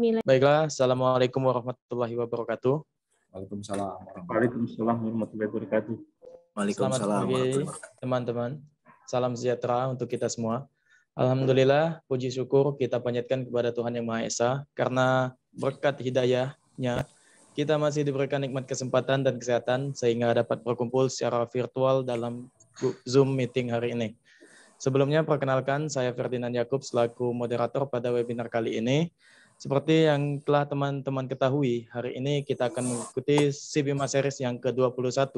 Bismillah. Baiklah, Assalamualaikum warahmatullahi wabarakatuh. Waalaikumsalam warahmatullahi wabarakatuh. Selamat pagi teman-teman. Salam sejahtera untuk kita semua. Alhamdulillah, puji syukur kita panjatkan kepada Tuhan Yang Maha Esa karena berkat hidayahnya kita masih diberikan nikmat kesempatan dan kesehatan sehingga dapat berkumpul secara virtual dalam Zoom meeting hari ini. Sebelumnya perkenalkan saya Ferdinand Yakub selaku moderator pada webinar kali ini. Seperti yang telah teman-teman ketahui, hari ini kita akan mengikuti CBMA Series yang ke-21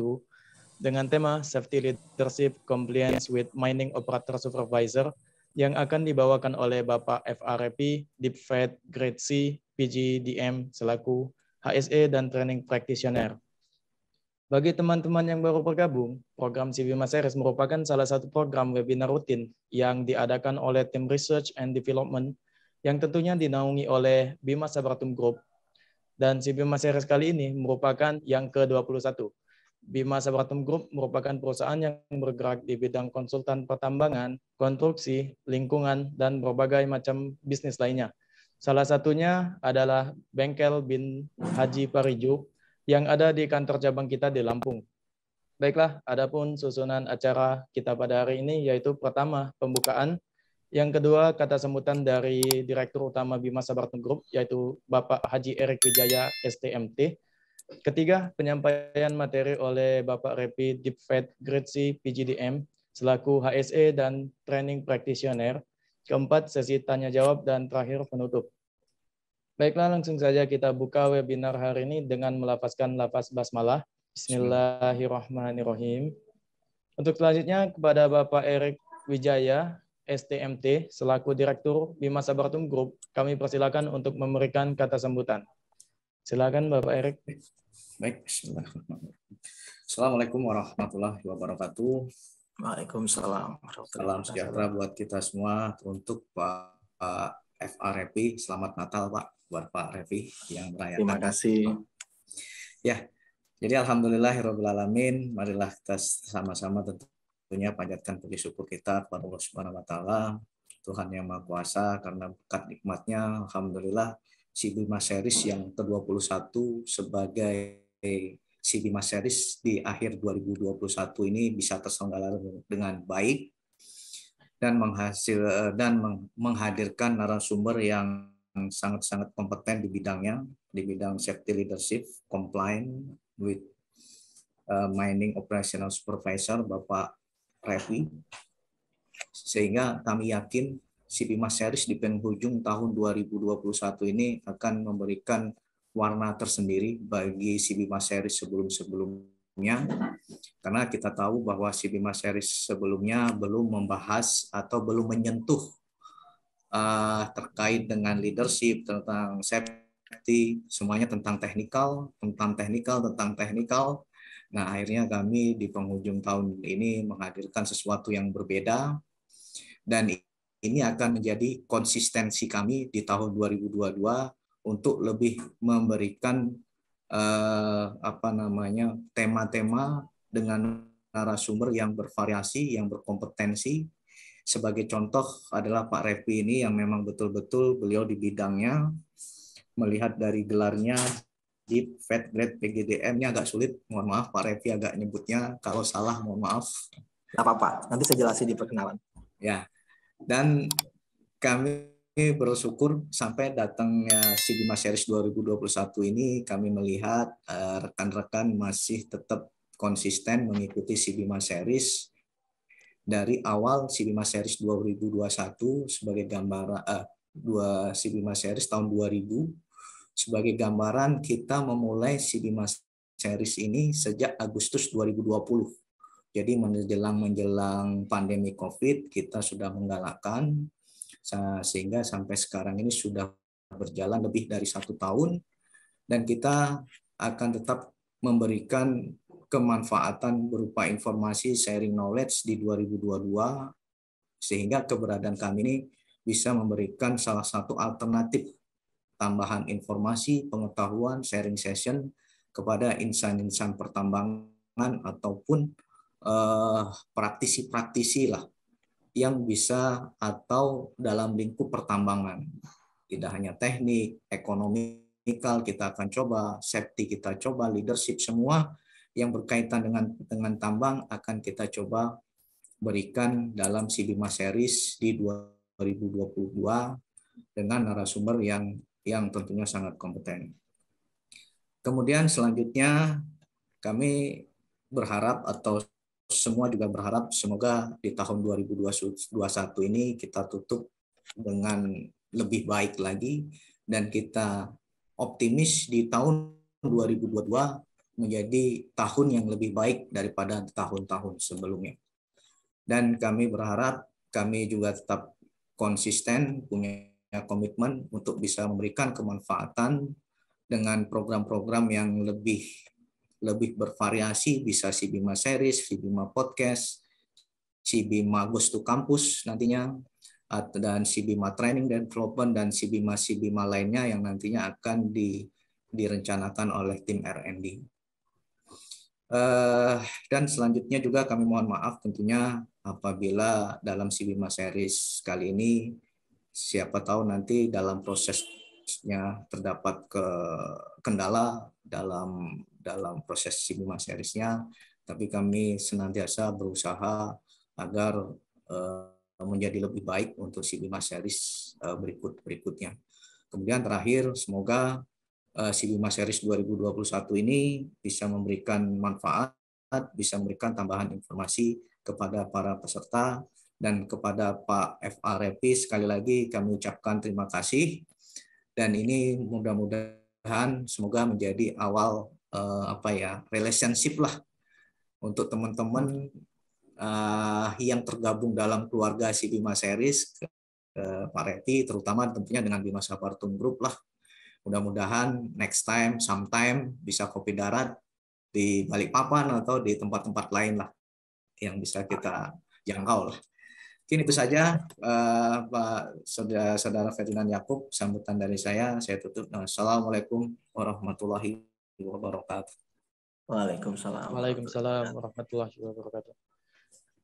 dengan tema Safety Leadership Compliance with Mining Operator Supervisor yang akan dibawakan oleh Bapak FRP, Deep-Fed, Grade C, PGDM, selaku HSE dan Training Practitioner. Bagi teman-teman yang baru bergabung, program CBMA Series merupakan salah satu program webinar rutin yang diadakan oleh tim Research and Development yang tentunya dinaungi oleh Bima Sabaratum Group. Dan CBMA Series kali ini merupakan yang ke-21. Bima Sabaratum Group merupakan perusahaan yang bergerak di bidang konsultan pertambangan, konstruksi, lingkungan, dan berbagai macam bisnis lainnya. Salah satunya adalah Bengkel bin Haji Pariju yang ada di kantor cabang kita di Lampung. Baiklah, adapun susunan acara kita pada hari ini yaitu pertama pembukaan, yang kedua kata sambutan dari Direktur Utama Bima Sabaratum Group yaitu Bapak Haji Erik Wijaya STMT. Ketiga, penyampaian materi oleh Bapak Repi Deep-Fed Grade C PGDM selaku HSE dan Training Practitioner. Keempat, sesi tanya jawab dan terakhir penutup. Baiklah, langsung saja kita buka webinar hari ini dengan melafazkan lafaz basmalah. Bismillahirrahmanirrahim. Untuk selanjutnya kepada Bapak Erik Wijaya STMT selaku Direktur Bima Sabaratum Group, kami persilakan untuk memberikan kata sambutan. Silakan Bapak Erik. Baik, bismillahirrahmanirrahim. Assalamualaikum warahmatullahi wabarakatuh. Waalaikumsalam. Salam sejahtera buat kita semua. Untuk Pak FRP, selamat Natal Pak, buat Pak Revi yang merayakan. Terima kasih. Ya, jadi alhamdulillahirrahmanirrahim. Marilah kita sama-sama tentunya panjatkan puji syukur kita kepada Allah Subhanahu wa taala, Tuhan yang Maha Kuasa, karena berkat nikmatnya alhamdulillah CBMA Series yang ke-21 sebagai CBMA Series di akhir 2021 ini bisa terselenggara dengan baik dan menghadirkan narasumber yang sangat-sangat kompeten di bidangnya, di bidang safety leadership, compliant with mining operational supervisor Bapak Revi, sehingga kami yakin CBMA Series di penghujung tahun 2021 ini akan memberikan warna tersendiri bagi CBMA Series sebelum-sebelumnya, karena kita tahu bahwa CBMA Series sebelumnya belum membahas atau belum menyentuh terkait dengan leadership, tentang safety, semuanya tentang teknikal. Nah, akhirnya kami di penghujung tahun ini menghadirkan sesuatu yang berbeda, dan ini akan menjadi konsistensi kami di tahun 2022 untuk lebih memberikan tema-tema dengan narasumber yang bervariasi, yang berkompetensi. Sebagai contoh adalah Pak Revi ini yang memang betul-betul beliau di bidangnya, melihat dari gelarnya Deep-Fed Grade PGDM-nya agak sulit, mohon maaf Pak Revi agak nyebutnya, kalau salah mohon maaf. Tidak apa-apa, nanti saya jelasin di perkenalan. Ya, dan kami bersyukur sampai datangnya CBMA Series 2021 ini, kami melihat rekan-rekan masih tetap konsisten mengikuti CBMA Series. Dari awal CBMA Series 2021 sebagai gambaran, CBMA Series tahun 2000, sebagai gambaran kita memulai CBMA Series ini sejak Agustus 2020. Jadi menjelang pandemi COVID kita sudah menggalakkan, sehingga sampai sekarang ini sudah berjalan lebih dari 1 tahun, dan kita akan tetap memberikan kemanfaatan berupa informasi sharing knowledge di 2022, sehingga keberadaan kami ini bisa memberikan salah satu alternatif tambahan informasi, pengetahuan, sharing session kepada insan-insan pertambangan ataupun praktisi-praktisi lah yang bisa atau dalam lingkup pertambangan. Tidak hanya teknik, ekonomikal kita akan coba, safety kita coba, leadership, semua yang berkaitan dengan tambang akan kita coba berikan dalam Sibima Series di 2022 dengan narasumber yang tentunya sangat kompeten. Kemudian selanjutnya kami berharap, atau semua juga berharap, semoga di tahun 2021 ini kita tutup dengan lebih baik lagi, dan kita optimis di tahun 2022 menjadi tahun yang lebih baik daripada tahun-tahun sebelumnya. Dan kami berharap kami juga tetap konsisten, punya komitmen untuk bisa memberikan kemanfaatan dengan program-program yang lebih bervariasi, bisa Sibima Series, Sibima Podcast, Sibima Goes to Campus nantinya, dan Sibima Training dan Development, dan Sibima lainnya yang nantinya akan direncanakan oleh tim R&D. Dan selanjutnya juga kami mohon maaf tentunya apabila dalam Sibima Series kali ini, siapa tahu nanti dalam prosesnya terdapat kendala dalam proses Sibima Series-nya, tapi kami senantiasa berusaha agar menjadi lebih baik untuk Sibima Series berikutnya. Kemudian terakhir, semoga Sibima Series 2021 ini bisa memberikan manfaat, bisa memberikan tambahan informasi kepada para peserta, dan kepada Pak F.A. Repi sekali lagi kami ucapkan terima kasih, dan ini mudah-mudahan semoga menjadi awal relationship lah untuk teman-teman yang tergabung dalam keluarga Sibima Series, Pak Repi terutama tentunya dengan Bima Sapartum Group lah. Mudah-mudahan next time, sometime bisa kopi darat di Balikpapan atau di tempat-tempat lain lah yang bisa kita jangkau lah. Mungkin itu saja, Pak Saudara Ferdinand Yakub, sambutan dari saya tutup. Assalamualaikum warahmatullahi wabarakatuh. Waalaikumsalam. Waalaikumsalam warahmatullahi wabarakatuh.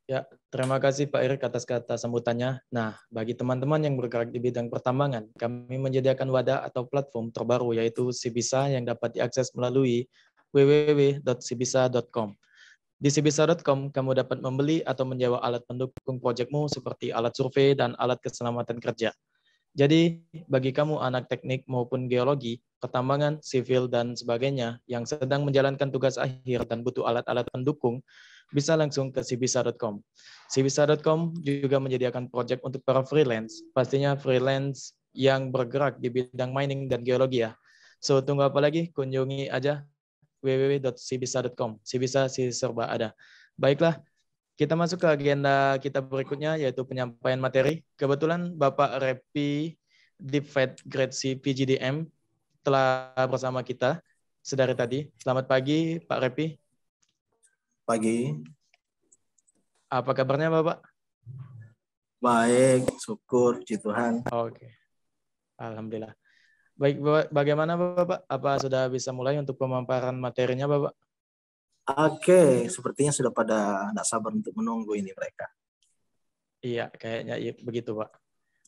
Ya, terima kasih Pak Erik atas kata sambutannya. Nah, bagi teman-teman yang bergerak di bidang pertambangan, kami menyediakan wadah atau platform terbaru yaitu Sibisa yang dapat diakses melalui www.sibisa.com. Di sibisa.com, kamu dapat membeli atau menyewa alat pendukung proyekmu seperti alat survei dan alat keselamatan kerja. Jadi, bagi kamu anak teknik maupun geologi, pertambangan, sivil, dan sebagainya yang sedang menjalankan tugas akhir dan butuh alat-alat pendukung, bisa langsung ke sibisa.com. Sibisa.com juga menyediakan proyek untuk para freelance, pastinya freelance yang bergerak di bidang mining dan geologi ya. So, tunggu apa lagi? Kunjungi aja www.sibisa.com. Sibisa si serba ada. Baiklah, kita masuk ke agenda kita berikutnya, yaitu penyampaian materi. Kebetulan Bapak Repi Deep Grade C PGDM telah bersama kita sedari tadi. Selamat pagi, Pak Repi. Pagi. Apa kabarnya, Bapak? Baik, syukur, puji Tuhan. Oke. Alhamdulillah. Baik, bagaimana Bapak? Apa sudah bisa mulai untuk pemaparan materinya, Bapak? Oke, sepertinya sudah pada tidak sabar untuk menunggu ini mereka. Iya, kayaknya begitu, Pak.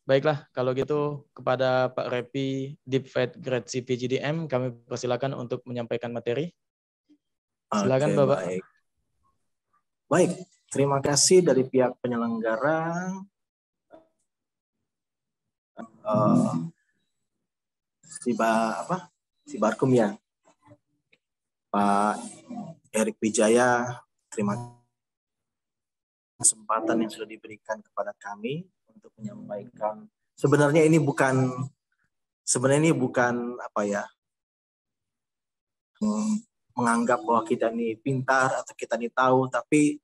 Baiklah, kalau gitu kepada Pak Repi Deep Grade C PGDM, kami persilakan untuk menyampaikan materi. Silakan, Oke, Bapak. Baik, terima kasih dari pihak penyelenggara. Sibarkum ya, Pak Erik Wijaya, terima kasih kesempatan yang sudah diberikan kepada kami untuk menyampaikan. Sebenarnya ini bukan menganggap bahwa kita ini pintar atau kita ini tahu, tapi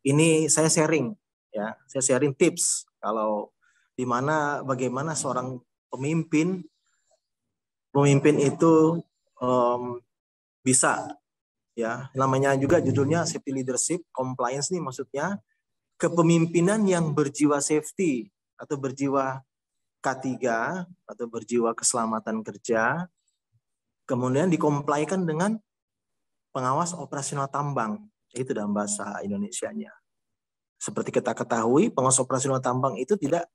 ini saya sharing tips kalau bagaimana seorang pemimpin itu bisa, ya, namanya juga judulnya safety leadership compliance nih, maksudnya kepemimpinan yang berjiwa safety atau berjiwa K3 atau berjiwa keselamatan kerja, kemudian dikomplaikan dengan pengawas operasional tambang, itu dalam bahasa Indonesianya. Seperti kita ketahui, pengawas operasional tambang itu tidak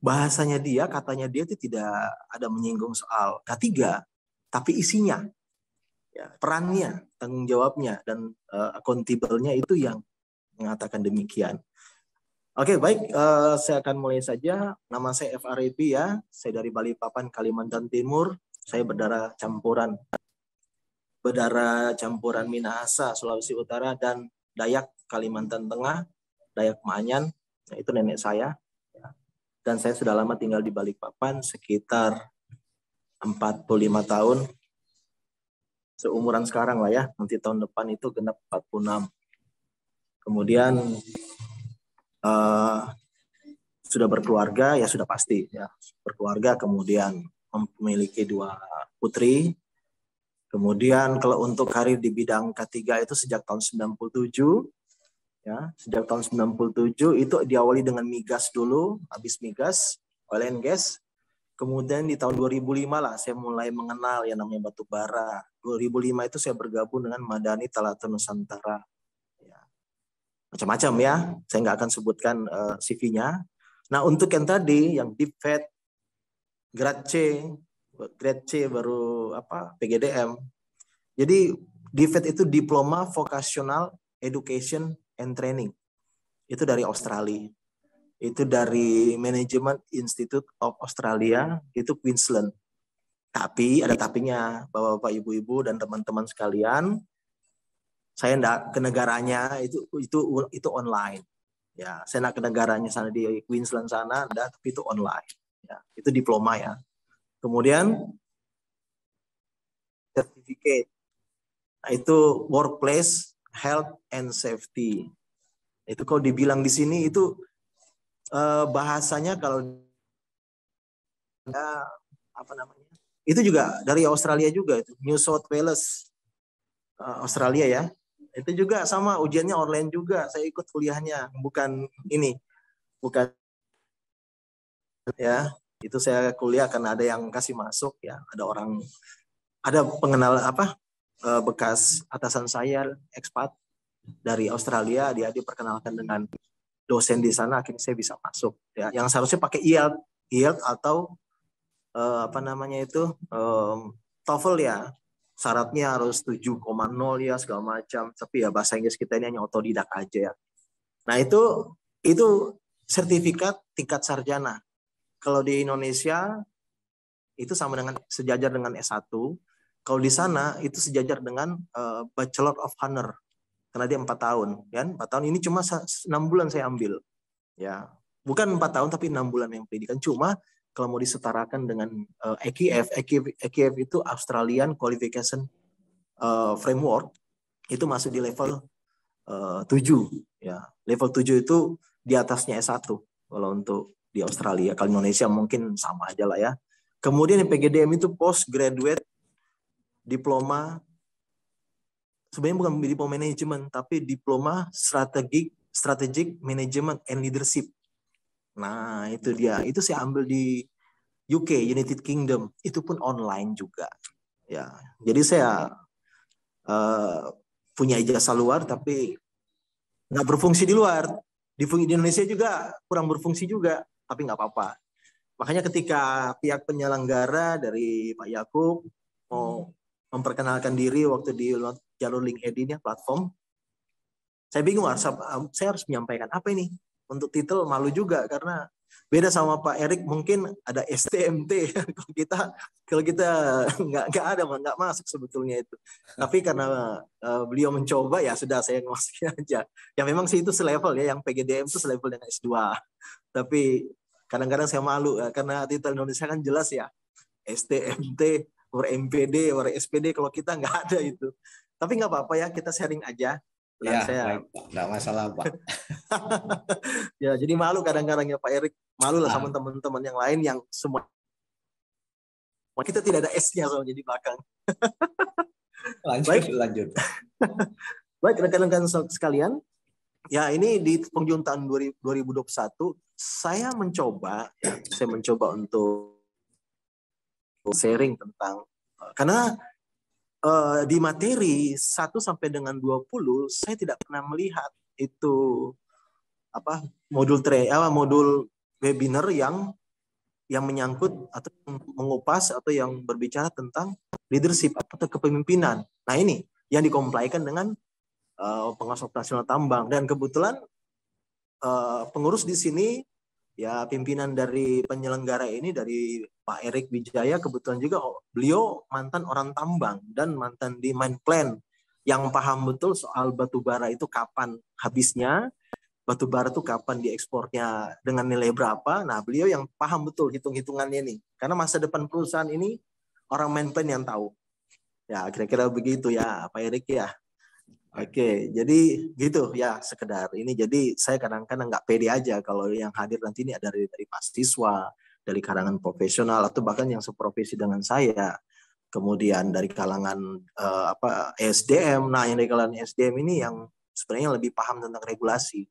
bahasanya dia, katanya dia itu tidak ada menyinggung soal K3, tapi isinya, ya, perannya, tanggung jawabnya, dan accountable-nya itu yang mengatakan demikian. Oke, baik, saya akan mulai saja. Nama saya FREP ya, saya dari Balikpapan, Kalimantan Timur. Saya berdarah campuran Minahasa, Sulawesi Utara, dan Dayak, Kalimantan Tengah, Dayak Maanyan. Nah, itu nenek saya. Dan saya sudah lama tinggal di Balikpapan, sekitar 45 tahun. Seumuran sekarang lah ya, nanti tahun depan itu genap 46. Kemudian sudah berkeluarga, ya sudah pasti ya, berkeluarga, kemudian memiliki 2 putri. Kemudian kalau untuk karir di bidang K3 itu sejak tahun 97, ya, sejak tahun 97 itu diawali dengan migas dulu, habis migas, oil and gas. Kemudian di tahun 2005 lah saya mulai mengenal yang namanya batu bara. 2005 itu saya bergabung dengan Madani Talata Nusantara. Ya. Macam-macam ya, saya nggak akan sebutkan CV-nya. Nah, untuk yang tadi, yang deep fat, grade C baru PGDM. Jadi deep fat itu Diploma Vocational Education and Training. Itu dari Australia. Itu dari Management Institute of Australia, itu Queensland. Tapi ada tapinya, Bapak-bapak, Ibu-ibu dan teman-teman sekalian, saya enggak ke negaranya, itu online. Ya, saya enggak ke negaranya sana di Queensland sana, enggak, tapi itu online. Ya, itu diploma ya. Kemudian certificate. Nah, itu Workplace Health and Safety. Itu kalau dibilang di sini itu bahasanya kalau itu juga dari Australia juga, itu New South Wales, Australia ya. Itu juga sama, ujiannya online juga. Saya ikut kuliahnya, bukan ya. Itu saya kuliah karena ada yang kasih masuk ya. Ada pengenal bekas atasan saya, ekspat dari Australia, dia diperkenalkan dengan dosen di sana, akhirnya saya bisa masuk ya. Yang seharusnya pakai IELTS atau TOEFL ya. Syaratnya harus 7,0 ya segala macam. Tapi ya bahasa Inggris kita ini hanya otodidak aja ya. Nah, itu sertifikat tingkat sarjana. Kalau di Indonesia itu sama dengan sejajar dengan S1. Kalau di sana itu sejajar dengan Bachelor of Honor. Karena dia 4 tahun, kan? 4 tahun ini cuma 6 bulan saya ambil. Ya, bukan 4 tahun tapi 6 bulan yang pendidikan. Cuma kalau mau disetarakan dengan AQF itu Australian Qualification Framework, itu masuk di level 7 ya. Level 7 itu di atasnya S1 kalau untuk di Australia. Kalau Indonesia mungkin sama aja lah ya. Kemudian yang PGDM itu Postgraduate Diploma, sebenarnya bukan diploma manajemen tapi diploma strategic management and leadership. Nah, itu dia. Itu saya ambil di UK, United Kingdom. Itu pun online juga. Ya, jadi saya punya ijazah luar tapi nggak berfungsi di luar. Di Indonesia juga kurang berfungsi juga, tapi nggak apa-apa. Makanya ketika pihak penyelenggara dari Pak Yakub mau memperkenalkan diri waktu di jalur LinkedIn ya, platform, saya bingung saya harus menyampaikan apa ini. Untuk titel malu juga karena beda sama Pak Erik, mungkin ada STMT. kalau kita nggak masuk sebetulnya itu. Tapi karena beliau mencoba ya sudah, saya masukin aja. Ya memang sih itu selevel ya, yang PGDM itu selevel dengan S2. Tapi kadang-kadang saya malu karena titel Indonesia kan jelas ya, STMT, MPD, SPD. Kalau kita nggak ada itu. Tapi nggak apa-apa ya, kita sharing aja. Ya, baik, nggak masalah Pak. Ya, jadi malu kadang-kadang ya Pak Erik, malu lah sama teman-teman yang lain yang semua kita tidak ada S-nya soalnya di belakang. Lanjut. Baik, rekan-rekan sekalian, ya ini di penghujung tahun 2021 saya mencoba untuk sharing tentang, karena di materi 1 sampai dengan 20 saya tidak pernah melihat itu modul webinar yang yang menyangkut atau mengupas atau yang berbicara tentang leadership atau kepemimpinan. Nah ini yang dikomplaikan dengan pengawas operasional tambang, dan kebetulan pengurus di sini ya pimpinan dari penyelenggara ini dari Pak Erik Wijaya, kebetulan juga beliau mantan orang tambang dan mantan di mine plan yang paham betul soal batu bara itu kapan habisnya, batu bara itu kapan diekspornya dengan nilai berapa. Nah, beliau yang paham betul hitung-hitungannya nih. Karena masa depan perusahaan ini orang main plan yang tahu. Ya, kira-kira begitu ya, Pak Erik ya. Oke, jadi gitu ya sekedar ini. Jadi saya kadang-kadang nggak pede aja kalau yang hadir nanti ini ada dari mahasiswa, dari kalangan profesional atau bahkan yang seprofesi dengan saya. Kemudian dari kalangan SDM. Nah, yang dari kalangan SDM ini yang sebenarnya lebih paham tentang regulasi.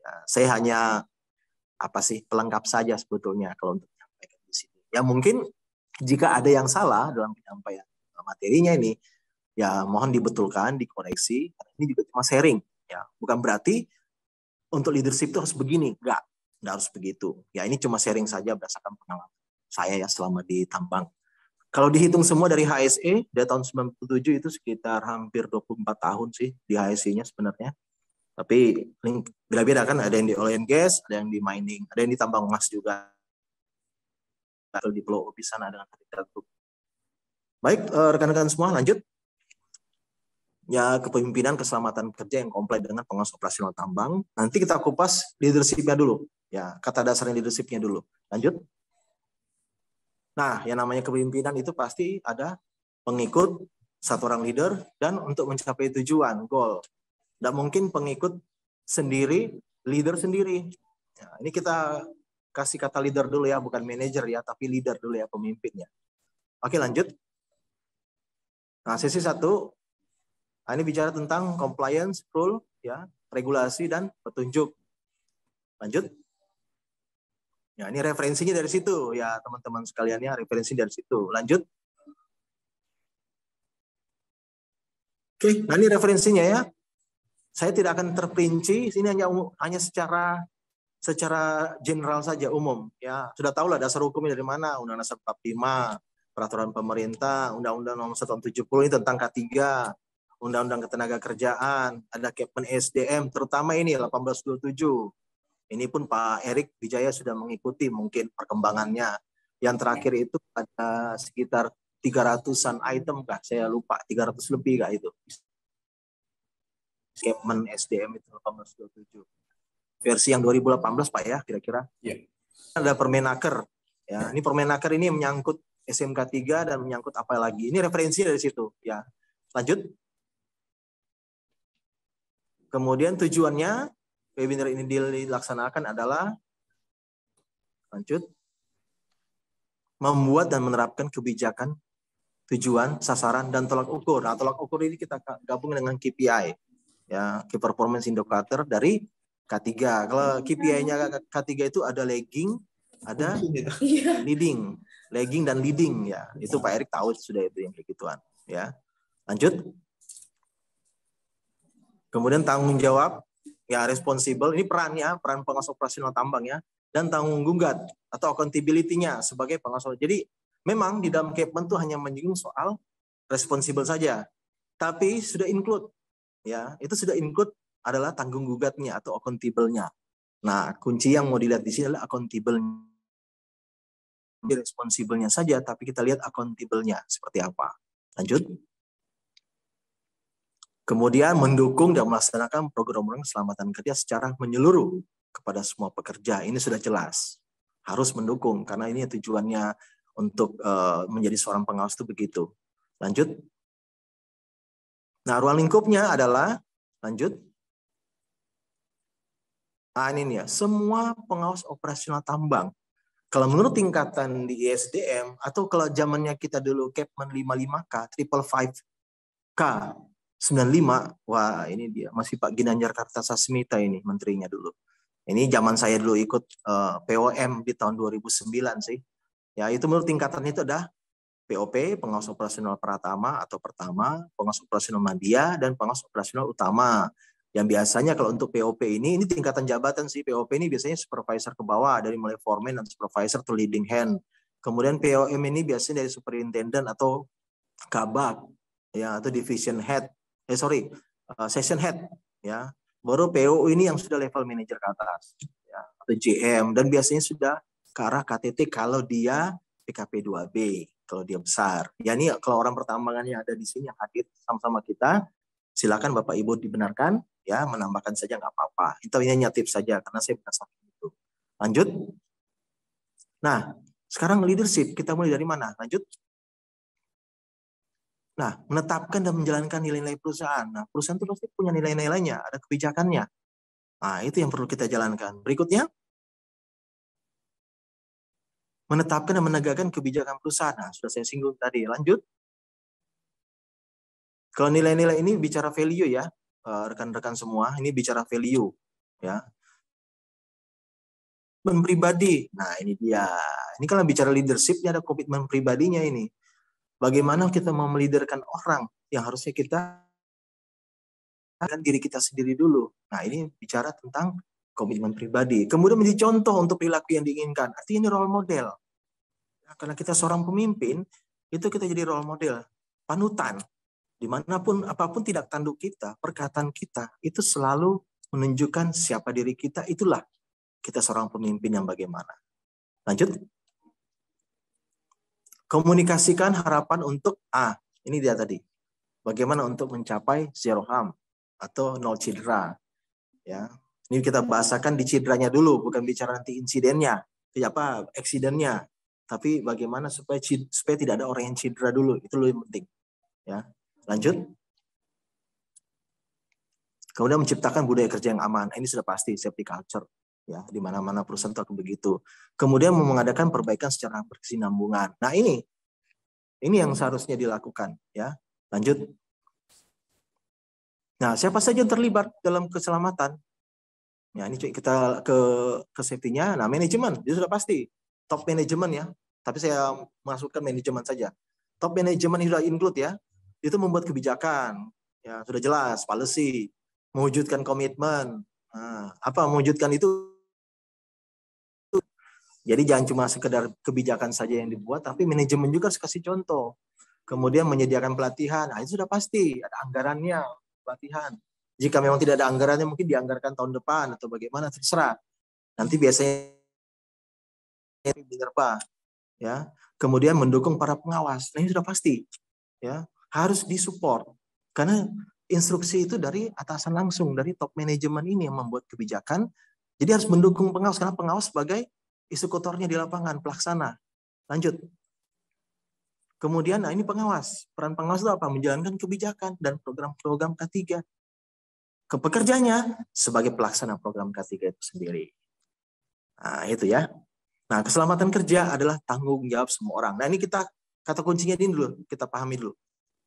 Ya, saya hanya pelengkap saja sebetulnya kalau untuk menyampaikan di sini. Ya mungkin jika ada yang salah dalam penyampaian materinya ini, ya mohon dibetulkan, dikoreksi. Ini juga cuma sharing, ya bukan berarti untuk leadership itu harus begini, enggak harus begitu. Ya ini cuma sharing saja berdasarkan pengalaman saya ya selama di tambang. Kalau dihitung semua dari HSE dari tahun 97 itu sekitar hampir 24 tahun sih di HSE-nya sebenarnya. Tapi beda-beda kan, ada yang di oil and gas, ada yang di mining, ada yang di tambang emas juga. Atau di Pulau Opi sana dengan Capital Group. Baik, rekan-rekan semua lanjut. Ya, kepemimpinan keselamatan kerja yang kompleks dengan pengawas operasional tambang. Nanti kita kupas leadership-nya dulu. Ya, kata dasarnya leadership-nya dulu. Lanjut. Nah, yang namanya kepemimpinan itu pasti ada pengikut, satu orang leader, dan untuk mencapai tujuan, goal. Tidak mungkin pengikut sendiri, leader sendiri. Ya, ini kita kasih kata leader dulu ya, bukan manajer ya, tapi leader dulu ya, pemimpinnya. Oke, lanjut. Nah, sesi 1, nah, ini bicara tentang compliance, rule, ya, regulasi, dan petunjuk. Lanjut. Ya, ini referensinya dari situ ya teman-teman sekalian ya, referensi dari situ. Lanjut. Oke, nah ini referensinya ya. Saya tidak akan terperinci, ini hanya secara general saja, umum ya. Sudah tahu lah dasar hukumnya dari mana, Undang-Undang Dasar 45, peraturan pemerintah, Undang-Undang Nomor 170 ini tentang K3, Undang-Undang Ketenagakerjaan, ada Kepmen SDM, terutama ini 1827. Ini pun Pak Erik Wijaya sudah mengikuti mungkin perkembangannya. Yang terakhir itu ada sekitar 300-an item kah? Saya lupa, 300 lebih kah itu. Kepmen SDM itu 1827. Versi yang 2018 Pak ya, kira-kira. Yeah. Ada Permenaker. Ya, ini Permenaker ini menyangkut SMK 3 dan menyangkut apa lagi. Ini referensi dari situ ya. Lanjut. Kemudian tujuannya webinar ini dilaksanakan adalah lanjut membuat dan menerapkan kebijakan, tujuan, sasaran, dan tolak ukur. Nah, tolak ukur ini kita gabung dengan KPI, ya, Key Performance Indicator dari K3. Kalau KPI-nya K3 itu ada lagging, ada leading, lagging dan leading, ya. Itu Pak Erik tahu sudah itu yang kayak gituan, ya. Lanjut. Kemudian tanggung jawab. Ya, responsible, ini perannya, peran pengawas operasional tambang ya, dan tanggung gugat atau accountability-nya sebagai pengawas. Jadi memang di dalam Kepmen itu hanya menyinggung soal responsible saja, tapi sudah include, ya, itu sudah include adalah tanggung gugatnya atau accountable-nya. Nah, kunci yang mau dilihat di sini adalah accountable. Responsible-nya saja, tapi kita lihat accountable-nya seperti apa. Lanjut. Kemudian mendukung dan melaksanakan program-program keselamatan kerja secara menyeluruh kepada semua pekerja. Ini sudah jelas. Harus mendukung, karena ini tujuannya untuk menjadi seorang pengawas itu begitu. Lanjut. Nah, ruang lingkupnya adalah, lanjut. Nah, ini nih ya, semua pengawas operasional tambang. Kalau menurut tingkatan di ISDM, atau kalau zamannya kita dulu Kepmen 55K, 555K, 95, wah ini dia masih Pak Ginanjar Kartasasmita ini menterinya dulu. Ini zaman saya dulu ikut POM di tahun 2009 sih. Ya itu menurut tingkatan itu ada POP, pengawas operasional Pratama atau pertama, pengawas operasional Madya, dan pengawas operasional utama. Yang biasanya kalau untuk POP ini tingkatan jabatan sih. POP ini biasanya supervisor ke bawah, dari mulai foreman dan supervisor to leading hand. Kemudian POM ini biasanya dari superintendent atau kabak, ya, atau division head. Session head, ya. Baru PO ini yang sudah level manager ke atas, ya, atau GM, dan biasanya sudah ke arah KTT kalau dia PKP 2B, kalau dia besar. Ya, ini kalau orang pertambangannya ada di sini yang hadir sama-sama kita, silakan Bapak Ibu dibenarkan, ya, menambahkan saja nggak apa-apa. Itu hanya tips saja karena saya berdasarkan itu. Lanjut. Nah, sekarang leadership kita mulai dari mana? Lanjut. Nah, menetapkan dan menjalankan nilai-nilai perusahaan. Nah, perusahaan itu pasti punya nilai-nilainya, ada kebijakannya. Nah, itu yang perlu kita jalankan. Berikutnya, menetapkan dan menegakkan kebijakan perusahaan. Nah, sudah saya singgung tadi. Lanjut. Kalau nilai-nilai ini bicara value ya, rekan-rekan semua, ini bicara value, ya. Komitmen pribadi. Nah, ini dia. Ini kalau bicara leadership, ada komitmen pribadinya ini. Bagaimana kita mau meliderkan orang yang harusnya kita diri kita sendiri dulu. Nah, ini bicara tentang komitmen pribadi. Kemudian menjadi contoh untuk perilaku yang diinginkan. Artinya ini role model. Nah, karena kita seorang pemimpin, itu kita jadi role model, panutan. Dimanapun, apapun tindak tanduk kita, perkataan kita, itu selalu menunjukkan siapa diri kita, itulah kita seorang pemimpin yang bagaimana. Lanjut. Komunikasikan harapan untuk, ini dia tadi. Bagaimana untuk mencapai zero harm atau nol cedera. Ya. Ini kita bahasakan di cederanya dulu, bukan bicara nanti insidennya, eksidennya. Tapi bagaimana supaya tidak ada orang yang cedera dulu, itu lebih penting. Ya. Lanjut. Kemudian menciptakan budaya kerja yang aman. Ini sudah pasti safety culture, ya, di mana-mana perusahaan itu begitu. Kemudian mengadakan perbaikan secara berkesinambungan. Nah, ini yang seharusnya dilakukan, ya. Lanjut. Nah, siapa saja yang terlibat dalam keselamatan? Ya, ini kita ke safety-nya. Nah, manajemen, itu sudah pasti. Top manajemen ya. Tapi saya masukkan manajemen saja. Top manajemen sudah include ya. Itu membuat kebijakan, ya, sudah jelas, policy, mewujudkan komitmen. Nah, apa mewujudkan itu? Jadi jangan cuma sekedar kebijakan saja yang dibuat, tapi manajemen juga harus kasih contoh. Kemudian menyediakan pelatihan, nah itu sudah pasti, ada anggarannya, pelatihan. Jika memang tidak ada anggarannya, mungkin dianggarkan tahun depan atau bagaimana, terserah. Nanti biasanya minerba, ya. Kemudian mendukung para pengawas, nah ini sudah pasti, ya. Harus disupport karena instruksi itu dari atasan langsung, dari top manajemen ini yang membuat kebijakan. Jadi harus mendukung pengawas karena pengawas sebagai eksekutornya di lapangan, pelaksana. Lanjut. Kemudian, nah ini pengawas. Peran pengawas itu apa? Menjalankan kebijakan dan program-program K3. Pekerjanya sebagai pelaksana program K3 itu sendiri. Nah, itu ya. Nah, keselamatan kerja adalah tanggung jawab semua orang. Nah, ini kata kuncinya ini dulu, kita pahami dulu.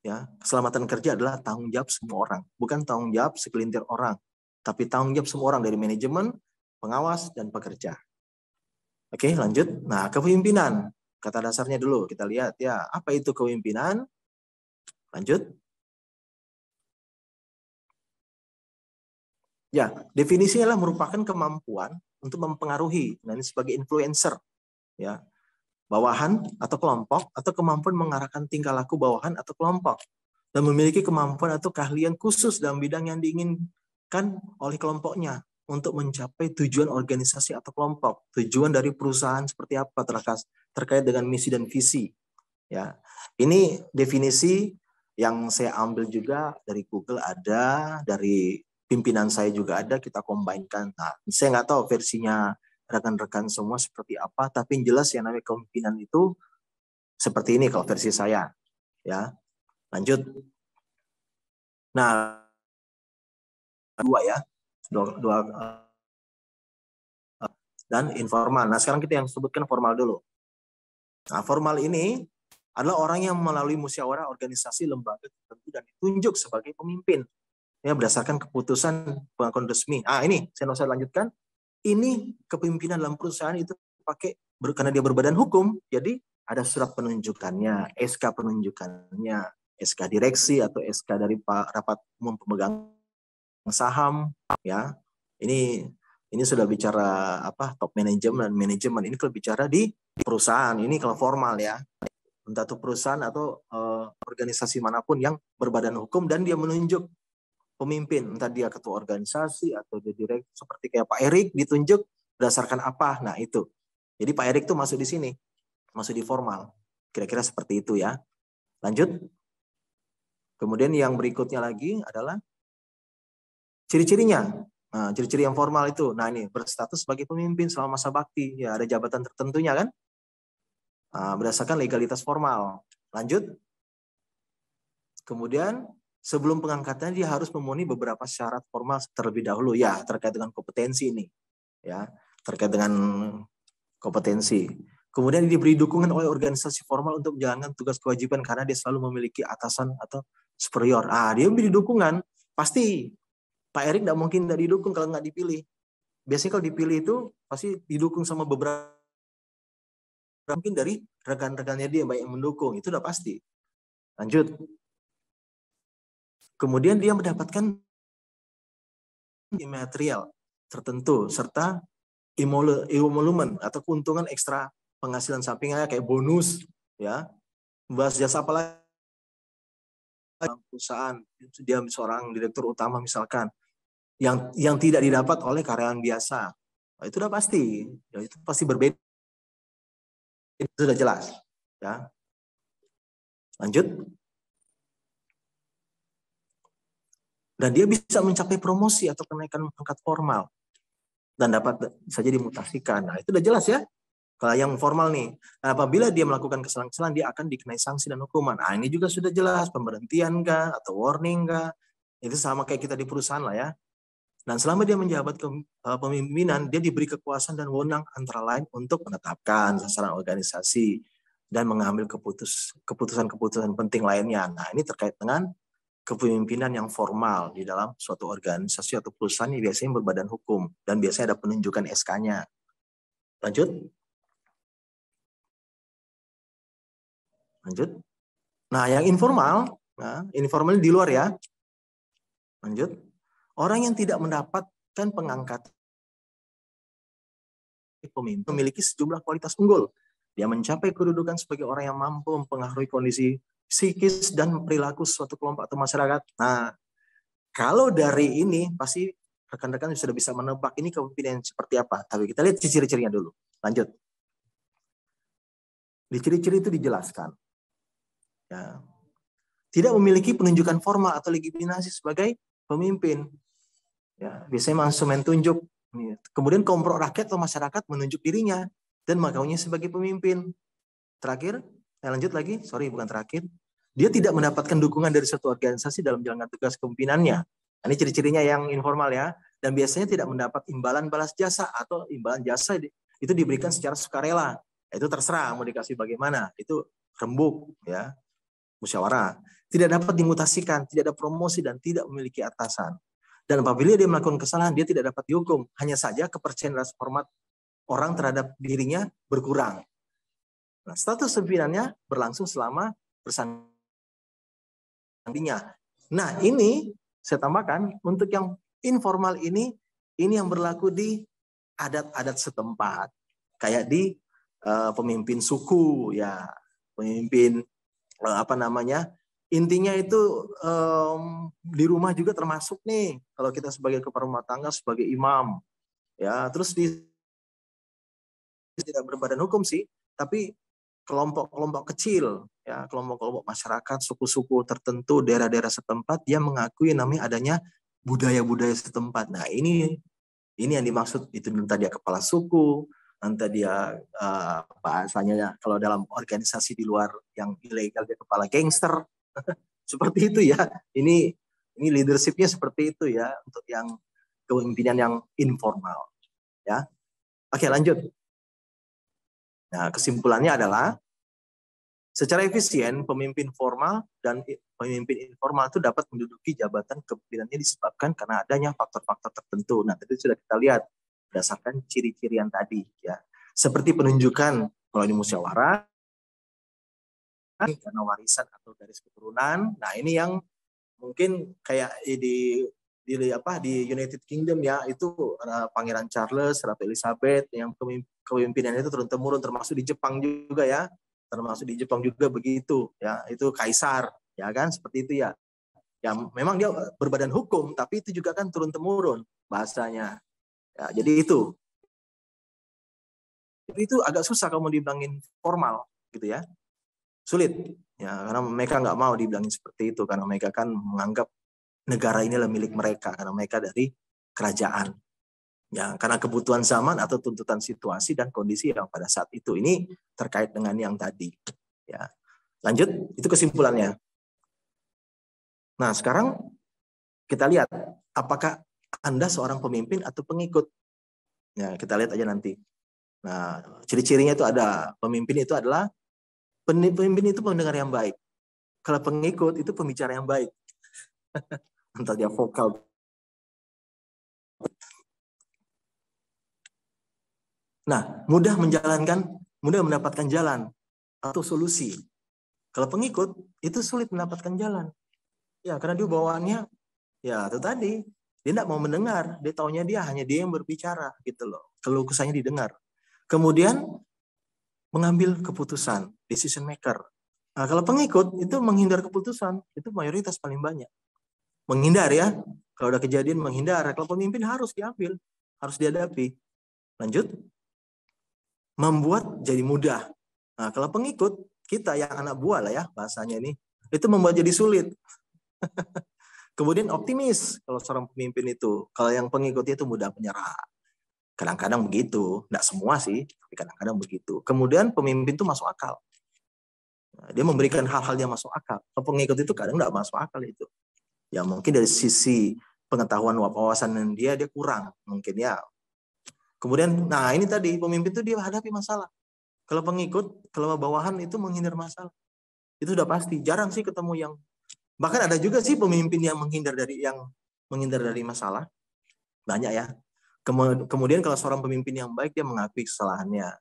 Ya, keselamatan kerja adalah tanggung jawab semua orang, bukan tanggung jawab segelintir orang, tapi tanggung jawab semua orang dari manajemen, pengawas, dan pekerja. Oke, lanjut. Nah, kepemimpinan. Kata dasarnya dulu, kita lihat ya, apa itu kepemimpinan? Lanjut. Ya, definisinya adalah merupakan kemampuan untuk mempengaruhi, nah ini sebagai influencer, ya, bawahan atau kelompok, atau kemampuan mengarahkan tingkah laku bawahan atau kelompok, dan memiliki kemampuan atau keahlian khusus dalam bidang yang diinginkan oleh kelompoknya untuk mencapai tujuan organisasi atau kelompok, tujuan dari perusahaan seperti apa terkait dengan misi dan visi. Ya, ini definisi yang saya ambil juga dari Google, ada dari pimpinan saya juga ada, kita combine-kan. Nah, saya nggak tahu versinya rekan-rekan semua seperti apa, tapi yang jelas yang namanya kepemimpinan itu seperti ini kalau versi saya. Ya, lanjut. Nah, dua dan informal. Nah, sekarang kita yang sebutkan formal dulu. Nah, formal ini adalah orang yang melalui musyawarah organisasi lembaga tertentu dan ditunjuk sebagai pemimpin, ya, berdasarkan keputusan pengakuan resmi. Ini saya usah lanjutkan. Ini kepemimpinan dalam perusahaan itu pakai karena dia berbadan hukum, jadi ada surat penunjukannya, SK penunjukannya, SK direksi atau SK dari Pak Rapat Umum Pemegang saham, ya. Ini sudah bicara apa, top manajemen dan manajemen. Ini kalau bicara di perusahaan, ini kalau formal ya. Entah itu perusahaan atau organisasi manapun yang berbadan hukum dan dia menunjuk pemimpin, entah dia ketua organisasi atau dia direktur, seperti kayak Pak Erik ditunjuk berdasarkan apa. Nah, itu. Jadi Pak Erik tuh masuk di sini, masuk di formal. Kira-kira seperti itu ya. Lanjut. Kemudian yang berikutnya lagi adalah ciri-cirinya. Nah, ciri-ciri yang formal itu. Nah, ini berstatus sebagai pemimpin selama masa bakti. Ya, ada jabatan tertentunya kan? Nah, berdasarkan legalitas formal. Lanjut. Kemudian sebelum pengangkatan dia harus memenuhi beberapa syarat formal terlebih dahulu. Ya, terkait dengan kompetensi ini. Ya, terkait dengan kompetensi. Kemudian diberi dukungan oleh organisasi formal untuk menjalankan tugas kewajiban karena dia selalu memiliki atasan atau superior. Dia beri dukungan. Pasti Pak Erik tidak mungkin tidak didukung kalau nggak dipilih. Biasanya kalau dipilih itu pasti didukung sama beberapa, mungkin dari rekan-rekannya dia baik yang mendukung, itu udah pasti. Lanjut. Kemudian dia mendapatkan material tertentu serta emolumen atau keuntungan ekstra penghasilan sampingannya kayak bonus, ya. Bahas jasa apa lagi? Perusahaan dia seorang direktur utama misalkan. Yang tidak didapat oleh karyawan biasa. Nah, itu udah pasti. Ya, itu pasti berbeda. Itu sudah jelas. Ya. Lanjut. Dan dia bisa mencapai promosi atau kenaikan pangkat formal. Dan dapat saja dimutasikan. Nah, itu udah jelas ya. Kalau yang formal nih. Nah, apabila dia melakukan kesalahan-kesalahan, dia akan dikenai sanksi dan hukuman. Nah, ini juga sudah jelas. Pemberhentian kah? Atau warning kah? Itu sama kayak kita di perusahaan lah ya. Dan selama dia menjabat kepemimpinan, dia diberi kekuasaan dan wewenang antara lain untuk menetapkan sasaran organisasi dan mengambil keputusan-keputusan penting lainnya. Nah, ini terkait dengan kepemimpinan yang formal di dalam suatu organisasi atau perusahaan yang biasanya berbadan hukum dan biasanya ada penunjukan SK-nya. Lanjut. Lanjut. Nah, yang informal, informal di luar ya. Lanjut. Orang yang tidak mendapatkan pengangkatan pemimpin memiliki sejumlah kualitas unggul. Dia mencapai kedudukan sebagai orang yang mampu mempengaruhi kondisi psikis dan perilaku suatu kelompok atau masyarakat. Nah, kalau dari ini pasti rekan-rekan sudah bisa menebak ini kepemimpinan seperti apa. Tapi kita lihat ciri-cirinya dulu. Lanjut. Di ciri-ciri itu dijelaskan. Ya. Tidak memiliki penunjukan formal atau legitimasi sebagai pemimpin. Ya, biasanya konsumen tunjuk. Kemudian kelompok rakyat atau masyarakat menunjuk dirinya dan mengakuinya sebagai pemimpin. Terakhir, saya lanjut lagi. Sorry, bukan terakhir. Dia tidak mendapatkan dukungan dari suatu organisasi dalam menjalankan tugas kepemimpinannya. Nah, ini ciri-cirinya yang informal ya. Dan biasanya tidak mendapat imbalan balas jasa atau imbalan jasa itu diberikan secara sukarela. Itu terserah mau dikasih bagaimana. Itu rembuk ya, musyawarah. Tidak dapat dimutasikan, tidak ada promosi dan tidak memiliki atasan. Dan apabila dia melakukan kesalahan, dia tidak dapat dihukum. Hanya saja kepercayaan dan hormat orang terhadap dirinya berkurang. Nah, status pimpinannya berlangsung selama bersandingnya. Nah, ini saya tambahkan untuk yang informal ini yang berlaku di adat-adat setempat. Kayak di pemimpin suku, ya, pemimpin intinya itu di rumah juga termasuk nih kalau kita sebagai kepala rumah tangga sebagai imam ya, terus tidak berbadan hukum sih, tapi kelompok-kelompok kecil ya, kelompok-kelompok masyarakat suku-suku tertentu daerah-daerah setempat yang mengakui namanya adanya budaya-budaya setempat. Nah, ini yang dimaksud itu, entah dia kepala suku, entah dia bahasanya kalau dalam organisasi di luar yang ilegal dia kepala gangster. Seperti itu ya. Ini leadership-nya seperti itu ya untuk yang kepemimpinan yang informal ya. Oke, lanjut. Nah, kesimpulannya adalah secara efisien pemimpin formal dan pemimpin informal itu dapat menduduki jabatan kepemimpinannya disebabkan karena adanya faktor-faktor tertentu. Nah, tadi sudah kita lihat berdasarkan ciri-ciri yang tadi ya. Seperti penunjukan kalau di musyawarah karena warisan atau garis keturunan. Nah, ini yang mungkin kayak di di United Kingdom ya, itu Pangeran Charles, Ratu Elizabeth yang kepemimpinan itu turun temurun, termasuk di Jepang juga ya. Termasuk di Jepang juga begitu ya, itu kaisar ya kan, seperti itu ya. Ya memang dia berbadan hukum, tapi itu juga kan turun temurun bahasanya. Ya, jadi itu agak susah kalau mau dibilangin formal gitu ya. Sulit ya, karena mereka nggak mau dibilangin seperti itu, karena mereka kan menganggap negara ini adalah milik mereka, karena mereka dari kerajaan. Ya, karena kebutuhan zaman atau tuntutan situasi dan kondisi yang pada saat itu. Ini terkait dengan yang tadi. Ya. Lanjut, itu kesimpulannya. Nah, sekarang kita lihat apakah Anda seorang pemimpin atau pengikut. Ya, kita lihat aja nanti. Nah, ciri-cirinya itu ada, pemimpin itu pendengar yang baik. Kalau pengikut itu pembicara yang baik. Entah dia vokal. Nah, mudah mendapatkan jalan atau solusi. Kalau pengikut itu sulit mendapatkan jalan. Ya, karena dia bawaannya ya itu tadi, dia tidak mau mendengar, dia taunya hanya dia yang berbicara gitu loh. Keluh kesahnya didengar. Kemudian mengambil keputusan, decision maker. Nah, kalau pengikut itu menghindar keputusan, itu mayoritas paling banyak. Menghindar ya. Kalau udah kejadian menghindar. Kalau pemimpin harus diambil, harus dihadapi. Lanjut. Membuat jadi mudah. Nah, kalau pengikut, kita yang anak buah lah ya bahasanya ini, itu membuat jadi sulit. Kemudian optimis kalau seorang pemimpin itu. Kalau yang pengikutnya itu mudah menyerah. Kadang-kadang begitu. Tidak semua sih, tapi kadang-kadang begitu. Kemudian pemimpin itu masuk akal. Nah, dia memberikan hal-hal yang masuk akal. Kalau pengikut itu kadang tidak masuk akal itu. Ya mungkin dari sisi pengetahuan wawasan dia kurang. Mungkin ya. Kemudian, nah ini tadi, pemimpin itu dia hadapi masalah. Kalau pengikut, kalau bawahan itu menghindar masalah. Itu sudah pasti. Jarang sih ketemu yang, bahkan ada juga sih pemimpin yang menghindar dari masalah. Banyak ya. Kemudian kalau seorang pemimpin yang baik, dia mengakui kesalahannya.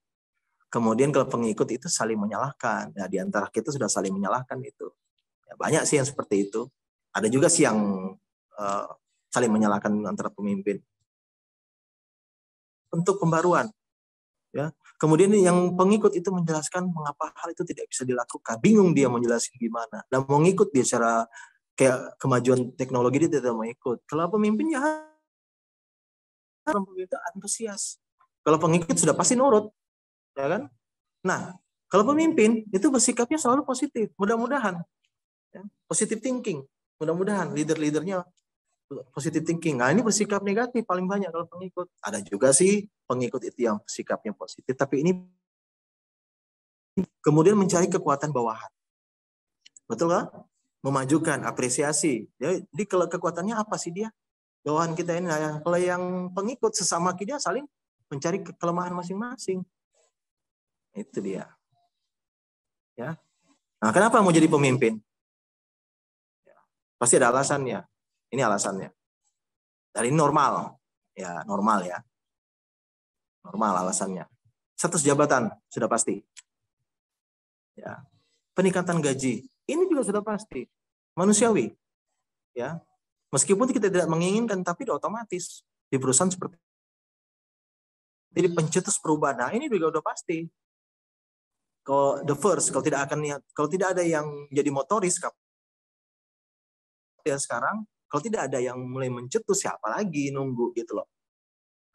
Kemudian kalau pengikut itu saling menyalahkan. Ya, di antara kita sudah saling menyalahkan itu. Ya, banyak sih yang seperti itu. Ada juga sih yang saling menyalahkan antara pemimpin. Untuk pembaruan. Ya. Kemudian yang pengikut itu menjelaskan mengapa hal itu tidak bisa dilakukan. Bingung dia menjelaskan gimana. Dan mau ngikut dia secara kayak kemajuan teknologi dia tidak mau ikut. Kalau pemimpin ya itu antusias. Kalau pengikut sudah pasti nurut. Ya kan? Nah, kalau pemimpin itu bersikapnya selalu positif. Mudah-mudahan. Ya, positive thinking. Mudah-mudahan leader-leadernya positive thinking. Nah, ini bersikap negatif paling banyak kalau pengikut. Ada juga sih pengikut itu yang sikapnya positif, tapi ini kemudian mencari kekuatan bawahan. Betul kan? Memajukan, apresiasi. Jadi kalau kekuatannya apa sih dia? Bawahan kita ini. Nah, kalau yang pengikut sesama kita saling mencari kelemahan masing-masing. Itu dia. Ya. Nah, kenapa mau jadi pemimpin? Ya, pasti ada alasannya. Ini alasannya. Dan ini normal. Ya, normal ya. Normal alasannya. Status jabatan sudah pasti. Ya. Peningkatan gaji ini juga sudah pasti. Manusiawi. Ya. Meskipun kita tidak menginginkan, tapi otomatis di perusahaan seperti jadi pencetus perubahan. Nah, ini juga udah pasti. Kalau kalau tidak ada yang jadi motoris ya sekarang, kalau tidak ada yang mulai mencetus, siapa lagi nunggu gitu loh.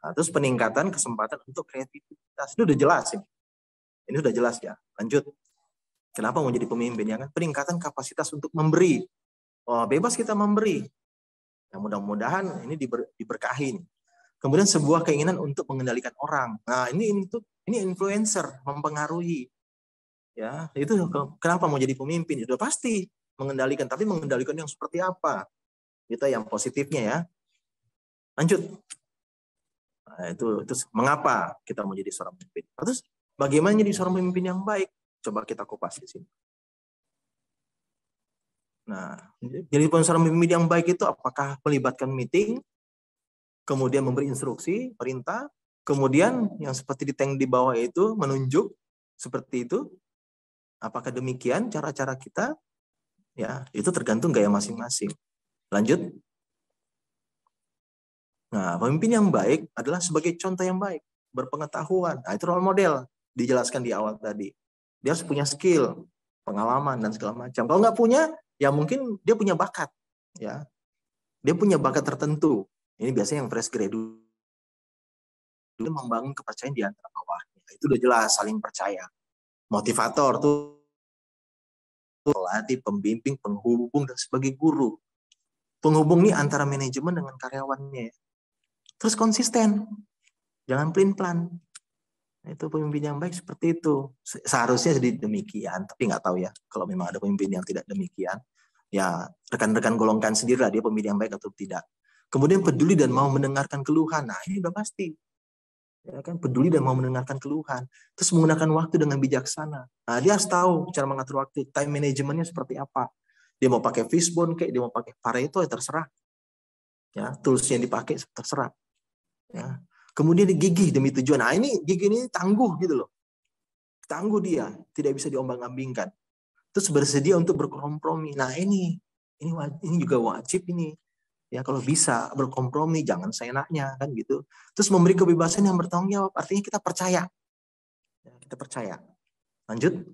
Nah, terus peningkatan kesempatan untuk kreativitas itu udah jelas ini. Ini udah jelas ya. Lanjut. Kenapa mau jadi pemimpin ya kan? Peningkatan kapasitas untuk memberi. Oh, bebas kita memberi. Nah, mudah-mudahan ini diberkahi. Kemudian sebuah keinginan untuk mengendalikan orang. Nah, ini influencer, mempengaruhi. Ya, itu kenapa mau jadi pemimpin? Sudah pasti mengendalikan, tapi mengendalikan yang seperti apa? Itu yang positifnya ya. Lanjut. Nah, itu mengapa kita mau jadi seorang pemimpin? Terus bagaimana jadi seorang pemimpin yang baik? Coba kita kupas di sini. Nah, jadi seorang pemimpin yang baik itu apakah melibatkan meeting, kemudian memberi instruksi, perintah, kemudian yang seperti di tank di bawah itu menunjuk seperti itu. Apakah demikian cara-cara kita? Ya, itu tergantung gaya masing-masing. Lanjut. Nah, pemimpin yang baik adalah sebagai contoh yang baik, berpengetahuan. Nah, itu role model, dijelaskan di awal tadi. Dia harus punya skill, pengalaman, dan segala macam. Kalau nggak punya, ya mungkin dia punya bakat. Ya, dia punya bakat tertentu. Ini biasanya yang fresh graduate membangun kepercayaan di antara bawahnya. Itu udah jelas, saling percaya. Motivator tuh pelatih, pembimbing, penghubung, dan sebagai guru. Penghubung ini antara manajemen dengan karyawannya. Terus konsisten, jangan pelin-pelan. Itu pemimpin yang baik seperti itu. Seharusnya jadi demikian, tapi nggak tahu ya. Kalau memang ada pemimpin yang tidak demikian, ya rekan-rekan golongkan sendirilah dia pemimpin yang baik atau tidak. Kemudian peduli dan mau mendengarkan keluhan. Nah, ini udah pasti. Ya kan, peduli dan mau mendengarkan keluhan. Terus menggunakan waktu dengan bijaksana. Nah, dia harus tahu cara mengatur waktu, time manajemennya seperti apa. Dia mau pakai Fishbone kayak dia mau pakai Pareto, ya terserah. Ya, tools yang dipakai terserah. Ya. Kemudian gigih demi tujuan. Nah, ini gigih ini tangguh gitu loh. Tangguh dia, tidak bisa diombang-ambingkan. Terus bersedia untuk berkompromi. Nah, ini juga wajib ini. Ya, kalau bisa berkompromi, jangan seenaknya kan gitu. Terus memberi kebebasan yang bertanggung jawab, artinya kita percaya. Ya, kita percaya. Lanjut.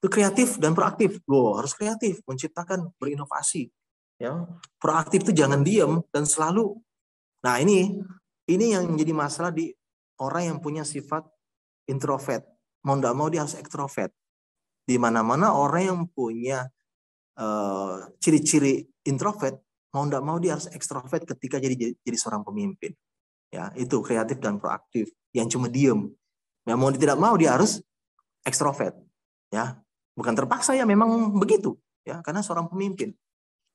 Itu kreatif dan proaktif. Loh, harus kreatif, menciptakan, berinovasi. Ya, proaktif itu jangan diam dan selalu. Nah, ini yang menjadi masalah di orang yang punya sifat introvert. Mau nggak mau dia harus ekstrovert. Di mana-mana orang yang punya ciri-ciri introvert, mau nggak mau dia harus ekstrovert ketika jadi seorang pemimpin. Ya, itu kreatif dan proaktif. Yang cuma diem. Ya, mau tidak mau dia harus ekstrovert. Ya, bukan terpaksa ya, memang begitu. Ya, karena seorang pemimpin.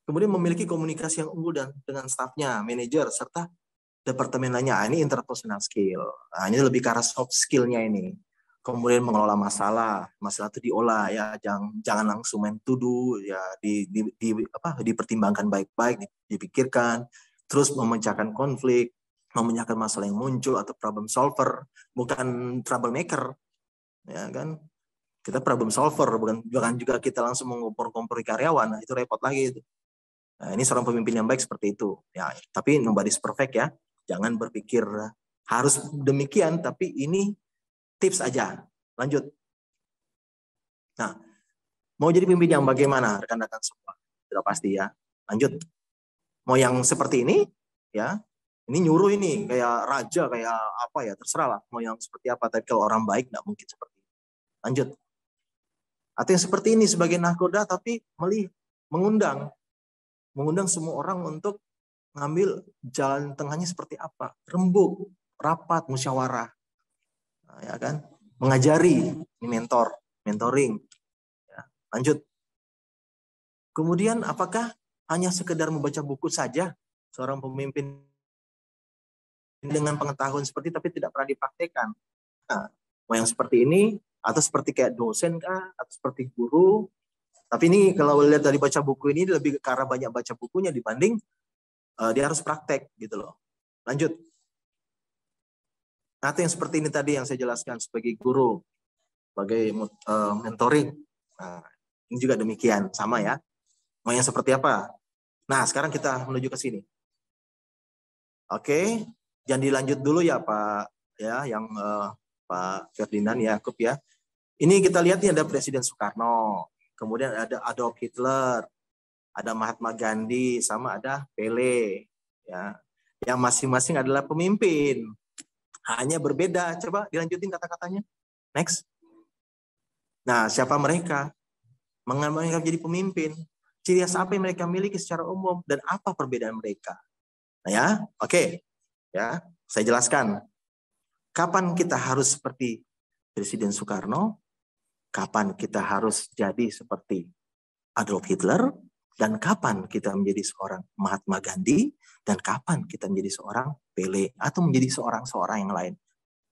Kemudian memiliki komunikasi yang unggul dengan stafnya, manajer, serta departemen lainnya. Ini interpersonal skill. Nah, ini lebih ke arah soft skill-nya ini. Kemudian mengelola masalah itu diolah ya, jangan langsung main tuduh ya, dipertimbangkan baik-baik, dipikirkan, terus memecahkan konflik, memecahkan masalah yang muncul atau problem solver, bukan troublemaker. Ya kan? Kita problem solver, bukan juga kita langsung mengompor-kompori karyawan. Nah, itu repot lagi itu. Nah, ini seorang pemimpin yang baik seperti itu. Ya, tapi nobody's perfect ya. Jangan berpikir harus demikian, tapi ini tips aja. Lanjut. Nah, mau jadi pemimpin yang bagaimana, rekan-rekan semua? Sudah pasti ya. Lanjut. Mau yang seperti ini, ya. Ini nyuruh ini, kayak raja, kayak apa ya, terserah lah. Mau yang seperti apa, tapi kalau orang baik nggak mungkin seperti itu. Lanjut. Atau yang seperti ini sebagai nahkoda, tapi mengundang semua orang untuk ngambil jalan tengahnya seperti apa, rembuk, rapat, musyawarah, nah, ya kan, mengajari, ini mentoring, ya. Lanjut. Kemudian apakah hanya sekedar membaca buku saja seorang pemimpin dengan pengetahuan seperti tapi tidak pernah dipraktekkan? Nah, mau yang seperti ini atau seperti kayak dosen kah atau seperti guru? Tapi ini kalau lihat dari baca buku ini lebih ke arah banyak baca bukunya dibanding dia harus praktek gitu loh. Lanjut. Atau yang seperti ini tadi yang saya jelaskan sebagai guru, sebagai mentoring. Nah, ini juga demikian, sama ya. Mau yang seperti apa? Nah, sekarang kita menuju ke sini. Oke, jangan dilanjut dulu ya Pak, ya, yang Pak Ferdinand Yakub ya. Ini kita lihat nih ada Presiden Soekarno, kemudian ada Adolf Hitler, ada Mahatma Gandhi, sama ada Pele, ya, yang masing-masing adalah pemimpin. Hanya berbeda. Coba dilanjutin kata-katanya. Next. Nah, siapa mereka? Mengapa mereka jadi pemimpin? Ciri khas apa yang mereka miliki secara umum dan apa perbedaan mereka? Nah, ya, oke, ya, saya jelaskan. Kapan kita harus seperti Presiden Soekarno? Kapan kita harus jadi seperti Adolf Hitler? Dan kapan kita menjadi seorang Mahatma Gandhi, dan kapan kita menjadi seorang Pele, atau menjadi seorang yang lain.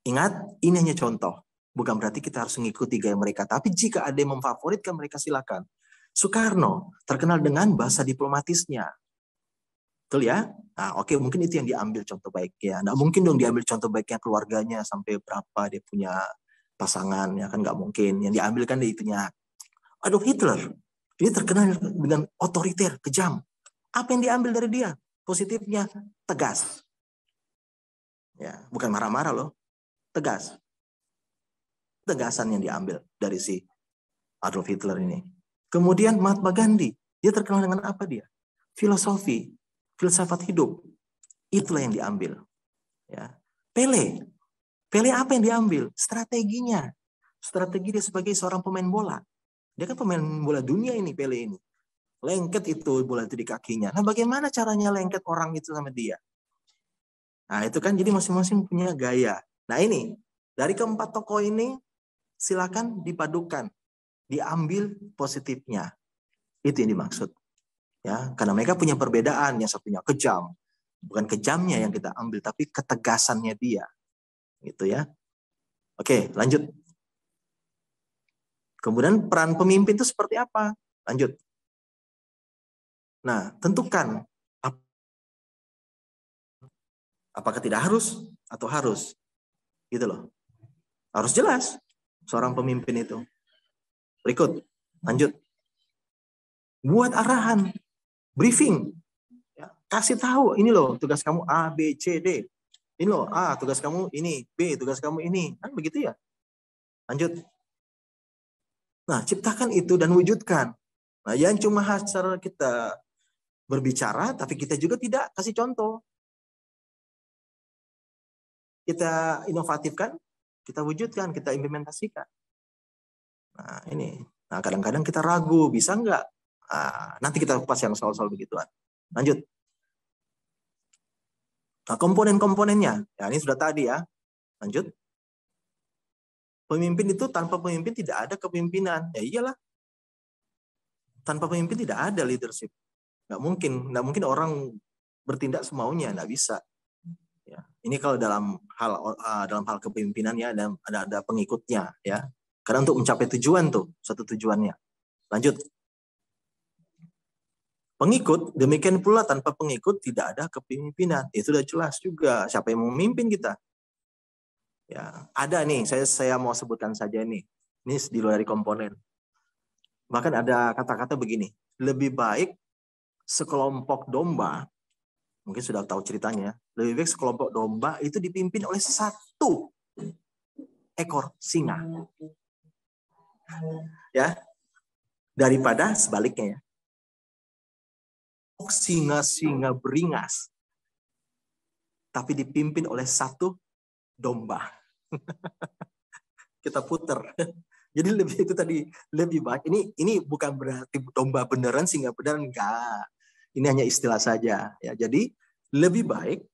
Ingat, ini hanya contoh. Bukan berarti kita harus mengikuti gaya mereka. Tapi jika ada yang memfavoritkan mereka, silakan. Soekarno terkenal dengan bahasa diplomatisnya. Betul ya? Nah, oke, mungkin itu yang diambil contoh baiknya. Nggak mungkin dong diambil contoh baiknya keluarganya sampai berapa dia punya pasangan. Ya kan nggak mungkin. Yang diambil kan itunya. Adolf Hitler. Ini terkenal dengan otoriter, kejam. Apa yang diambil dari dia? positifnya tegas. Ya, bukan marah-marah loh, tegas. Tegasan yang diambil dari si Adolf Hitler ini. Kemudian Mahatma Gandhi, dia terkenal dengan apa dia? Filosofi, filsafat hidup. Itulah yang diambil. Ya. Pele apa yang diambil? Strateginya. Strategi dia sebagai seorang pemain bola. Dia kan pemain bola dunia ini, Pele ini. Lengket itu bola itu di kakinya. Nah, bagaimana caranya lengket orang itu sama dia? Nah, itu kan jadi masing-masing punya gaya. Nah, ini dari keempat tokoh ini silakan dipadukan, diambil positifnya. Itu yang dimaksud. Ya, karena mereka punya perbedaan, yang satunya kejam. Bukan kejamnya yang kita ambil, tapi ketegasannya dia. Gitu ya. Oke, lanjut. Kemudian peran pemimpin itu seperti apa? Lanjut. Nah, tentukan apakah tidak harus atau harus. Gitu loh. Harus jelas seorang pemimpin itu. Berikut, lanjut. Buat arahan, briefing. Ya, kasih tahu, ini loh tugas kamu A, B, C, D. Ini loh, A, tugas kamu ini, B, tugas kamu ini. Kan begitu ya? Lanjut. Nah, ciptakan itu dan wujudkan. Nah, yang cuma hasil kita berbicara, tapi kita juga tidak kasih contoh. Kita inovatifkan, kita wujudkan, kita implementasikan. Nah, ini. Nah, kadang-kadang kita ragu, bisa nggak? Nah, nanti kita kupas yang soal-soal begituan. Lanjut. Nah, komponen-komponennya. Ya, ini sudah tadi ya. Lanjut. Pemimpin itu tanpa pemimpin tidak ada kepemimpinan. Ya iyalah. Tanpa pemimpin tidak ada leadership. Nggak mungkin orang bertindak semaunya, nggak bisa. Ya. Ini kalau dalam hal kepemimpinan ya ada pengikutnya ya. Karena untuk mencapai tujuan tuh, satu tujuannya. Lanjut. Pengikut, demikian pula tanpa pengikut tidak ada kepemimpinan. Itu sudah jelas juga siapa yang memimpin kita. Ya, ada nih, saya mau sebutkan saja nih. Ini di luar dari komponen. Bahkan ada kata-kata begini, lebih baik sekelompok domba, mungkin sudah tahu ceritanya, lebih baik sekelompok domba itu dipimpin oleh satu ekor singa. Ya, daripada sebaliknya ya. Singa-singa beringas, tapi dipimpin oleh satu domba. Kita puter. Jadi itu tadi lebih baik. Ini bukan berarti domba beneran, singa beneran, enggak. Ini hanya istilah saja. Ya, jadi lebih baik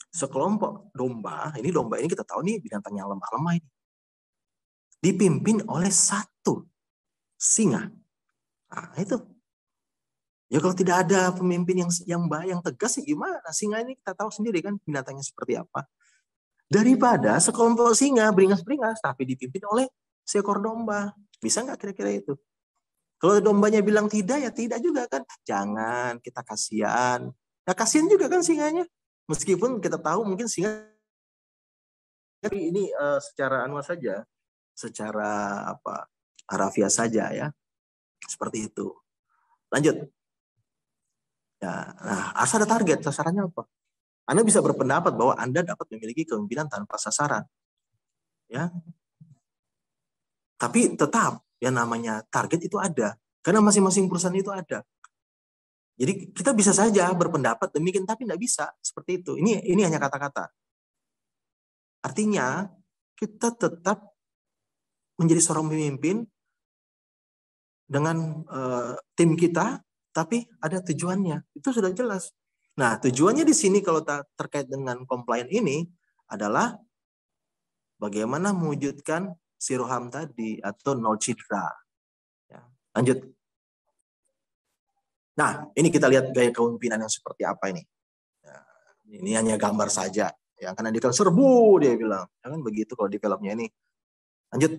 sekelompok domba. Ini domba ini kita tahu nih binatang yang lemah-lemah ini. Dipimpin oleh satu singa. Nah, itu. Ya kalau tidak ada pemimpin yang tegas ya gimana? Singa ini kita tahu sendiri kan binatangnya seperti apa. Daripada sekelompok singa beringas-beringas tapi dipimpin oleh seekor domba. Bisa nggak kira-kira itu? Kalau dombanya bilang tidak, ya tidak juga kan. Jangan, kita kasihan. Ya kasihan juga kan singanya. Meskipun kita tahu mungkin singa ini secara saja. Secara harafiah saja ya. Seperti itu. Lanjut. Ya, nah, harus ada target, sasarannya apa? Anda bisa berpendapat bahwa Anda dapat memiliki kepemimpinan tanpa sasaran. Ya. Tapi tetap yang namanya target itu ada. Karena masing-masing perusahaan itu ada. Jadi kita bisa saja berpendapat demikian, tapi tidak bisa seperti itu. Ini hanya kata-kata. Artinya kita tetap menjadi seorang pemimpin dengan tim kita, tapi ada tujuannya. Itu sudah jelas. Nah, tujuannya di sini kalau terkait dengan compliance ini adalah bagaimana mewujudkan siroham tadi atau nol cedera. Ya, lanjut. Nah, ini kita lihat gaya kepemimpinan yang seperti apa ini. Ya, ini hanya gambar saja. Ya, karena dia kan serbu dia bilang. Ya, kan begitu kalau di filmnya ini. Lanjut.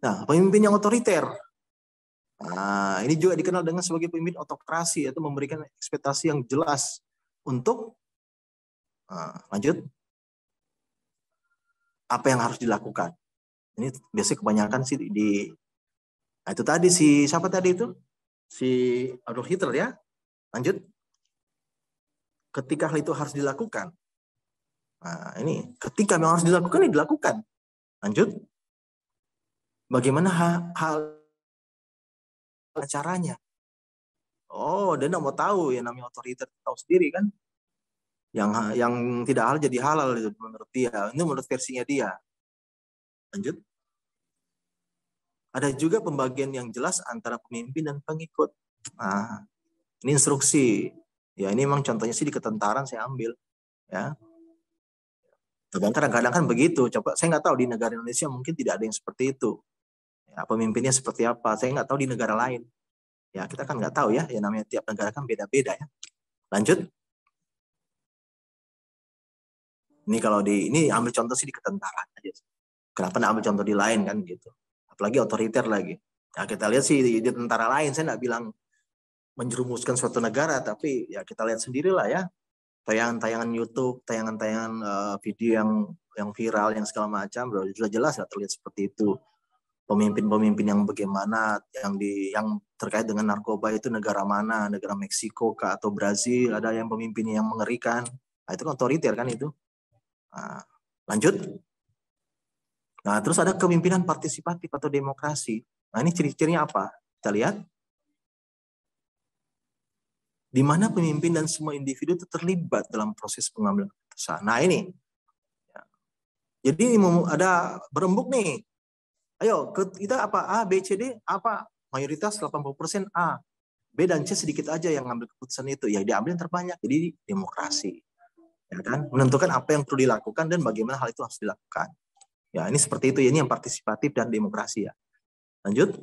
Nah, pemimpin yang otoriter. Nah, ini juga dikenal dengan sebagai pemimpin otokrasi, yaitu memberikan ekspektasi yang jelas untuk lanjut apa yang harus dilakukan. Ini biasanya kebanyakan sih nah itu tadi siapa tadi itu? Si Adolf Hitler ya. Lanjut. ketika hal itu harus dilakukan. Nah, ini ketika memang harus dilakukan, ini dilakukan. Lanjut. Bagaimana hal caranya? Oh, dia nggak mau tahu, ya namanya otoriter, tahu sendiri kan. Yang tidak halal jadi halal itu menurut dia. Ini menurut versinya dia. Lanjut. Ada juga pembagian yang jelas antara pemimpin dan pengikut. Nah, ini instruksi. Ya, ini memang contohnya sih di ketentaran saya ambil. Ya. Tapi kadang-kadang kan begitu. Coba saya nggak tahu di negara Indonesia mungkin tidak ada yang seperti itu. Ya, pemimpinnya seperti apa? Saya nggak tahu di negara lain. Ya, kita kan nggak tahu ya. Ya namanya tiap negara kan beda-beda ya. Lanjut. Ini kalau ini ambil contoh sih di ketentaraan aja. Kenapa nggak ambil contoh di lain kan gitu. Apalagi otoriter lagi. Nah, kita lihat sih di tentara lain, saya nggak bilang menjerumuskan suatu negara, tapi ya kita lihat sendirilah ya. Tayangan-tayangan YouTube, tayangan-tayangan video yang viral, yang segala macam, sudah jelas ya terlihat seperti itu. Pemimpin-pemimpin yang bagaimana, yang terkait dengan narkoba itu negara mana, negara Meksiko kah, atau Brazil, ada yang pemimpin yang mengerikan. Nah, itu kan otoriter kan itu. Nah, lanjut. Nah, terus ada kepemimpinan partisipatif atau demokrasi. Nah, ini ciri-cirinya apa? Kita lihat. Di mana pemimpin dan semua individu itu terlibat dalam proses pengambilan keputusan. Nah, ini. Jadi ada berembuk nih. Ayo, kita apa? A, B, C, D, apa? Mayoritas 80% A. B dan C sedikit aja yang ngambil keputusan itu. Ya, diambil yang terbanyak. Jadi demokrasi. Ya kan? Menentukan apa yang perlu dilakukan dan bagaimana hal itu harus dilakukan. Ya, ini seperti itu. Ini yang partisipatif dan demokrasi ya. Lanjut.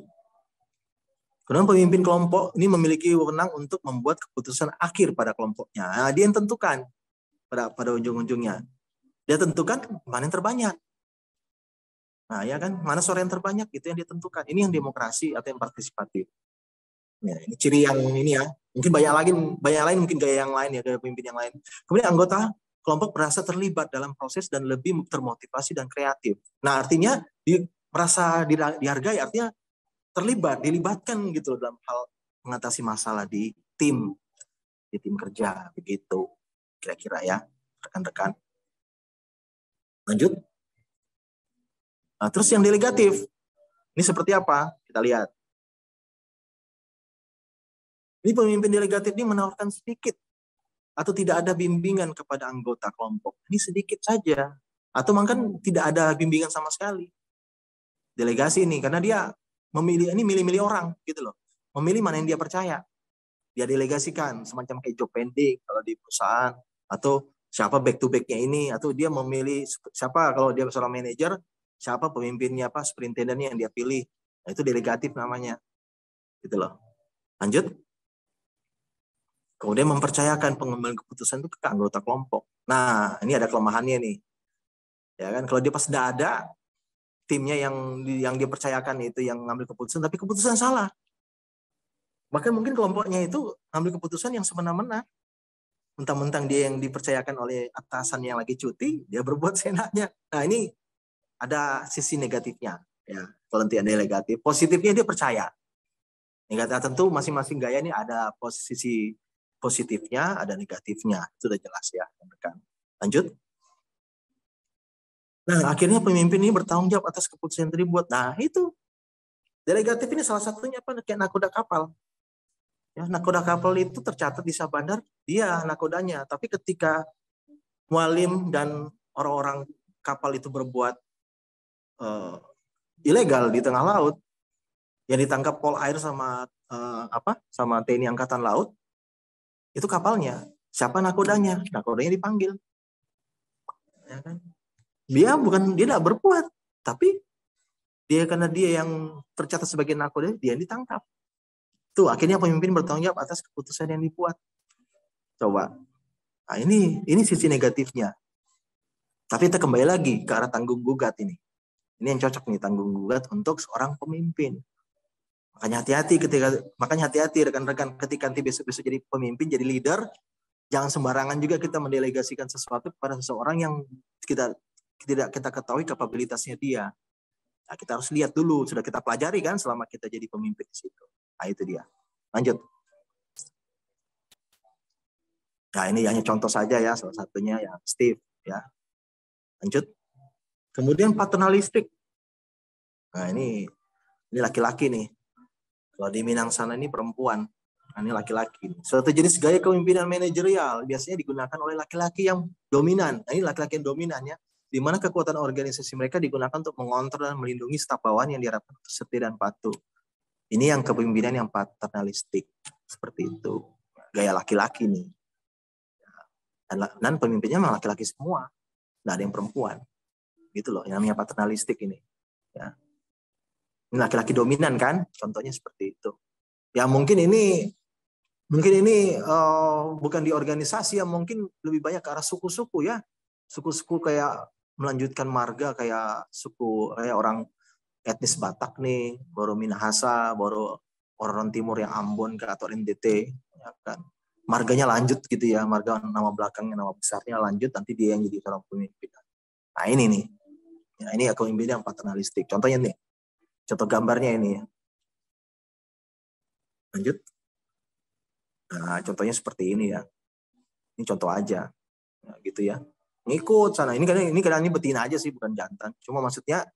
Kemudian pemimpin kelompok ini memiliki wewenang untuk membuat keputusan akhir pada kelompoknya. Nah, dia yang tentukan pada ujung-ujungnya. Dia tentukan mana yang terbanyak. Nah, ya kan, mana suara yang terbanyak itu yang ditentukan. Ini yang demokrasi atau yang partisipatif. Ya, ini ciri yang ini ya. Mungkin banyak lain mungkin gaya yang lain ya, gaya pemimpin yang lain. Kemudian anggota kelompok merasa terlibat dalam proses dan lebih termotivasi dan kreatif. Nah, artinya merasa dihargai, artinya terlibat, dilibatkan gitu dalam hal mengatasi masalah di tim kerja, begitu kira-kira ya, rekan-rekan. Lanjut. Nah, terus yang delegatif, ini seperti apa? Kita lihat. Ini pemimpin delegatif ini menawarkan sedikit atau tidak ada bimbingan kepada anggota kelompok. Ini sedikit saja. Atau bahkan tidak ada bimbingan sama sekali. Delegasi ini, karena dia milih-milih orang gitu loh. Memilih mana yang dia percaya. Dia delegasikan semacam kayak job pending kalau di perusahaan, atau siapa back to back-nya ini, atau dia memilih siapa kalau dia seorang manajer, siapa pemimpinnya, apa superintendennya yang dia pilih. Nah, itu delegatif namanya. Gitu loh. Lanjut. Kemudian mempercayakan pengambilan keputusan itu ke anggota kelompok. Nah, ini ada kelemahannya nih. Ya kan, kalau dia pas sudah ada timnya yang dia percayakan itu yang ngambil keputusan, tapi keputusan salah. Bahkan mungkin kelompoknya itu ngambil keputusan yang semena-mena. Mentang-mentang dia yang dipercayakan oleh atasan yang lagi cuti, dia berbuat seenaknya. Nah, ini ada sisi negatifnya. Ya, kalau nanti ada negatif. Positifnya dia percaya. Negatif tentu masing-masing gaya ini ada posisi positifnya, ada negatifnya. Itu sudah jelas ya. Lanjut. Nah, akhirnya pemimpin ini bertanggung jawab atas keputusan yang dibuat. Nah, itu. Delegatif ini salah satunya apa? Kayak nakoda kapal. Ya, nakoda kapal itu tercatat di Sabandar, dia nakodanya. Tapi ketika mualim dan orang-orang kapal itu berbuat ilegal di tengah laut, yang ditangkap Pol Air sama sama TNI Angkatan Laut, itu kapalnya. Siapa nakodanya? Nakodanya dipanggil. Ya kan? Dia tidak berbuat, tapi karena dia yang tercatat sebagai nakoda, dia ditangkap. Tuh, akhirnya pemimpin bertanggung jawab atas keputusan yang dibuat. Coba. Nah, ini sisi negatifnya. Tapi kita kembali lagi ke arah tanggung gugat ini. Ini yang cocok nih, tanggung gugat untuk seorang pemimpin. Makanya hati-hati rekan-rekan ketika nanti besok-besok jadi pemimpin, jadi leader, jangan sembarangan juga kita mendelegasikan sesuatu kepada seseorang yang tidak kita ketahui kapabilitasnya dia. Nah, kita harus lihat dulu, sudah kita pelajari kan selama kita jadi pemimpin di situ. Nah, itu dia. Lanjut. Nah, ini hanya contoh saja ya, salah satunya ya Steve ya. Lanjut. Kemudian paternalistik. Nah, ini laki-laki nih. Kalau di Minang sana ini perempuan. Nah, ini laki-laki. Suatu jenis gaya kepemimpinan manajerial biasanya digunakan oleh laki-laki yang dominan. Nah, ini laki-laki yang dominan ya. Di mana kekuatan organisasi mereka digunakan untuk mengontrol dan melindungi staf bawahan yang diharapkan setia dan patuh. Ini yang kepemimpinan yang paternalistik. Seperti itu. Gaya laki-laki nih. Dan pemimpinnya memang laki-laki semua. Nggak ada yang perempuan. Gitu loh, yang namanya paternalistik ini. Ya. Ini laki-laki dominan kan? Contohnya seperti itu. Ya mungkin ini bukan di organisasi, ya mungkin lebih banyak ke arah suku-suku ya. Suku-suku kayak melanjutkan marga kayak suku kayak orang etnis Batak nih, baru Minahasa, baru orang timur yang Ambon atau NTT, ya kan. Marganya lanjut gitu ya, marga nama belakangnya, nama besarnya lanjut, nanti dia yang jadi seorang pemimpin. Nah ini nih, ya, ini ya kepemimpinan yang paternalistik. Contohnya nih, contoh gambarnya ini. Lanjut. Nah contohnya seperti ini ya. Ini contoh aja, ya, gitu ya. Ngikut sana. Ini kadang betina aja sih, bukan jantan. Cuma maksudnya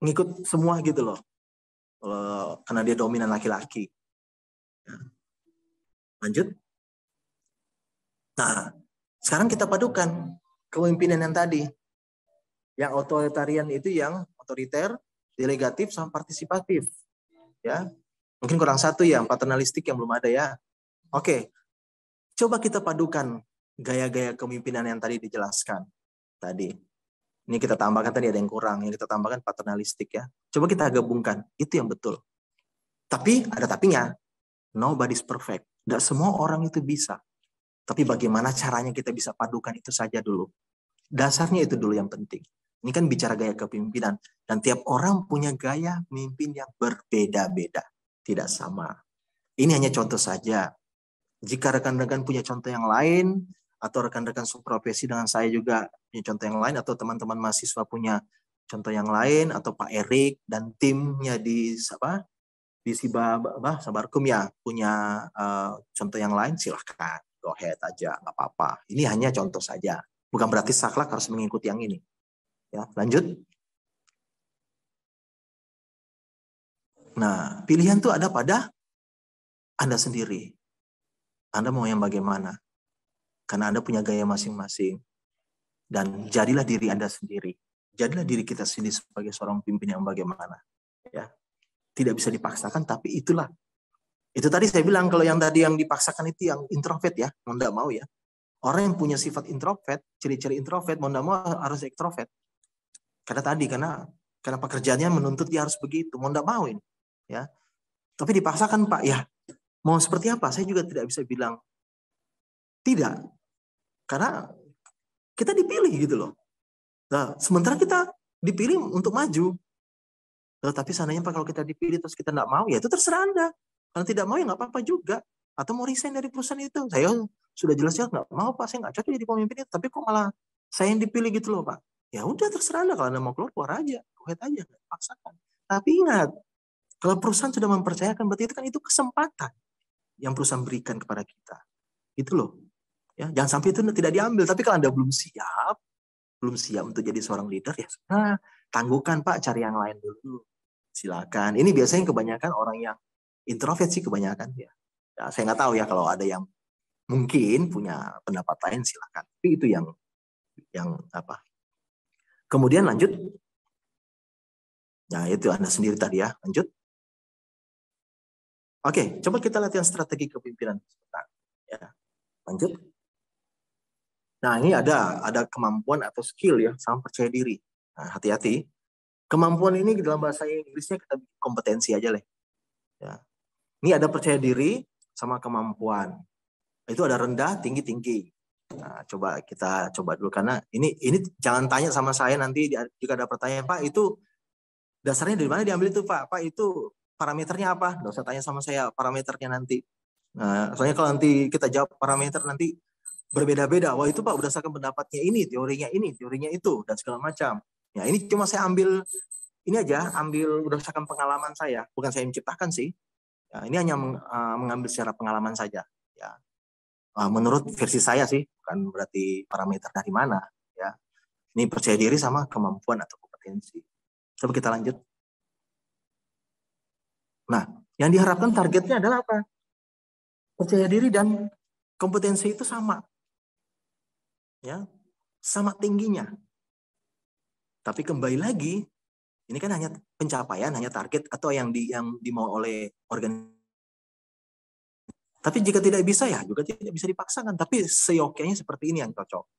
ngikut semua gitu loh. Karena dia dominan laki-laki. Ya. Lanjut. Nah, sekarang kita padukan kepemimpinan yang tadi. Yang otoritarian itu yang otoriter, delegatif, sama partisipatif. Ya, mungkin kurang satu ya, paternalistik yang belum ada ya. Oke, coba kita padukan gaya-gaya kepemimpinan yang tadi dijelaskan. Tadi. Ini kita tambahkan tadi ada yang kurang, yang kita tambahkan paternalistik ya. Coba kita gabungkan, itu yang betul. Tapi ada tapinya. Nobody's perfect. Tidak semua orang itu bisa. Tapi bagaimana caranya kita bisa padukan itu saja dulu. Dasarnya itu dulu yang penting. Ini kan bicara gaya kepemimpinan. Dan tiap orang punya gaya memimpin yang berbeda-beda. Tidak sama. Ini hanya contoh saja. Jika rekan-rekan punya contoh yang lain, atau rekan-rekan seprofesi dengan saya juga punya contoh yang lain, atau teman-teman mahasiswa punya contoh yang lain, atau Pak Erik dan timnya di Sabarkum ya punya contoh yang lain, silahkan. Go ahead aja, nggak apa-apa. Ini hanya contoh saja. Bukan berarti saklek harus mengikuti yang ini. Ya, lanjut. Nah, pilihan itu ada pada Anda sendiri. Anda mau yang bagaimana? Karena Anda punya gaya masing-masing. Dan jadilah diri Anda sendiri. Jadilah diri kita sendiri sebagai seorang pemimpin yang bagaimana. Ya. Tidak bisa dipaksakan, tapi itulah. Itu tadi saya bilang, kalau yang tadi yang dipaksakan itu yang introvert ya, mau enggak mau ya. Orang yang punya sifat introvert, ciri-ciri introvert, mau enggak mau harus ekstrovert. Karena pekerjaannya menuntut dia harus begitu, mau enggak mau ini. Ya. Tapi dipaksakan Pak, ya mau seperti apa? Saya juga tidak bisa bilang tidak. Karena kita dipilih gitu loh. Nah, sementara kita dipilih untuk maju. Tapi seandainya Pak, kalau kita dipilih terus kita enggak mau, ya itu terserah Anda. Kalau tidak mau ya nggak apa-apa juga. Atau mau resign dari perusahaan itu. Saya sudah jelas nggak mau Pak, saya nggak cocok jadi pemimpin itu. Tapi kok malah saya yang dipilih gitu loh Pak. Ya udah terserah Anda, kalau Anda mau keluar aja. Keluar aja, nggak paksakan. Tapi ingat, kalau perusahaan sudah mempercayakan, berarti itu kan itu kesempatan yang perusahaan berikan kepada kita. Gitu loh. Ya, jangan sampai itu tidak diambil. Tapi kalau Anda belum siap untuk jadi seorang leader, ya sudah, tangguhkan Pak, cari yang lain dulu. Silakan. Ini biasanya kebanyakan orang yang introvert sih kebanyakan ya. Saya nggak tahu ya, kalau ada yang mungkin punya pendapat lain silakan. Tapi itu yang apa. Kemudian lanjut. Nah itu Anda sendiri tadi ya. Lanjut. Oke, coba kita latihan strategi kepemimpinan. Ya. Lanjut. Nah ini ada kemampuan atau skill ya, sama percaya diri. Nah, hati-hati. Kemampuan ini dalam bahasa Inggrisnya kita kompetensi aja lah. Ya. Ini ada percaya diri sama kemampuan. Itu ada rendah, tinggi, tinggi. Nah, kita coba dulu, karena ini jangan tanya sama saya nanti jika ada pertanyaan, Pak itu dasarnya dari mana diambil itu Pak? Pak itu parameternya apa? Nggak usah tanya sama saya parameternya nanti. Nah, soalnya kalau nanti kita jawab parameter nanti berbeda-beda. Wah itu Pak berdasarkan pendapatnya ini, teorinya itu, dan segala macam. Ya ini cuma saya ambil berdasarkan pengalaman saya, bukan saya menciptakan sih. Ya, ini hanya mengambil secara pengalaman saja. Ya. menurut versi saya sih, bukan berarti parameter dari mana ya. Ini percaya diri sama kemampuan atau kompetensi. Coba kita lanjut. Nah, yang diharapkan targetnya adalah apa? Percaya diri dan kompetensi itu sama. Ya, sama tingginya. Tapi kembali lagi, ini kan hanya pencapaian, hanya target atau yang dimau oleh organisasi. Tapi jika tidak bisa ya juga tidak bisa dipaksakan. Tapi seyogyanya seperti ini yang cocok.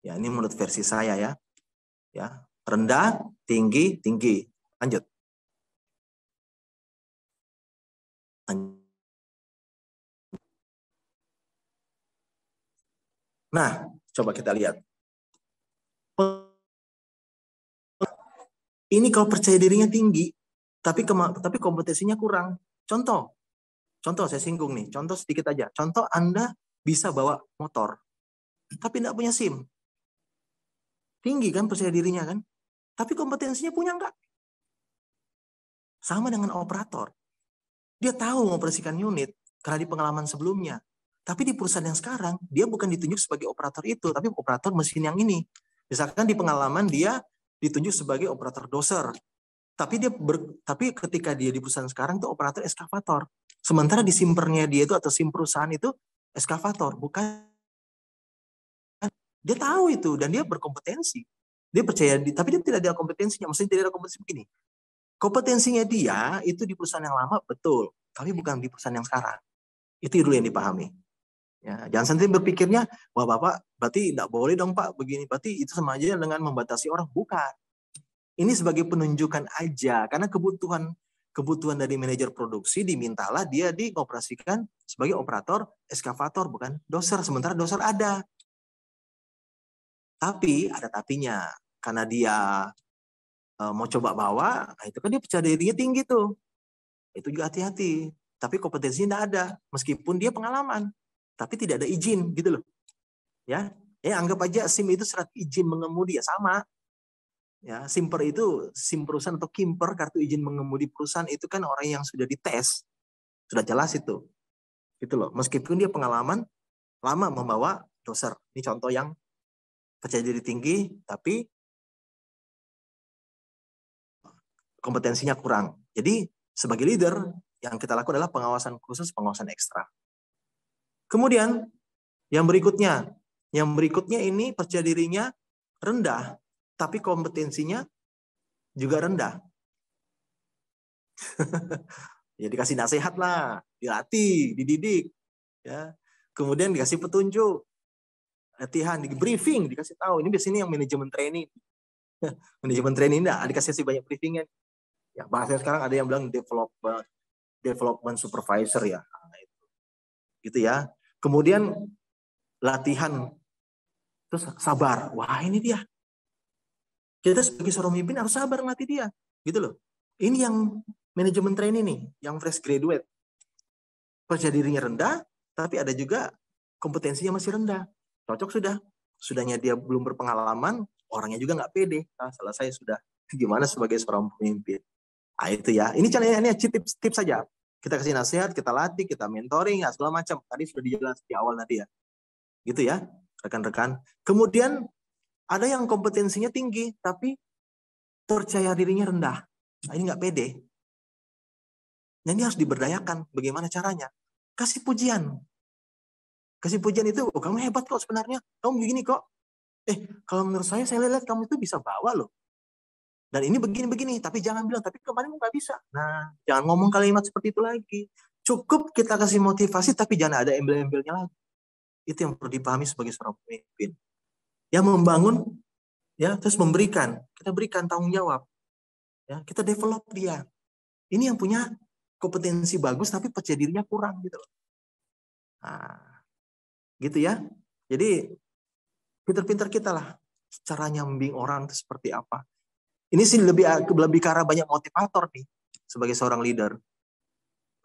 Ya, ini menurut versi saya ya. Ya, rendah, tinggi, tinggi. Lanjut. Nah, coba kita lihat. Ini kalau percaya dirinya tinggi, tapi kompetensinya kurang. Contoh saya singgung nih. Contoh sedikit aja. Contoh Anda bisa bawa motor, tapi tidak punya SIM. Tinggi kan percaya dirinya kan? Tapi kompetensinya punya enggak? Sama dengan operator. Dia tahu mengoperasikan unit karena di pengalaman sebelumnya. Tapi di perusahaan yang sekarang, dia bukan ditunjuk sebagai operator itu, tapi operator mesin yang ini. Misalkan di pengalaman dia ditunjuk sebagai operator doser. Tapi ketika dia di perusahaan sekarang itu operator eskavator. Sementara di simpernya dia itu atau sim perusahaan itu eskavator, bukan. Dia tahu itu dan dia berkompetensi. Dia percaya, tapi dia tidak ada kompetensinya. Maksudnya tidak ada kompetensi begini. Kompetensinya dia itu di perusahaan yang lama betul, tapi bukan di perusahaan yang sekarang. Itu dulu yang dipahami. Ya, jangan sampai berpikirnya, wah Bapak berarti tidak boleh dong Pak begini. Berarti itu sama aja dengan membatasi orang. Bukan. Ini sebagai penunjukan aja, karena kebutuhan dari manajer produksi dimintalah dia dioperasikan sebagai operator eskavator, bukan doser. Sementara doser ada. Tapi ada tapinya, karena dia mau coba bawa, nah itu kan dia percaya dirinya tinggi tuh. Itu juga hati-hati. Tapi kompetensinya tidak ada, meskipun dia pengalaman, tapi tidak ada izin gitu loh. Ya, anggap aja SIM itu syarat izin mengemudi ya sama. Ya, simper itu SIM perusahaan atau kimper, kartu izin mengemudi perusahaan itu kan orang yang sudah dites, sudah jelas itu. Gitu loh. Meskipun dia pengalaman lama membawa doser. Ini contoh yang percaya diri tinggi, tapi kompetensinya kurang. Jadi sebagai leader, yang kita lakukan adalah pengawasan khusus, pengawasan ekstra. Kemudian yang berikutnya ini percaya dirinya rendah, tapi kompetensinya juga rendah. Ya dikasih nasihat lah, dilatih, dididik, ya. Kemudian dikasih petunjuk, latihan, di briefing, dikasih tahu. Ini biasanya yang manajemen training. Manajemen training dikasih banyak briefingnya. Ya, bahasa sekarang ada yang bilang development supervisor ya. Nah, itu. Gitu ya. Kemudian latihan, terus sabar. Wah, ini dia. Kita sebagai seorang pemimpin harus sabar melatih dia. Gitu loh. Ini yang manajemen training nih, yang fresh graduate. Percaya dirinya rendah, tapi ada juga kompetensinya masih rendah. Cocok sudah. Sudahnya dia belum berpengalaman, orangnya juga nggak pede. Nah, selesai sudah. Gimana sebagai seorang pemimpin? Nah, itu ya. Ini caranya tips saja. Kita kasih nasihat, kita latih, kita mentoring, ya, segala macam. Tadi sudah dijelaskan di awal tadi ya. Gitu ya, rekan-rekan. Kemudian ada yang kompetensinya tinggi, tapi percaya dirinya rendah. Nah, ini nggak pede. Nah, ini harus diberdayakan. Bagaimana caranya? Kasih pujian. Kasih pujian itu, oh, kamu hebat kok sebenarnya. Kamu begini kok. Kalau menurut saya lihat kamu itu bisa bawa loh. Dan ini begini-begini, tapi jangan bilang, tapi kemarin nggak bisa. Nah, jangan ngomong kalimat seperti itu lagi. Cukup kita kasih motivasi, tapi jangan ada embel-embelnya lagi. Itu yang perlu dipahami sebagai seorang pemimpin. Yang membangun, ya, terus memberikan. Kita berikan tanggung jawab. Ya, kita develop dia. Ini yang punya kompetensi bagus, tapi percaya dirinya kurang gitu. Nah, gitu ya. Jadi pinter-pinter kita lah caranya membimbing orang itu seperti apa. Ini sih lebih ke arah banyak motivator nih sebagai seorang leader.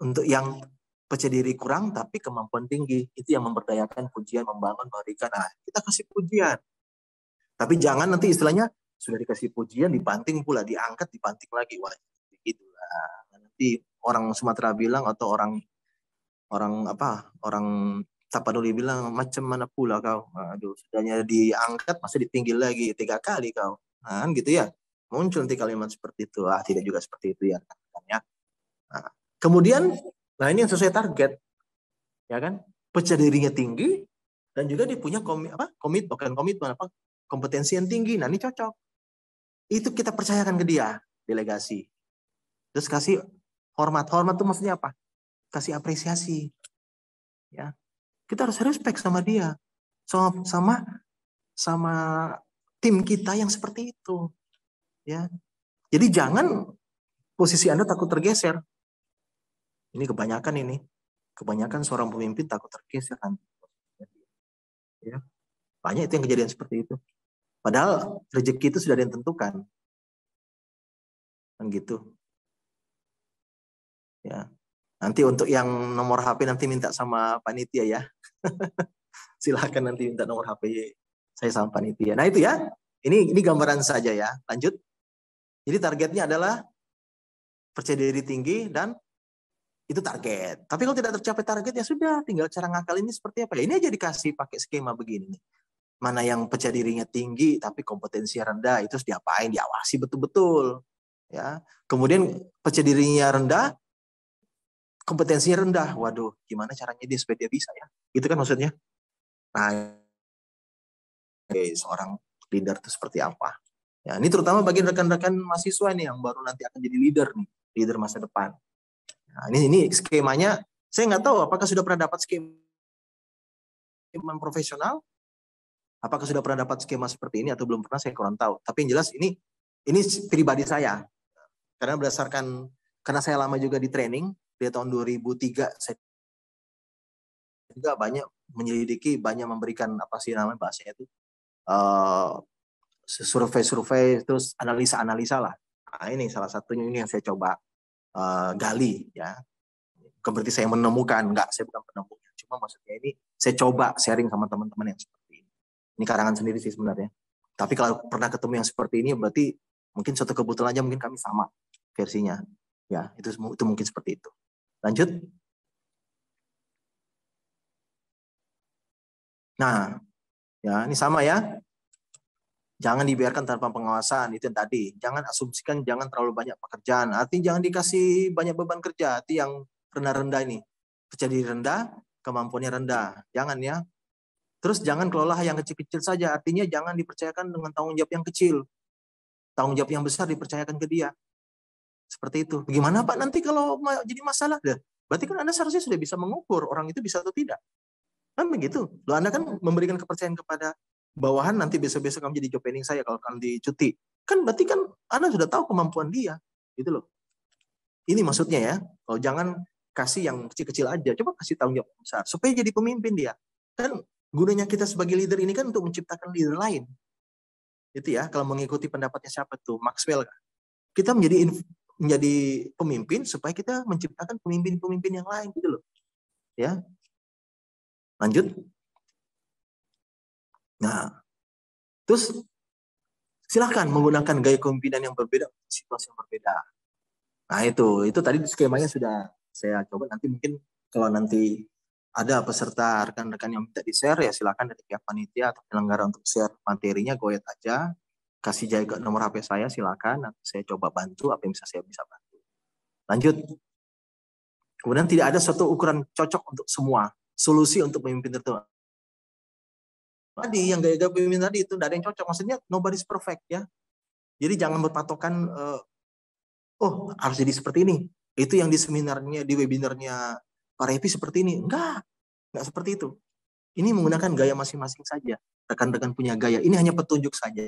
Untuk yang percaya diri kurang tapi kemampuan tinggi, itu yang memberdayakan, pujian, membangun, memberikan. Nah, kita kasih pujian. Tapi jangan nanti istilahnya sudah dikasih pujian dibanting pula, diangkat dibanting lagi. Wah, gitulah. Nanti orang Sumatera bilang atau orang Tapanuli bilang, macam mana pula kau? Aduh, sudahnya diangkat, masih ditinggal lagi 3 kali kau. Nah, gitu ya. Muncul nanti kalimat seperti itu. Tidak juga seperti itu ya. Nah, kemudian, nah ini yang sesuai target. Ya kan? Percaya dirinya tinggi, dan juga dia punya kompetensi yang tinggi. Nah, ini cocok. Itu kita percayakan ke dia, delegasi. Terus kasih hormat. Hormat itu maksudnya apa? Kasih apresiasi. Ya. Kita harus respect sama dia. Sama tim kita yang seperti itu. Ya. Jadi jangan posisi Anda takut tergeser. Ini kebanyakan ini. Kebanyakan seorang pemimpin takut tergeser kan. Ya. Banyak itu yang kejadian seperti itu. Padahal rezeki itu sudah ditentukan. Kan gitu. Ya. Nanti untuk yang nomor HP nanti minta sama panitia ya. Silahkan nanti minta nomor HP saya sama panitia. Nah itu ya. Ini gambaran saja ya. Lanjut. Jadi targetnya adalah percaya diri tinggi dan itu target. Tapi kalau tidak tercapai target ya sudah. Tinggal cara ngakal ini seperti apa. Ya, ini aja dikasih pakai skema begini. Mana yang percaya dirinya tinggi tapi kompetensi rendah itu harus diapain? Diawasi betul-betul. Ya. Kemudian percaya dirinya rendah, kompetensinya rendah. Waduh, gimana caranya dia supaya dia bisa ya? Itu kan maksudnya. Nah, seorang leader itu seperti apa? Ya, ini terutama bagi rekan-rekan mahasiswa nih yang baru nanti akan jadi leader nih, leader masa depan. Nah, ini skemanya. Saya nggak tahu apakah sudah pernah dapat skema profesional. Apakah sudah pernah dapat skema seperti ini atau belum pernah? Saya kurang tahu. Tapi yang jelas ini pribadi saya. Karena saya lama juga di training. Dari tahun 2003 saya juga banyak menyelidiki, banyak memberikan bahasanya itu survei-survei, terus analisa-analisa lah. Nah, ini salah satunya ini yang saya coba gali ya. Bukan berarti saya menemukan, saya bukan penemunya. Cuma maksudnya ini saya coba sharing sama teman-teman yang seperti ini. Ini karangan sendiri sih sebenarnya. Tapi kalau pernah ketemu yang seperti ini berarti mungkin suatu kebetulan aja mungkin kami sama versinya. Ya, itu mungkin seperti itu. Lanjut. Nah, ya ini sama ya. Jangan dibiarkan tanpa pengawasan, itu yang tadi. Jangan asumsikan, jangan terlalu banyak pekerjaan. Artinya jangan dikasih banyak beban kerja. Arti yang rendah-rendah ini. Percaya diri rendah, kemampuannya rendah. Jangan ya. Terus jangan kelola yang kecil-kecil saja. Artinya jangan dipercayakan dengan tanggung jawab yang kecil. Tanggung jawab yang besar dipercayakan ke dia. Seperti itu. Bagaimana Pak nanti kalau jadi masalah? Berarti kan Anda seharusnya sudah bisa mengukur orang itu bisa atau tidak. Kan begitu. Loh, Anda kan memberikan kepercayaan kepada bawahan, nanti besok-besok kamu jadi job training saya kalau kamu dicuti. Kan berarti kan Anda sudah tahu kemampuan dia. Gitu loh. Ini maksudnya ya. Kalau jangan kasih yang kecil-kecil aja. Coba kasih tanggung jawab besar. Supaya jadi pemimpin dia. Kan gunanya kita sebagai leader ini kan untuk menciptakan leader lain. Itu ya. Kalau mengikuti pendapatnya siapa tuh? Maxwell. Kita menjadi pemimpin supaya kita menciptakan pemimpin-pemimpin yang lain. Gitu loh. Ya. Lanjut. Nah, terus silahkan menggunakan gaya kepemimpinan yang berbeda, situasi yang berbeda. Nah itu tadi skemanya sudah saya coba. Nanti mungkin kalau nanti ada peserta rekan-rekan yang minta di-share, ya silahkan dari pihak panitia atau penyelenggara untuk share materinya, go ahead aja. Kasih jaga nomor HP saya, silahkan. Nanti saya coba bantu apa yang saya bisa bantu. Lanjut. Kemudian tidak ada suatu ukuran cocok untuk semua. Solusi untuk pemimpin tertentu. Tadi yang gaya-gaya pemimpin tadi itu tidak ada yang cocok. Maksudnya nobody's perfect ya. Jadi jangan berpatokan harus jadi seperti ini. Itu yang di seminarnya, di webinarnya Pak Revi seperti ini. Enggak seperti itu. Ini menggunakan gaya masing-masing saja. Rekan-rekan punya gaya. Ini hanya petunjuk saja.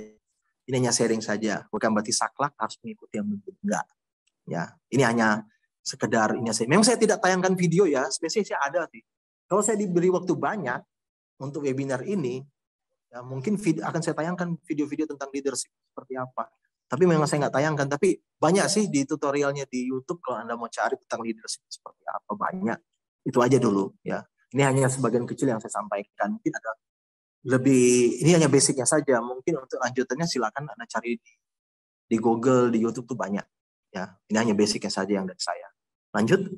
Ini hanya sharing saja. Bukan berarti saklek harus mengikuti yang begitu. Enggak. Ya, ini hanya sekedar ini saja. Memang saya tidak tayangkan video ya. Spesies saya ada sih. Kalau saya diberi waktu banyak untuk webinar ini, ya mungkin akan saya tayangkan video-video tentang leadership seperti apa. Tapi memang saya nggak tayangkan. Tapi banyak sih di tutorialnya di YouTube kalau Anda mau cari tentang leadership seperti apa, banyak. Itu aja dulu ya. Ini hanya sebagian kecil yang saya sampaikan. Mungkin ada lebih, ini hanya basicnya saja. Mungkin untuk lanjutannya silakan Anda cari di Google, di YouTube tuh banyak. Ya, ini hanya basicnya saja yang dari saya. Lanjut.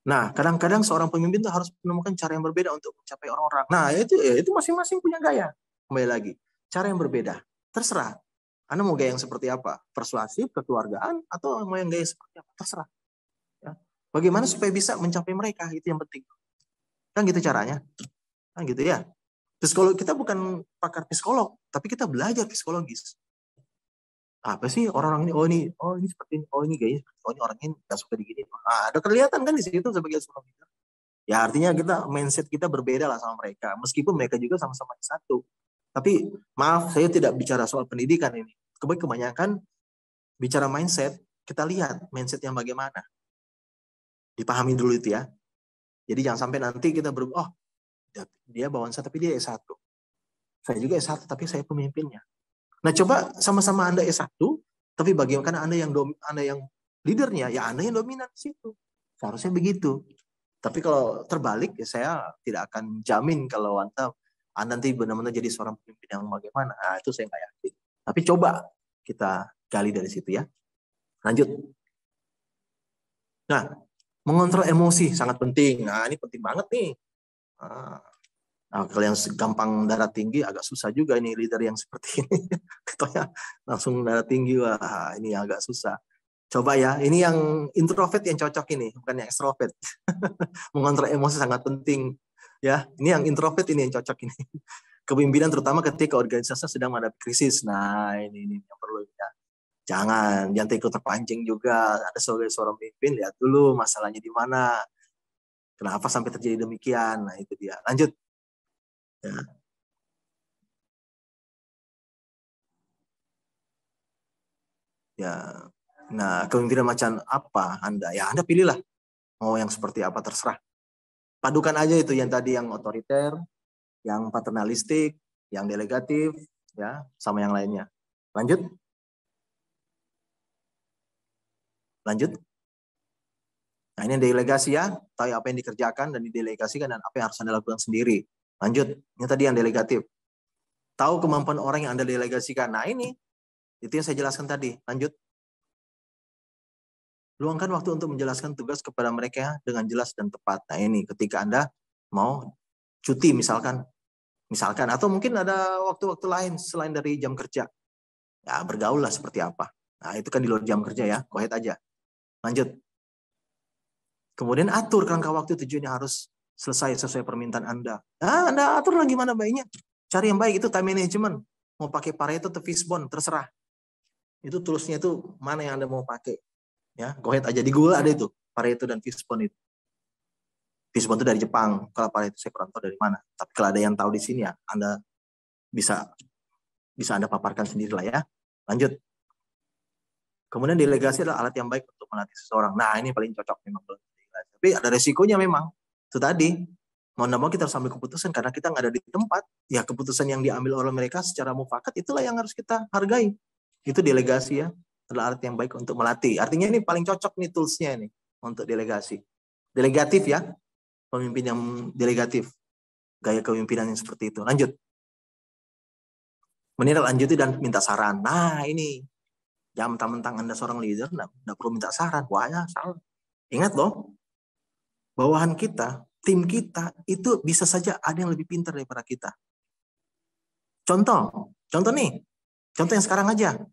Nah, kadang-kadang seorang pemimpin tuh harus menemukan cara yang berbeda untuk mencapai orang-orang. Nah, itu masing-masing punya gaya. Kembali lagi, cara yang berbeda. Terserah. Anda mau gaya yang seperti apa? Persuasif, kekeluargaan, atau mau yang gaya seperti apa? Terserah. Ya. Bagaimana supaya bisa mencapai mereka, itu yang penting. Kan gitu caranya. Kan gitu ya. Psikolog kita bukan pakar psikolog, tapi kita belajar psikologis. Apa sih orang-orang ini? Oh ini seperti ini. Oh ini gayanya seperti ini. Oh ini orangnya nggak suka digini. Ada kelihatan kan di situ sebagai seorang leader. Ya artinya kita mindset kita berbeda lah sama mereka. Meskipun mereka juga sama-sama satu. Tapi maaf, saya tidak bicara soal pendidikan ini. Kebanyakan bicara mindset, kita lihat mindset yang bagaimana. Dipahami dulu itu ya. Jadi jangan sampai nanti kita oh dia bawaan saya tapi dia S1. Saya juga S1 tapi saya pemimpinnya. Nah coba sama-sama Anda S1, tapi bagaimana Anda yang leadernya, ya Anda yang dominan di situ. Seharusnya begitu. Tapi kalau terbalik, ya saya tidak akan jamin kalau Anda nanti benar-benar jadi seorang pemimpin yang bagaimana. Nah, itu saya nggak yakin. Tapi coba kita gali dari situ ya. Lanjut. Nah, mengontrol emosi sangat penting. Nah, ini penting banget nih. Nah, kalau yang gampang darah tinggi agak susah juga ini leader yang seperti ini. Ketanya langsung darah tinggi, wah ini agak susah. Coba ya, ini yang introvert yang cocok ini, bukan yang extrovert. Mengontrol emosi sangat penting. Ya, ini yang introvert ini yang cocok ini. Kepemimpinan terutama ketika organisasi sedang menghadapi krisis. Nah, ini yang perlu ya. Jangan ikut terpancing juga. Ada seorang pemimpin, lihat dulu masalahnya di mana. Kenapa sampai terjadi demikian? Nah, itu dia. Lanjut. Ya. Ya. Nah, kepemimpinan macam apa Anda? Ya, Anda pilihlah. Mau yang seperti apa terserah. Padukan aja itu yang tadi yang otoriter, yang paternalistik, yang delegatif, ya, sama yang lainnya. Lanjut. Lanjut. Nah, ini delegasi ya, tahu apa yang dikerjakan dan didelegasikan dan apa yang harus Anda lakukan sendiri. Lanjut. Ini tadi yang delegatif. Tahu kemampuan orang yang Anda delegasikan. Nah, ini itu yang saya jelaskan tadi. Lanjut. Luangkan waktu untuk menjelaskan tugas kepada mereka dengan jelas dan tepat. Nah, ini ketika Anda mau cuti misalkan atau mungkin ada waktu-waktu lain selain dari jam kerja. Ya, bergaul lah seperti apa. Nah, itu kan di luar jam kerja ya. Go ahead aja. Lanjut. Kemudian atur kerangka waktu tujuannya harus selesai sesuai permintaan Anda. Nah, Anda atur lagi mana baiknya. Cari yang baik, itu time management. Mau pakai Pareto atau Fishbone, terserah. Itu toolsnya itu mana yang Anda mau pakai. Ya, go ahead aja. Di Google ada itu, Pareto dan Fishbone itu. Fishbone itu dari Jepang. Kalau Pareto saya kurang tahu dari mana. Tapi kalau ada yang tahu di sini ya, Anda bisa Anda paparkan sendiri lah ya. Lanjut. Kemudian delegasi adalah alat yang baik untuk melatih seseorang. Nah, ini paling cocok memang. Tapi ada resikonya memang. Itu tadi. Mau tidak mau kita harus ambil keputusan karena kita nggak ada di tempat. Ya keputusan yang diambil oleh mereka secara mufakat itulah yang harus kita hargai. Itu delegasi ya. Adalah alat yang baik untuk melatih. Artinya ini paling cocok nih toolsnya ini untuk delegasi. Delegatif ya. Pemimpin yang delegatif. Gaya kepemimpinan yang seperti itu. Lanjut. Menindaklanjuti dan minta saran. Nah ini. Jangan mentang-mentang Anda seorang leader, nggak perlu minta saran. Wah ya salah. Ingat loh, bawahan kita, tim kita, itu bisa saja ada yang lebih pintar daripada kita. Contoh nih. Contoh yang sekarang aja.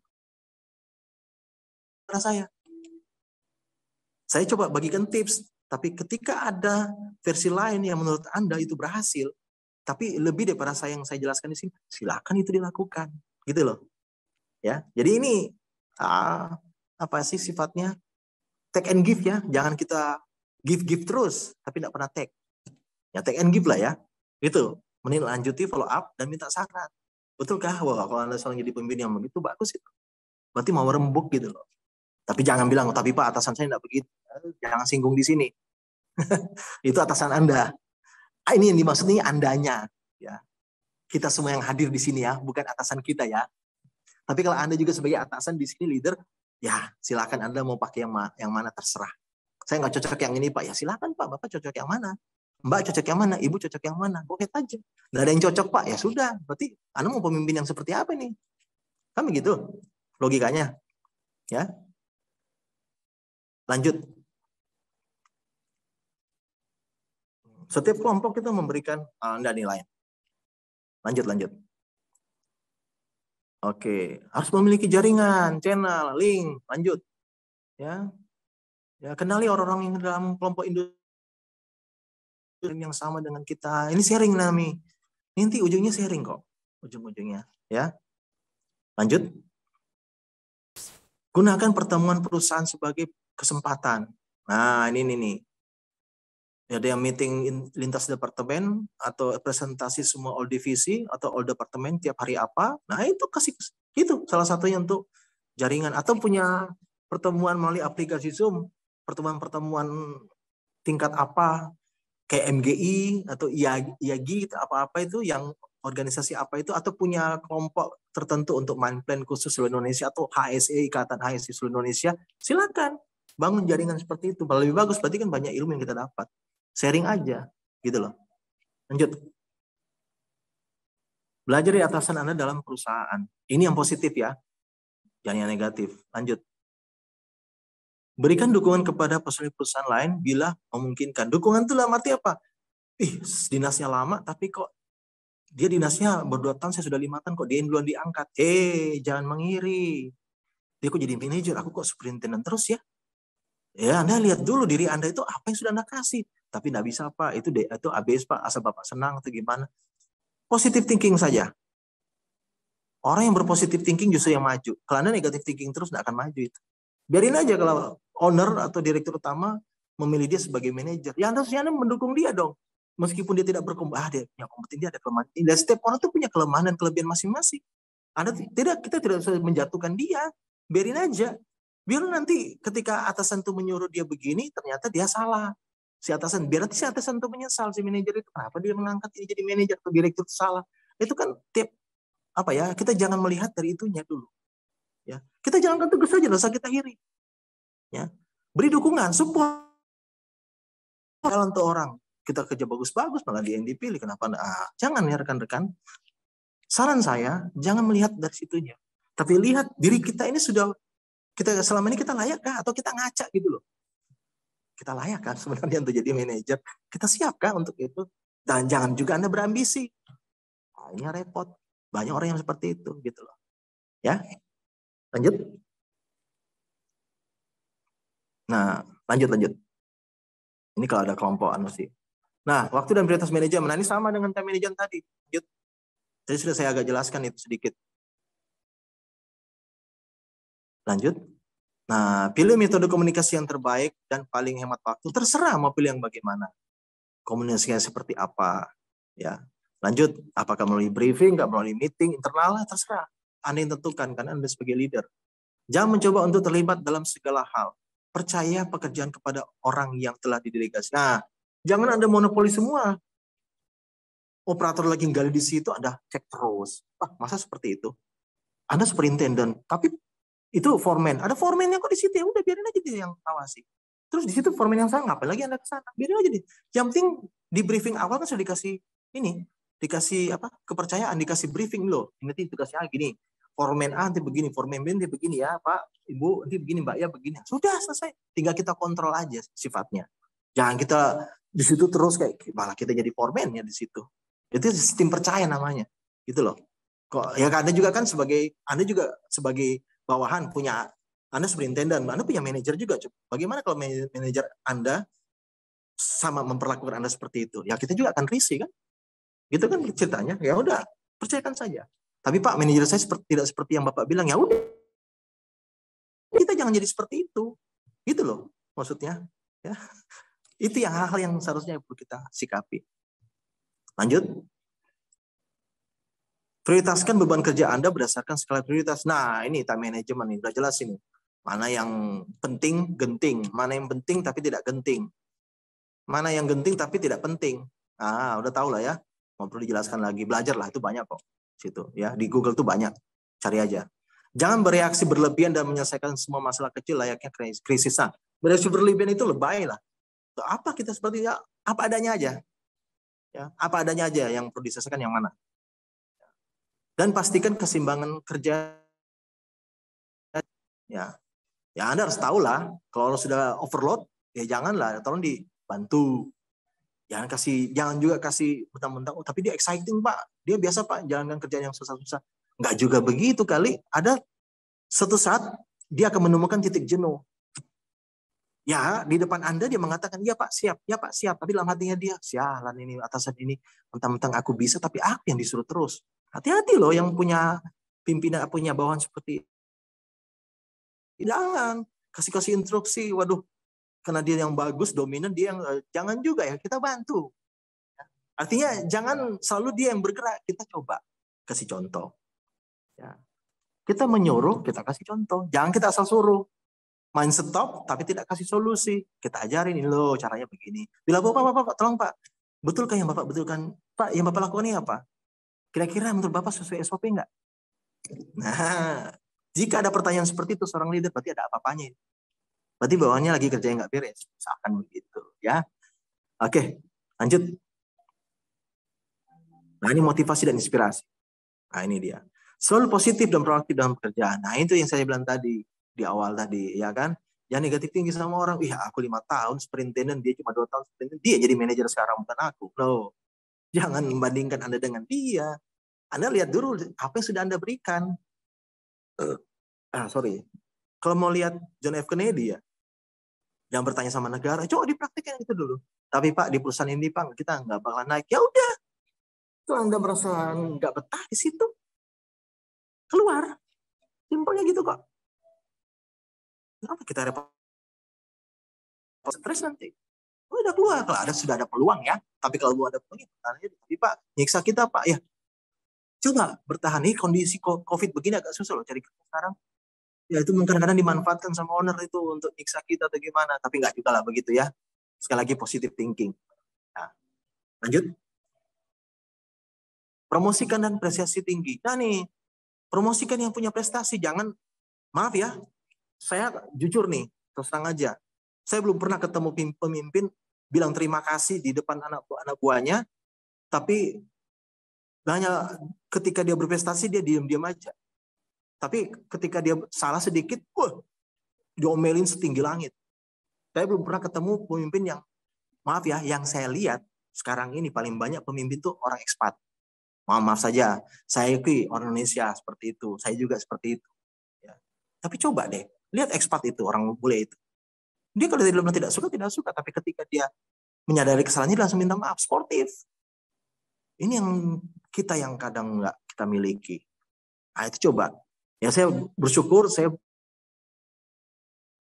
Saya coba bagikan tips. Tapi ketika ada versi lain yang menurut Anda itu berhasil, tapi lebih daripada yang saya jelaskan di sini, silakan itu dilakukan. Gitu loh. Ya, jadi ini apa sih sifatnya take and give ya, jangan kita give terus tapi tidak pernah take ya, take and give lah ya, itu menindaklanjuti, follow up dan minta saran. Betulkah? Wah, kalau Anda seorang jadi pemimpin yang begitu bagus itu, berarti mau rembuk gitu loh. Tapi jangan bilang, tapi Pak atasan saya tidak begitu, jangan singgung di sini. Itu atasan Anda. Ini yang dimaksud ini Andanya ya, kita semua yang hadir di sini ya, bukan atasan kita ya. Tapi kalau Anda juga sebagai atasan di sini, leader, ya silakan Anda mau pakai yang mana terserah. Saya nggak cocok yang ini Pak, ya silakan Pak, Bapak cocok yang mana? Mbak cocok yang mana? Ibu cocok yang mana? Oke aja. Nggak ada yang cocok Pak, ya sudah. Berarti Anda mau pemimpin yang seperti apa nih? Kan begitu logikanya. Ya. Lanjut. Setiap kelompok itu memberikan Anda nilai. Lanjut. Oke, harus memiliki jaringan, channel, link. Lanjut. Ya, kenali orang-orang yang dalam kelompok industri yang sama dengan kita. Ini sharing Nami. Nanti ujungnya sharing kok. Ujung-ujungnya. Ya. Lanjut. Gunakan pertemuan perusahaan sebagai kesempatan. Nah, ini nih. Ada yang meeting lintas departemen atau presentasi semua all divisi atau all departemen tiap hari apa. Nah, itu kasih itu salah satunya untuk jaringan atau punya pertemuan melalui aplikasi Zoom, pertemuan-pertemuan tingkat apa kayak MGI atau IAGI apa-apa itu yang organisasi apa itu atau punya kelompok tertentu untuk mind plan khusus seluruh Indonesia atau HSE Ikatan HSE seluruh Indonesia, silakan bangun jaringan seperti itu. Lebih bagus berarti kan banyak ilmu yang kita dapat. Sharing aja gitu loh. Lanjut. Belajar dari atasan Anda dalam perusahaan. Ini yang positif ya. Jangan yang negatif. Lanjut. Berikan dukungan kepada personil perusahaan lain bila memungkinkan. Dukungan itu dalam arti apa? Dinasnya lama tapi kok dia dinasnya ber2 tahun, saya sudah 5 tahun kok dia duluan diangkat. Jangan mengiri. Dia kok jadi manajer, aku kok superintendent terus ya. Ya, Anda lihat dulu diri Anda itu apa yang sudah Anda kasih. Tapi nggak bisa Pak, itu ABS Pak, asal Bapak senang atau gimana. Positive thinking saja. Orang yang berpositif thinking justru yang maju. Kalau Anda negatif thinking terus nggak akan maju itu. Biarin aja kalau owner atau direktur utama memilih dia sebagai manajer. Ya harusnya Anda mendukung dia dong. Meskipun dia tidak berkembang, dia punya kompeten, dia ada kelemahan. Dan setiap orang tuh punya kelemahan dan kelebihan masing-masing. Kita tidak bisa menjatuhkan dia. Biarin aja. Biar nanti ketika atasan tuh menyuruh dia begini, ternyata dia salah. Si atasan, biar nanti si atasan tuh menyesal, si manajer itu kenapa dia mengangkat ini jadi manajer atau direktur itu salah. Itu kan kita jangan melihat dari itunya dulu. Ya, kita jangan tegas saja, dosa kita iri. Ya, beri dukungan, support untuk orang. Kita kerja bagus-bagus, malah dia yang dipilih. Kenapa? Jangan ya rekan-rekan. Saran saya, jangan melihat dari situnya. Tapi lihat diri kita ini kita selama ini kita layak kah? Atau kita ngaca gitu loh. Kita layak kan sebenarnya untuk jadi manajer. Kita siapkah untuk itu? Dan jangan juga Anda berambisi. Ini repot. Banyak orang yang seperti itu gitu loh. Ya. Lanjut. Nah, lanjut. Ini kalau ada kelompok sih. Nah, waktu dan prioritas manajemen. Nah, ini sama dengan time management tadi. Lanjut. Jadi sudah saya agak jelaskan itu sedikit. Lanjut. Nah, pilih metode komunikasi yang terbaik dan paling hemat waktu. Terserah mau pilih yang bagaimana. Komunikasinya seperti apa. Ya. Lanjut. Apakah melalui briefing, nggak melalui meeting, internal, terserah. Anda yang tentukan, karena Anda sebagai leader. Jangan mencoba untuk terlibat dalam segala hal. Percaya pekerjaan kepada orang yang telah didelegasi. Nah, jangan Anda monopoli semua. Operator lagi gali di situ, Anda cek terus. Masa seperti itu? Anda superintendent, tapi itu foreman. Ada foreman yang kok di situ, ya udah biarin aja dia yang awasi. Terus di situ foreman yang salah, ngapain lagi Anda ke sana? Biarin aja dia. Yang penting di briefing awal kan sudah dikasih kepercayaan, dikasih briefing loh. Nanti tugasnya gini. Foreman A nanti begini, foreman B nanti begini ya, Pak, Ibu, nanti begini, Mbak ya begini. Sudah selesai. Tinggal kita kontrol aja sifatnya. Jangan kita di situ terus kayak malah kita jadi foreman ya di situ. Itu sistem percaya namanya. Gitu loh. Kok ya Anda juga sebagai bawahan punya, Anda superintendent, Anda punya manajer juga. Bagaimana kalau manajer Anda sama memperlakukan Anda seperti itu? Ya kita juga akan risih kan? Gitu kan ceritanya. Ya udah, percayakan saja. Tapi Pak, manajer saya tidak seperti yang Bapak bilang. Ya udah, kita jangan jadi seperti itu. Gitu loh maksudnya. Ya. Itu yang hal-hal yang seharusnya perlu kita sikapi. Lanjut. Prioritaskan beban kerja Anda berdasarkan skala prioritas. Nah, ini time management ini udah jelas ini. Mana yang penting, genting. Mana yang penting tapi tidak genting. Mana yang genting tapi tidak penting. Udah tahu lah ya. Mau perlu dijelaskan lagi. Belajarlah, itu banyak kok. Situ ya, di Google tuh banyak. Cari aja. Jangan bereaksi berlebihan dan menyelesaikan semua masalah kecil layaknya krisis. Bereaksi berlebihan itu lebay lah. Apa kita seperti ya, apa adanya aja. Ya, apa adanya aja yang perlu diselesaikan yang mana. Dan pastikan keseimbangan kerja. Ya Anda harus tahu lah, kalau sudah overload, ya janganlah, tolong dibantu. Jangan juga kasih mentang-mentang, oh tapi dia exciting Pak, dia biasa Pak jalankan kerjaan yang susah-susah. Enggak juga begitu kali. Ada suatu saat dia akan menemukan titik jenuh. Ya, di depan Anda dia mengatakan, ya Pak siap, ya Pak siap. Tapi dalam hatinya dia, sialan ini, atasan ini, mentang-mentang aku bisa, tapi aku yang disuruh terus. Hati-hati loh yang punya pimpinan, punya bawahan seperti itu. Jangan kasih instruksi, waduh, karena dia yang bagus, dominan, dia yang jangan juga ya, kita bantu. Artinya jangan selalu dia yang bergerak, kita coba kasih contoh. Ya. Kita menyuruh, kita kasih contoh. Jangan kita asal suruh. Main stop, tapi tidak kasih solusi. Kita ajarin, ini loh caranya begini. Bila Bapak, tolong Pak, betulkah yang Bapak betulkan? Pak, yang Bapak lakukan ini apa? Kira-kira menurut Bapak sesuai SOP enggak? Nah, jika ada pertanyaan seperti itu seorang leader, berarti ada apa-apanya. Berarti bawahannya lagi kerja yang nggak beres. Misalkan begitu. Ya. Oke, lanjut. Nah, ini motivasi dan inspirasi. Nah, ini dia. Selalu positif dan proaktif dalam pekerjaan. Nah, itu yang saya bilang tadi di awal tadi, ya kan? Yang negatif tinggi sama orang. Aku 5 tahun superintendent, dia cuma 2 tahun superintendent. Dia jadi manajer sekarang, bukan aku. No. Jangan membandingkan Anda dengan dia. Anda lihat dulu apa yang sudah Anda berikan. Kalau mau lihat John F. Kennedy ya, yang bertanya sama negara, coba dipraktikkan itu dulu. Tapi Pak, di perusahaan ini Pak, kita nggak bakal naik. Ya udah. Kalau Anda merasa nggak betah di situ, keluar. Simpelnya gitu kok. Kenapa kita repot? Stres nanti. Udah keluar. Kalau sudah ada peluang ya. Tapi kalau belum ada peluang, tapi Pak, nyiksa kita Pak ya. Coba bertahan. Nih kondisi COVID begini agak susah loh cari kerja sekarang. Ya itu kadang-kadang dimanfaatkan sama owner itu untuk nyiksa kita atau gimana. Tapi nggak juga lah begitu ya. Sekali lagi positive thinking. Nah, lanjut. Promosikan dan apresiasi tinggi. Nah nih, promosikan yang punya prestasi. Jangan, maaf ya, saya jujur nih, terus terang aja. Saya belum pernah ketemu pemimpin bilang terima kasih di depan anak buahnya, tapi hanya ketika dia berprestasi dia diam-diam aja. Tapi ketika dia salah sedikit, diomelin setinggi langit. Saya belum pernah ketemu pemimpin yang, maaf ya, yang saya lihat sekarang ini paling banyak pemimpin tuh orang ekspat. Maaf saja, saya orang Indonesia seperti itu, saya juga seperti itu. Ya. Tapi coba deh, lihat ekspat itu, orang bule itu. Dia kalau dia bilang tidak suka, tapi ketika dia menyadari kesalahannya, dia langsung minta maaf, sportif. Ini yang kita yang kadang nggak kita miliki. Nah itu coba. Ya saya bersyukur, saya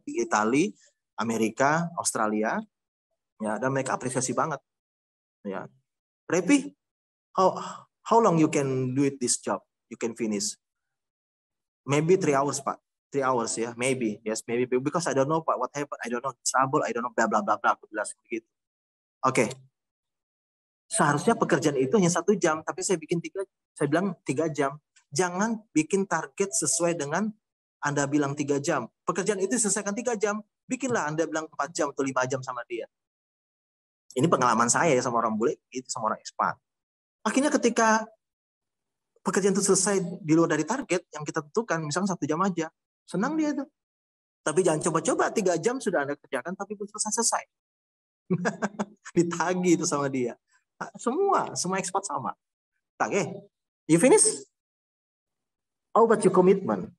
di Italia, Amerika, Australia, ya dan mereka apresiasi banget. Ya, Repi, how long you can do it this job? You can finish? Maybe 3 hours, Pak. 3 hours ya, maybe. Yes, maybe. Because I don't know, Pak, what happened. I don't know trouble. I don't know bla bla bla bla. Aku bilang begitu. Oke. Seharusnya pekerjaan itu hanya 1 jam, tapi saya bilang 3 jam. Jangan bikin target sesuai dengan Anda bilang 3 jam. Pekerjaan itu selesaikan 3 jam. Bikinlah Anda bilang 4 jam atau 5 jam sama dia. Ini pengalaman saya ya sama orang bule, itu sama orang ekspat. Akhirnya ketika pekerjaan itu selesai di luar dari target yang kita tentukan, misalnya 1 jam aja, senang dia itu. Tapi jangan coba-coba 3 jam sudah Anda kerjakan, tapi belum selesai. Ditagih itu sama dia. Semua ekspat sama. Oke, you finish? How about your commitment?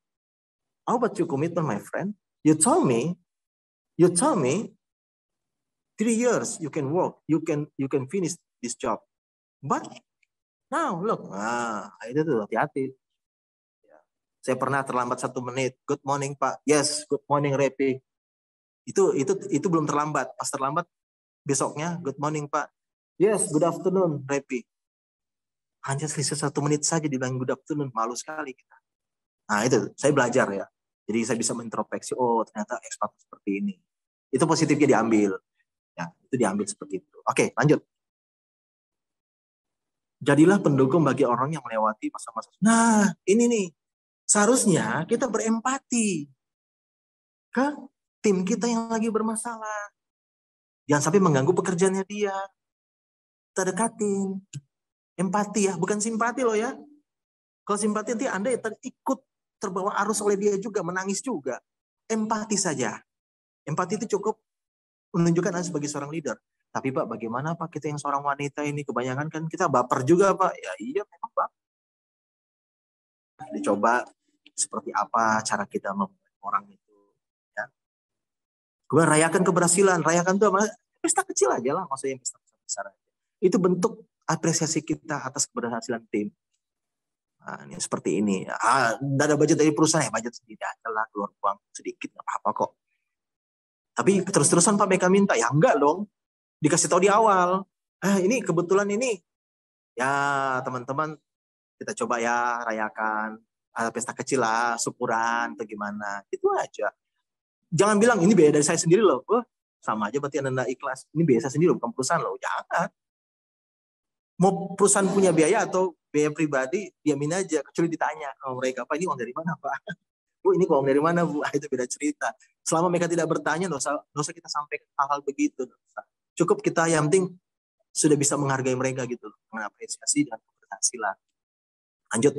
How about your commitment, my friend? You told me 3 years you can work, you can finish this job. But now look, itu tuh hati-hati. Ya. Saya pernah terlambat 1 menit. Good morning Pak. Yes, good morning Repi. Itu belum terlambat. Pas terlambat besoknya, good morning Pak. Yes, good afternoon Repi. Hanya selisih 1 menit saja dibilang good afternoon, malu sekali kita. Nah itu saya belajar ya. Jadi saya bisa mengintrospeksi. Oh ternyata ekspat seperti ini. Itu positifnya diambil. Ya, itu diambil seperti itu. Oke, lanjut. Jadilah pendukung bagi orang yang melewati masa-masa. Nah, ini nih. Seharusnya kita berempati ke tim kita yang lagi bermasalah. Jangan sampai mengganggu pekerjaannya dia. Kita dekatin. Empati ya, bukan simpati loh ya. Kalau simpati nanti Anda ikut terbawa arus oleh dia juga, menangis juga. Empati saja. Empati itu cukup menunjukkan Anda sebagai seorang leader. Tapi Pak, bagaimana Pak kita yang seorang wanita ini, kebanyakan kan kita baper juga Pak. Ya iya memang Pak. Dicoba seperti apa cara kita membuat orang itu. Ya. Kemudian rayakan keberhasilan. Rayakan itu apa? Pesta kecil aja lah, maksudnya pesta besar aja. Itu bentuk apresiasi kita atas keberhasilan tim. Nah, ini seperti ini. Tidak ada budget dari perusahaan, ya budget sendiri aja lah, keluar uang sedikit, nggak apa-apa kok. Tapi terus-terusan Pak mereka minta, ya enggak dong. Dikasih tahu di awal. Ini kebetulan ini, ya teman-teman kita coba ya rayakan. Ada pesta kecil lah, syukuran atau gimana. Itu aja. Jangan bilang, ini biaya dari saya sendiri loh. Sama aja berarti Anda ikhlas. Ini biaya saya sendiri, bukan perusahaan loh. Jangan. Mau perusahaan punya biaya atau biaya pribadi, diamin aja. Kecuali ditanya sama mereka, Pak ini uang dari mana Pak? Bu ini uang dari mana Bu? Itu beda cerita. Selama mereka tidak bertanya, nggak usah kita sampaikan hal-hal begitu. Cukup kita yang penting sudah bisa menghargai mereka gitu. Mengapresiasi dan keberhasilan. Lanjut.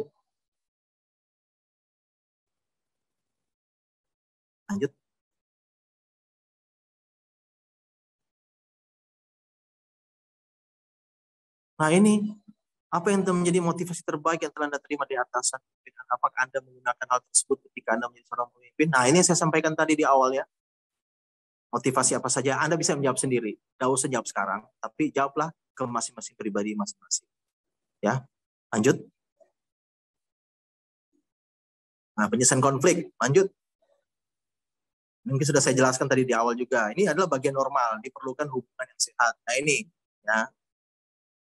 Lanjut. Nah ini, apa yang menjadi motivasi terbaik yang telah Anda terima di atasan? Apakah Anda menggunakan hal tersebut ketika Anda menjadi seorang pemimpin? Nah ini yang saya sampaikan tadi di awal ya. Motivasi apa saja, Anda bisa menjawab sendiri. Tidak usah jawab sekarang, tapi jawablah ke masing-masing pribadi masing-masing. Ya, lanjut. Nah, penyelesaian konflik, lanjut. Mungkin sudah saya jelaskan tadi di awal juga. Ini adalah bagian normal, diperlukan hubungan yang sehat. Nah ini, ya.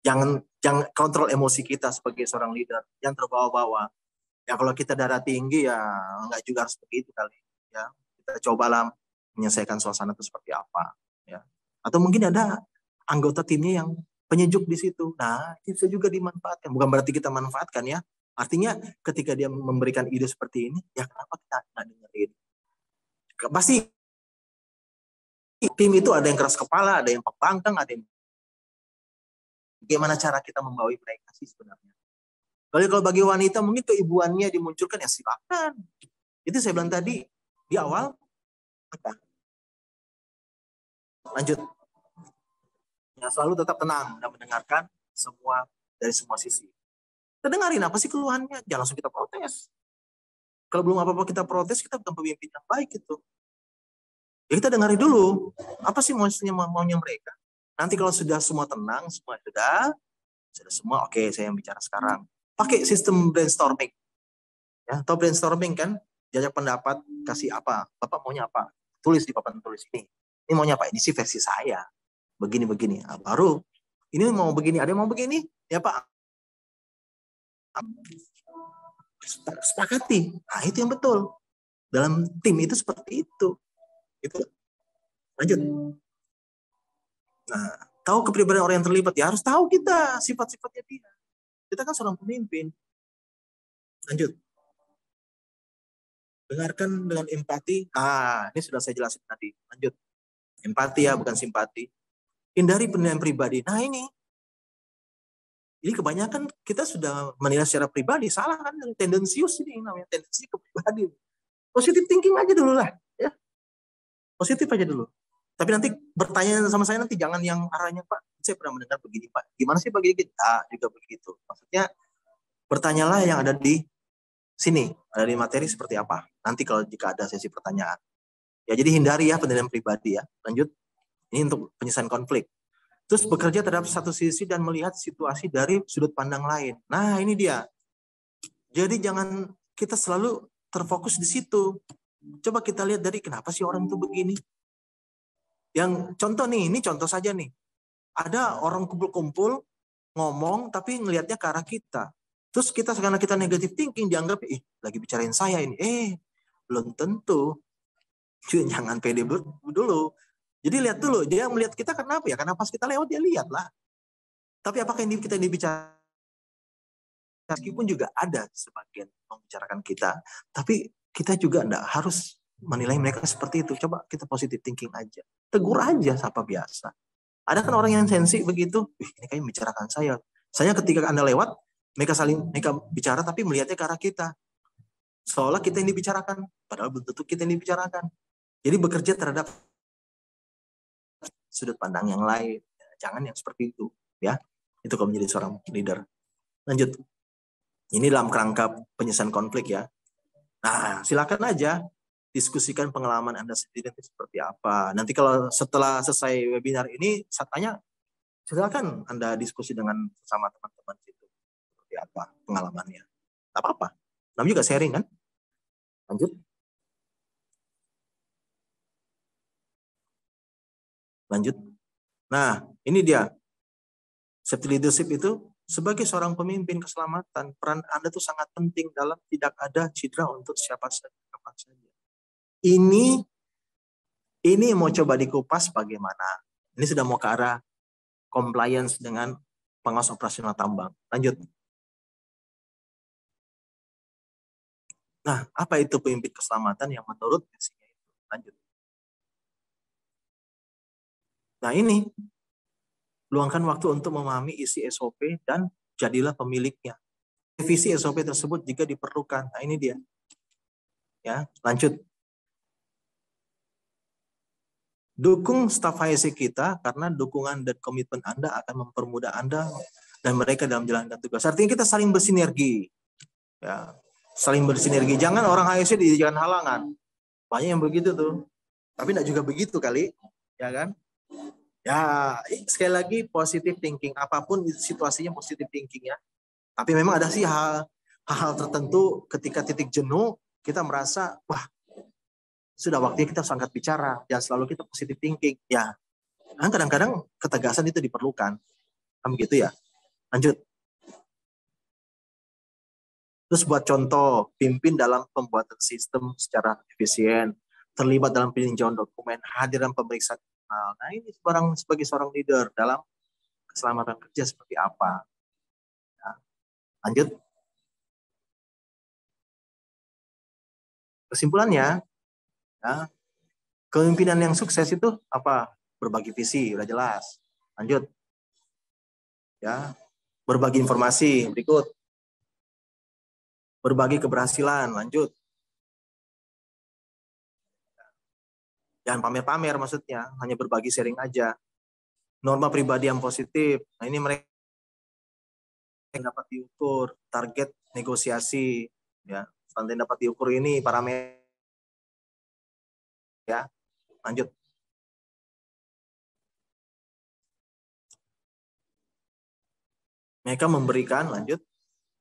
Jangan kontrol emosi kita sebagai seorang leader, yang terbawa-bawa. Ya kalau kita darah tinggi ya nggak juga harus begitu kali. Ya kita cobalah menyelesaikan suasana itu seperti apa. Ya atau mungkin ada anggota timnya yang penyejuk di situ. Nah itu bisa juga dimanfaatkan. Bukan berarti kita manfaatkan ya. Artinya ketika dia memberikan ide seperti ini, ya kenapa kita nggak dengerin? Pasti tim itu ada yang keras kepala, ada yang pembangkang, ada yang bagaimana cara kita membawa mereka sih sebenarnya. Kalau bagi wanita mungkin keibuannya dimunculkan ya silakan. Itu saya bilang tadi di awal. Apa? Lanjut. Ya selalu tetap tenang dan mendengarkan semua dari semua sisi. Kita dengarin apa sih keluhannya, jangan langsung kita protes. Kalau belum apa-apa kita protes, kita bukan pemimpin yang baik itu. Ya kita dengarin dulu, apa sih maunya mereka. Nanti kalau sudah semua tenang, semua sudah semua oke, saya yang bicara sekarang. Pakai sistem brainstorming. Ya, atau brainstorming kan, jajak pendapat, kasih apa, Bapak maunya apa? Tulis di papan tulis ini. Ini maunya apa? Ini sih versi saya. Begini-begini. Nah, baru ini mau begini, ada yang mau begini? Ya Pak. Sepakati. Nah, itu yang betul. Dalam tim itu seperti itu. Itu. Lanjut. Nah, tahu kepribadian orang yang terlibat, ya harus tahu kita sifat-sifatnya dia. Kita kan seorang pemimpin. Lanjut. Dengarkan dengan empati. Ini sudah saya jelasin tadi. Lanjut. Empati ya, bukan simpati. Hindari penilaian pribadi. Nah ini kebanyakan kita sudah menilai secara pribadi. Salah kan? Tendensius ini namanya. Tendensi ke pribadi. Positif thinking aja dulu lah. Ya. Positif aja dulu. Tapi nanti bertanya sama saya nanti jangan yang arahnya Pak, saya pernah mendengar begini Pak. Gimana sih Pak gini? Juga begitu. Maksudnya bertanyalah yang ada di sini, ada di materi seperti apa. Nanti kalau jika ada sesi pertanyaan. Ya jadi hindari ya penilaian pribadi ya. Lanjut. Ini untuk penyelesaian konflik. Terus bekerja terhadap satu sisi dan melihat situasi dari sudut pandang lain. Nah ini dia. Jadi jangan kita selalu terfokus di situ. Coba kita lihat dari kenapa sih orang itu begini. Yang contoh nih, ini contoh saja nih. Ada orang kumpul-kumpul ngomong tapi ngelihatnya ke arah kita. Terus kita karena kita negatif thinking dianggap lagi bicarain saya ini. Belum tentu. Jangan pede dulu. Jadi lihat dulu, dia melihat kita kenapa ya? Karena pas kita lewat dia lihat lah. Tapi apakah ini kita dibicara? Meskipun juga ada sebagian membicarakan kita, tapi kita juga enggak harus menilai mereka seperti itu. Coba kita positive thinking aja. Tegur aja sapa biasa. Ada kan orang yang sensi begitu, ini kayak membicarakan saya. Saya ketika Anda lewat, mereka bicara tapi melihatnya ke arah kita. Seolah kita yang dibicarakan, padahal belum tentu kita yang dibicarakan. Jadi bekerja terhadap sudut pandang yang lain. jangan yang seperti itu, ya. Itu kalau menjadi seorang leader. Lanjut. Ini dalam kerangka penyelesaian konflik ya. Nah, silakan aja diskusikan pengalaman Anda sendiri nanti seperti apa. Nanti kalau setelah selesai webinar ini, saya tanya, silakan Anda diskusi dengan sama teman-teman itu seperti apa pengalamannya. Tak apa-apa. Namanya juga sharing kan. Lanjut. Lanjut. Nah, ini dia. Safety leadership itu sebagai seorang pemimpin keselamatan, peran Anda itu sangat penting dalam tidak ada cedera untuk siapa saja, kapan saja. Ini mau coba dikupas bagaimana. Ini sudah mau ke arah compliance dengan pengawas operasional tambang. Lanjut. Nah, apa itu pemimpin keselamatan yang menurut visinya itu? Lanjut. Nah, ini luangkan waktu untuk memahami isi SOP dan jadilah pemiliknya. Revisi SOP tersebut jika diperlukan. Nah, ini dia. Ya, lanjut. Dukung staf HSE kita karena dukungan dan komitmen Anda akan mempermudah Anda dan mereka dalam menjalankan tugas. Artinya kita saling bersinergi. Ya, saling bersinergi. Jangan orang HSE dijadikan halangan. Banyak yang begitu tuh. Tapi tidak juga begitu kali, ya kan? Ya, sekali lagi positive thinking. Apapun situasinya positive thinking ya. Tapi memang ada sih hal-hal tertentu ketika titik jenuh, kita merasa, wah, sudah waktunya kita harus angkat bicara. Ya, selalu kita positive thinking. Ya, kan kadang-kadang ketegasan itu diperlukan. Kan begitu ya. Lanjut. Terus buat contoh, pimpin dalam pembuatan sistem secara efisien, terlibat dalam peninjauan dokumen, hadiran pemeriksaan. Nah, ini sebagai seorang leader dalam keselamatan kerja seperti apa. Nah, lanjut. Kesimpulannya, ya, kepemimpinan yang sukses itu apa? Berbagi visi, udah jelas. Lanjut. Ya, berbagi informasi, berikut. Berbagi keberhasilan, lanjut. Jangan pamer-pamer maksudnya, hanya berbagi sharing aja. Norma pribadi yang positif. Nah, ini mereka yang dapat diukur, target negosiasi, ya. Standar dapat diukur ini parameter, ya. Lanjut. Mereka memberikan, lanjut,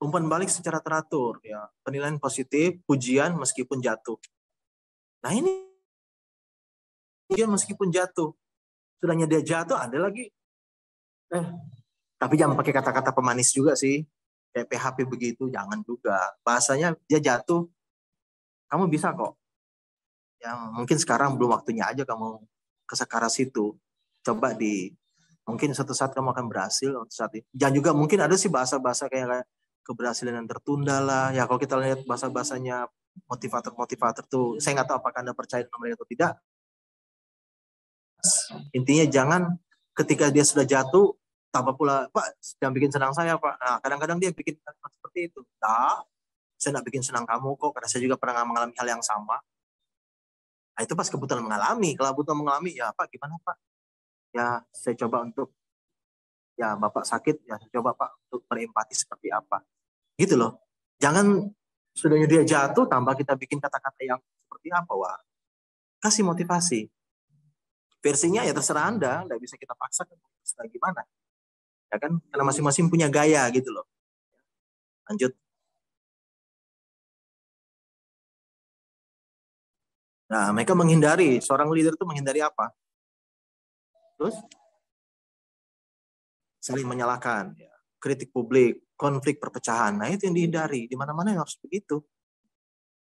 umpan balik secara teratur, ya. Penilaian positif, pujian meskipun jatuh. Nah, ini dia meskipun jatuh, sudahnya dia jatuh, ada lagi. Tapi jangan pakai kata-kata pemanis juga sih. Kayak PHP begitu, jangan juga. Bahasanya dia jatuh, kamu bisa kok. Ya, mungkin sekarang belum waktunya aja kamu ke sekarat situ. Coba mungkin suatu saat kamu akan berhasil. Saat itu. Dan juga mungkin ada sih bahasa-bahasa kayak keberhasilan yang tertunda lah. Ya kalau kita lihat bahasa-bahasanya motivator-motivator tuh, saya nggak tahu apakah Anda percaya dengan mereka atau tidak. Intinya jangan ketika dia sudah jatuh, tambah pula, Pak, jangan bikin senang saya, Pak. Nah, kadang-kadang dia bikin seperti itu. Nah, saya nggak bikin senang kamu kok, karena saya juga pernah mengalami hal yang sama. Nah, itu pas kebetulan mengalami. Kalau kebetulan mengalami, ya Pak, gimana Pak? Ya, saya coba untuk, ya Bapak sakit, ya saya coba Pak untuk berempati seperti apa. Gitu loh. Jangan sudahnya dia jatuh, tambah kita bikin kata-kata yang seperti apa, Wah. Kasih motivasi. Versinya ya terserah Anda, nggak bisa kita paksa, terserah gimana. Ya kan, karena masing-masing punya gaya gitu loh. Lanjut. Nah, mereka menghindari, seorang leader itu menghindari apa? Terus saling menyalahkan, ya. Kritik publik, konflik perpecahan. Nah, itu yang dihindari. Di mana-mana yang harus begitu.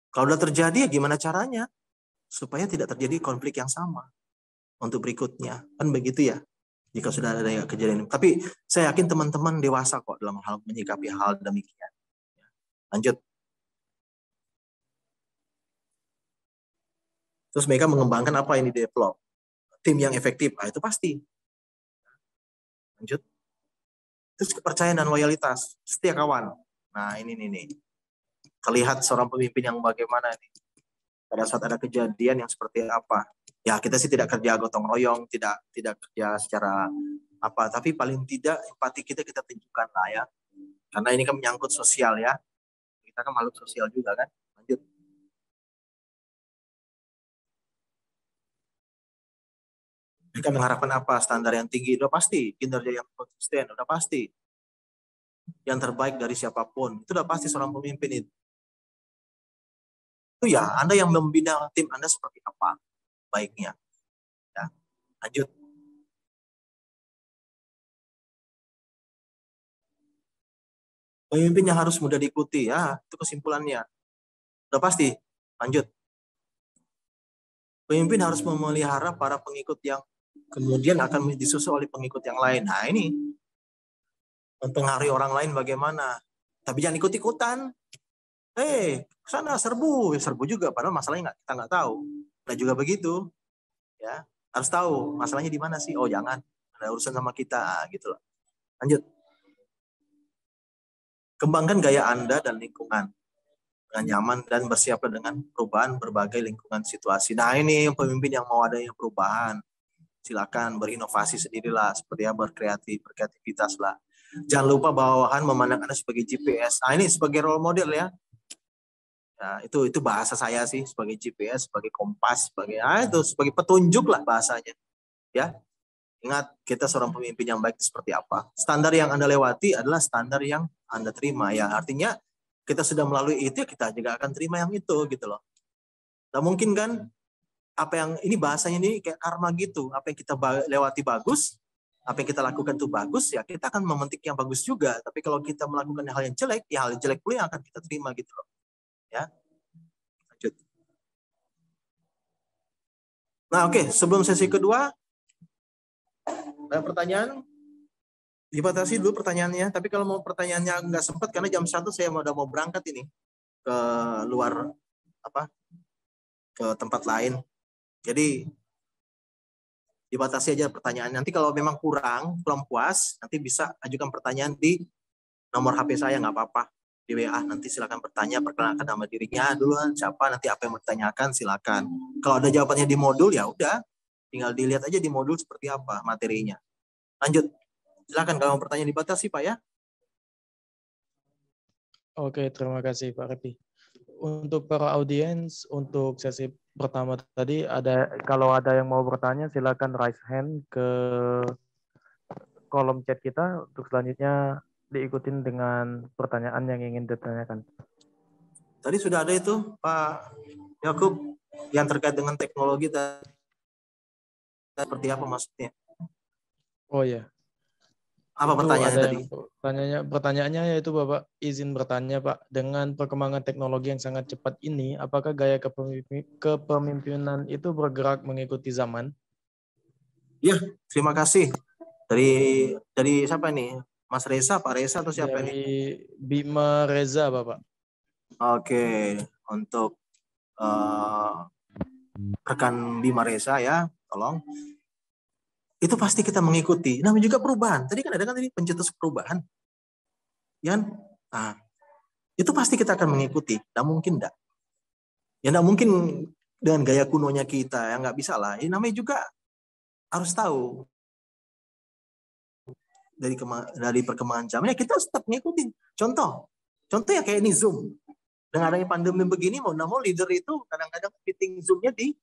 Kalau udah terjadi, ya gimana caranya? Supaya tidak terjadi konflik yang sama untuk berikutnya. Kan begitu ya? Jika sudah ada kejadian. Tapi saya yakin teman-teman dewasa kok dalam hal menyikapi hal demikian. Lanjut. Terus mereka mengembangkan apa yang di-develop. Tim yang efektif. Nah, itu pasti. Lanjut. Terus kepercayaan dan loyalitas. Setia kawan. Nah, ini. Terlihat seorang pemimpin yang bagaimana nih. Pada saat ada kejadian yang seperti apa. Ya, kita sih tidak kerja gotong royong, tidak kerja secara apa, tapi paling tidak empati kita tunjukkan lah ya. Karena ini kan menyangkut sosial ya. Kita kan makhluk sosial juga kan. Lanjut. Mereka mengharapkan apa? Standar yang tinggi, udah pasti. Kinerja yang konsisten, udah pasti. Yang terbaik dari siapapun, itu udah pasti seorang pemimpin itu. Itu ya, Anda yang membina tim Anda seperti apa baiknya. Ya. Lanjut. Pemimpin yang harus mudah diikuti, ya, itu kesimpulannya. Udah pasti. Lanjut. Pemimpin harus memelihara para pengikut yang kemudian akan disusul oleh pengikut yang lain. Nah, ini mempengaruhi orang lain bagaimana. Tapi jangan ikut-ikutan. Sana serbu. Serbu juga, padahal masalahnya kita nggak tahu. Nah, juga begitu. Ya, harus tahu masalahnya di mana sih. Oh, jangan. Ada urusan sama kita. Gitu loh. Lanjut. Kembangkan gaya Anda dan lingkungan dengan nyaman dan bersiaplah dengan perubahan berbagai lingkungan situasi. Nah, ini pemimpin yang mau ada yang perubahan. Silakan berinovasi sendirilah, seperti ya berkreativitas lah. Jangan lupa bawahan memandang Anda sebagai GPS. Nah, ini sebagai role model ya. Ya, itu bahasa saya sih, sebagai GPS, sebagai kompas, sebagai petunjuk lah bahasanya. Ya. Ingat, kita seorang pemimpin yang baik seperti apa. Standar yang Anda lewati adalah standar yang Anda terima. Ya, artinya kita sudah melalui itu, kita juga akan terima yang itu, gitu loh. Nah, mungkin kan, apa yang, ini bahasanya ini kayak karma gitu. Apa yang kita lewati bagus, apa yang kita lakukan itu bagus, ya kita akan memetik yang bagus juga. Tapi kalau kita melakukan hal yang jelek, ya hal yang jelek pula yang akan kita terima, gitu loh. Ya, lanjut. Nah, oke. Sebelum sesi kedua, ada pertanyaan? Dibatasi dulu pertanyaannya, tapi kalau mau pertanyaannya nggak sempat karena jam 1 saya udah mau berangkat ini ke luar ke tempat lain. Jadi dibatasi aja pertanyaan. Nanti kalau memang kurang puas, nanti bisa ajukan pertanyaan di nomor HP saya, nggak apa-apa, di WA. Nanti silakan bertanya, perkenalkan nama dirinya dulu, siapa, nanti apa yang mau ditanyakan silakan. Kalau ada jawabannya di modul ya udah, tinggal dilihat aja di modul seperti apa materinya. Lanjut. Silakan kalau mau pertanyaan, dibatasi Pak ya. Oke, terima kasih Pak Repi. Untuk para audiens, untuk sesi pertama tadi, kalau ada yang mau bertanya, silakan raise hand ke kolom chat kita. Untuk selanjutnya diikutin dengan pertanyaan yang ingin ditanyakan. Tadi sudah ada itu Pak Yakub yang terkait dengan teknologi seperti apa maksudnya? Oh ya. Apa pertanyaannya tadi? Pertanyaannya yaitu Bapak izin bertanya Pak, dengan perkembangan teknologi yang sangat cepat ini, apakah gaya kepemimpinan itu bergerak mengikuti zaman? Ya, terima kasih. Dari siapa nih? Mas Reza, Pak Reza atau siapa nih? Dari Bima Reza Bapak. Oke, untuk rekan Bima Reza ya, tolong. Itu pasti kita mengikuti. Namanya juga perubahan. Tadi kan ada kan tadi pencetus perubahan. Ya, nah, itu pasti kita akan mengikuti. Nggak mungkin enggak. Ya nggak mungkin dengan gaya kunonya kita, yang nggak bisa lah. Ini namanya juga harus tahu dari perkembangan zaman ya kita harus tetap mengikuti. Contoh ya kayak ini Zoom. Dengan adanya pandemi begini, mau nggak mau leader itu kadang-kadang meeting Zoom-nya di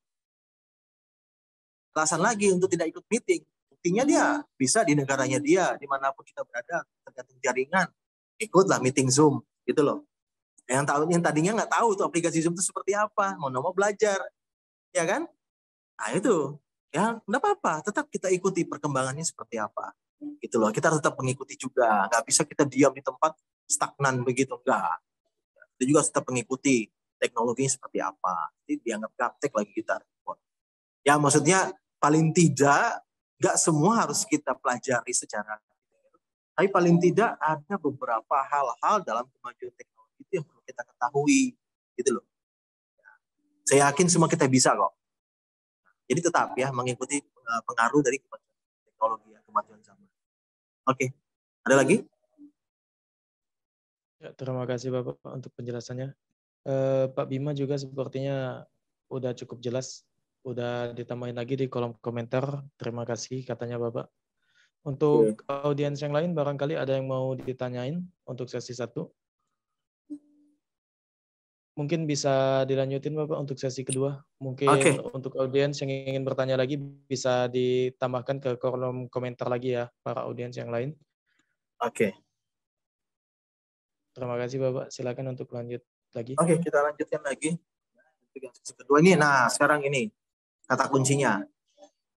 alasan lagi untuk tidak ikut meeting. Buktinya dia bisa di negaranya dia, dimanapun kita berada, tergantung jaringan, ikutlah meeting Zoom, gitu loh. Yang tadinya nggak tahu tuh aplikasi Zoom itu seperti apa, mau belajar, ya kan? Nah itu, ya nggak apa-apa, tetap kita ikuti perkembangannya seperti apa, gitu loh. Kita harus tetap mengikuti juga, nggak bisa kita diam di tempat stagnan begitu, enggak. Kita juga tetap mengikuti teknologinya seperti apa, jadi dianggap praktek lagi kita. Ya maksudnya paling tidak nggak semua harus kita pelajari secara detail, tapi paling tidak ada beberapa hal-hal dalam kemajuan teknologi itu yang perlu kita ketahui, gitu loh. Saya yakin semua kita bisa kok. Jadi tetap ya mengikuti pengaruh dari kemajuan teknologi, kemajuan zaman. Oke, ada lagi? Ya, terima kasih Bapak untuk penjelasannya. Pak Bima juga sepertinya udah cukup jelas. Udah ditambahin lagi di kolom komentar. Terima kasih katanya Bapak. Untuk audiens yang lain, barangkali ada yang mau ditanyain untuk sesi 1. Mungkin bisa dilanjutin Bapak untuk sesi kedua. Mungkin untuk audiens yang ingin bertanya lagi bisa ditambahkan ke kolom komentar lagi ya, para audiens yang lain. Oke. Terima kasih Bapak. Silakan untuk lanjut lagi. Oke, kita lanjutkan lagi. Sesi kedua ini, nah sekarang ini kata kuncinya.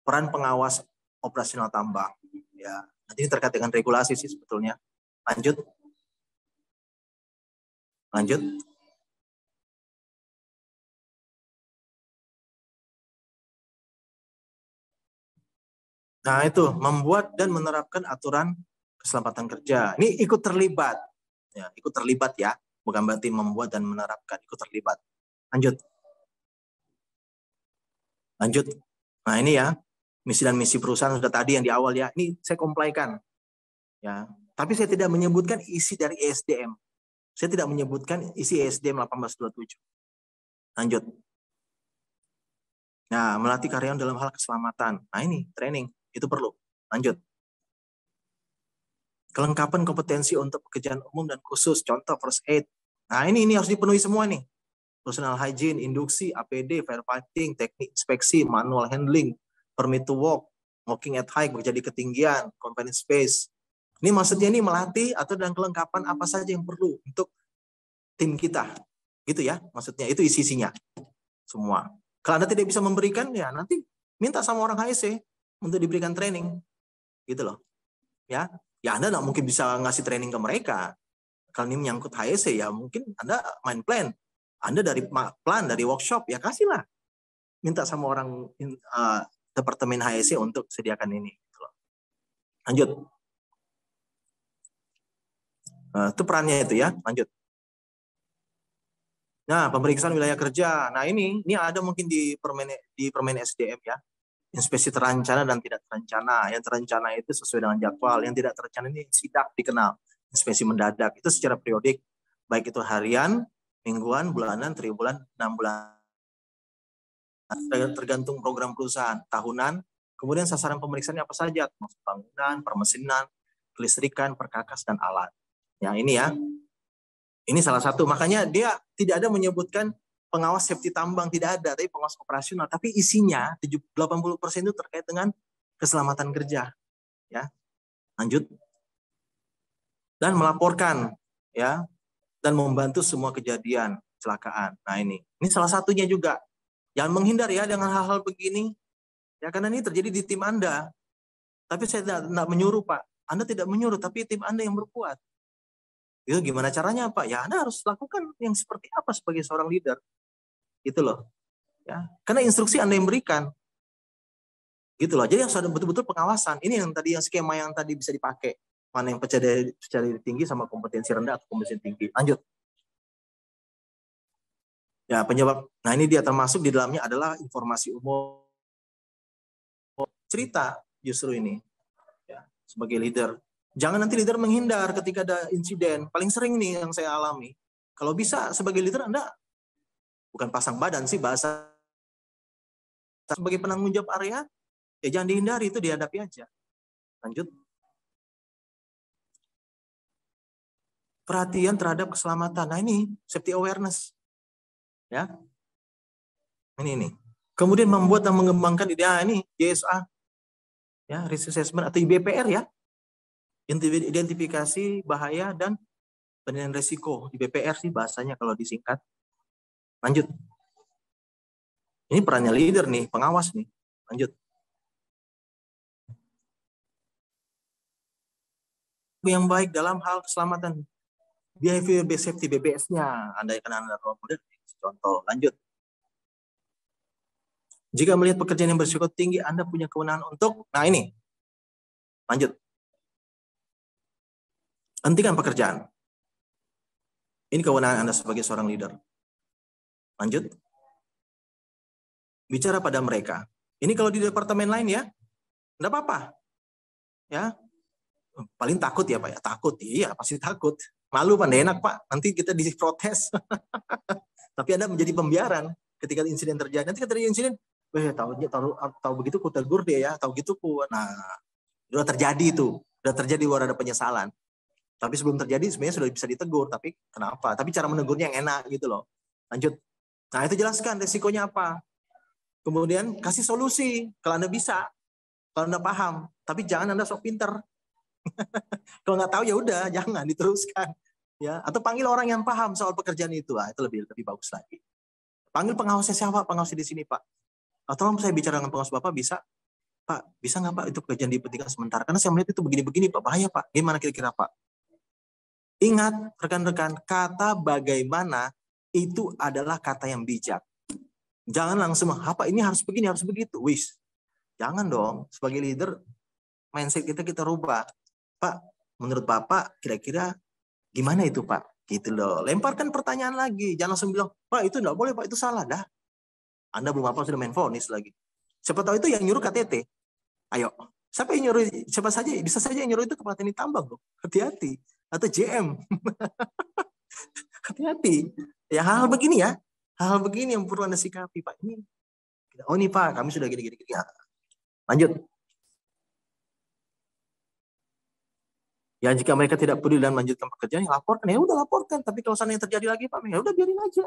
Peran pengawas operasional tambang. Ya, nanti ini terkait dengan regulasi sih sebetulnya. Lanjut. Nah, itu membuat dan menerapkan aturan keselamatan kerja. Ini ikut terlibat. Ya, ikut terlibat ya. Bukan berarti membuat dan menerapkan, ikut terlibat. Lanjut. Nah, ini ya. Misi dan misi perusahaan sudah tadi yang di awal ya. Ini saya komplaikan. Ya. Tapi saya tidak menyebutkan isi dari ESDM. Saya tidak menyebutkan isi ESDM 1827. Lanjut. Nah, melatih karyawan dalam hal keselamatan. Nah, ini training. Itu perlu. Lanjut. Kelengkapan kompetensi untuk pekerjaan umum dan khusus. Contoh first aid. Nah, ini harus dipenuhi semua nih. Personal hygiene, induksi, APD, firefighting, teknik inspeksi, manual handling, permit to walk, walking at height, bekerja di ketinggian, confined space. Ini maksudnya ini melatih atau dan kelengkapan apa saja yang perlu untuk tim kita. Gitu ya, maksudnya itu isinya semua. Kalau Anda tidak bisa memberikan, ya nanti minta sama orang HSE untuk diberikan training. Gitu loh. Ya Anda nggak mungkin bisa ngasih training ke mereka. Kalau ini menyangkut HSE, ya mungkin Anda main plan. Anda dari plan, dari workshop, ya kasihlah. Minta sama orang departemen HSE untuk sediakan ini. Lanjut. Itu perannya itu ya. Lanjut. Nah, pemeriksaan wilayah kerja. Nah, ini ada mungkin di Permen SDM ya. Inspeksi terancana dan tidak terancana. Yang terancana itu sesuai dengan jadwal. Yang tidak terancana ini sidak dikenal. Inspeksi mendadak. Itu secara periodik. Baik itu harian, mingguan, bulanan, triwulan, 6 bulan. Tergantung program perusahaan. Tahunan. Kemudian sasaran pemeriksaan apa saja. Bangunan, permesinan, kelistrikan, perkakas, dan alat. Ya, ini ya. Ini salah satu. Makanya dia tidak ada menyebutkan pengawas safety tambang. Tidak ada. Tapi pengawas operasional. Tapi isinya 80% itu terkait dengan keselamatan kerja. Ya. Lanjut. Dan melaporkan. Ya. Dan membantu semua kejadian kecelakaan. Nah ini salah satunya juga. Jangan menghindar ya dengan hal-hal begini. Ya karena ini terjadi di tim Anda. Tapi saya tidak menyuruh Pak. Anda tidak menyuruh, tapi tim Anda yang berbuat. Itu gimana caranya Pak? Ya Anda harus lakukan yang seperti apa sebagai seorang leader. Gitu loh. Ya, karena instruksi Anda yang berikan. Gitu loh. Jadi harus ada betul-betul pengawasan. Ini yang tadi yang skema yang tadi bisa dipakai. Mana yang percaya diri tinggi sama kompetensi rendah atau kompetensi tinggi. Lanjut. Ya, penyebab. Nah, ini dia termasuk di dalamnya adalah informasi umum. Cerita justru ini. Ya, sebagai leader. Jangan nanti leader menghindar ketika ada insiden. Paling sering nih yang saya alami. Kalau bisa sebagai leader Anda bukan pasang badan sih bahasa. Sebagai penanggung jawab area, ya jangan dihindari, itu dihadapi aja. Lanjut. Perhatian terhadap keselamatan. Nah ini safety awareness. Ya. Ini. Kemudian membuat dan mengembangkan ide ini JSA. Ya, risk assessment atau IBPR ya. Identifikasi bahaya dan penilaian risiko. IBPR sih bahasanya kalau disingkat. Lanjut. Ini perannya leader nih, pengawas nih. Lanjut. Yang baik dalam hal keselamatan. Behavior based safety BBS-nya. Anda role model. Contoh. Lanjut. Jika melihat pekerjaan yang berisiko tinggi, Anda punya kewenangan untuk, nah ini. Lanjut. Hentikan pekerjaan. Ini kewenangan Anda sebagai seorang leader. Lanjut. Bicara pada mereka. Ini kalau di departemen lain ya, enggak apa-apa. Ya. Paling takut ya Pak ya, takut. Iya, pasti takut. Malu Pak, enak Pak. Nanti kita diprotes. Tapi Anda menjadi pembiaran ketika insiden terjadi. Nanti ketika terjadi insiden, tahu begitu ku tegur dia ya, tahu gitu ku. Nah, Udah terjadi itu, udah terjadi baru ada penyesalan. Tapi sebelum terjadi sebenarnya sudah bisa ditegur, tapi kenapa? Tapi cara menegurnya yang enak gitu loh. Lanjut. Nah itu jelaskan resikonya apa. Kemudian kasih solusi kalau Anda bisa, kalau Anda paham. Tapi jangan Anda sok pinter. Kalau nggak tahu ya udah, jangan diteruskan. Ya, atau panggil orang yang paham soal pekerjaan itu. Itu lebih bagus lagi. Panggil pengawasnya siapa? Pengawasnya di sini Pak. Tolong saya bicara dengan pengawas Bapak bisa? Pak, bisa nggak Pak itu pekerjaan dihentikan sementara? Karena saya melihat itu begini-begini Pak, bahaya Pak. Gimana kira-kira Pak? Ingat rekan-rekan, kata bagaimana itu adalah kata yang bijak. Jangan langsung, apa ini harus begini, harus begitu. Wis, jangan dong. Sebagai leader, mindset kita rubah. Pak, menurut Bapak kira-kira gimana itu Pak? Gitu loh. Lemparkan pertanyaan lagi. Jangan langsung bilang, Pak itu enggak boleh Pak, itu salah dah. Anda belum apa sudah main vonis lagi. Siapa tahu itu yang nyuruh KTT. Ayo, siapa yang nyuruh? Siapa saja, bisa saja yang nyuruh itu kepala teknik tambang loh. Hati-hati. Atau JM. Hati-hati. Ya hal-hal begini ya. Hal-hal begini yang perlu Anda sikapi Pak. Ini. Oh nih Pak, kami sudah gini-gini. Lanjut. Ya jika mereka tidak peduli dan melanjutkan pekerjaan, ya laporkan. Ya udah laporkan. Tapi kalau sana yang terjadi lagi Pak, ya udah biarin aja.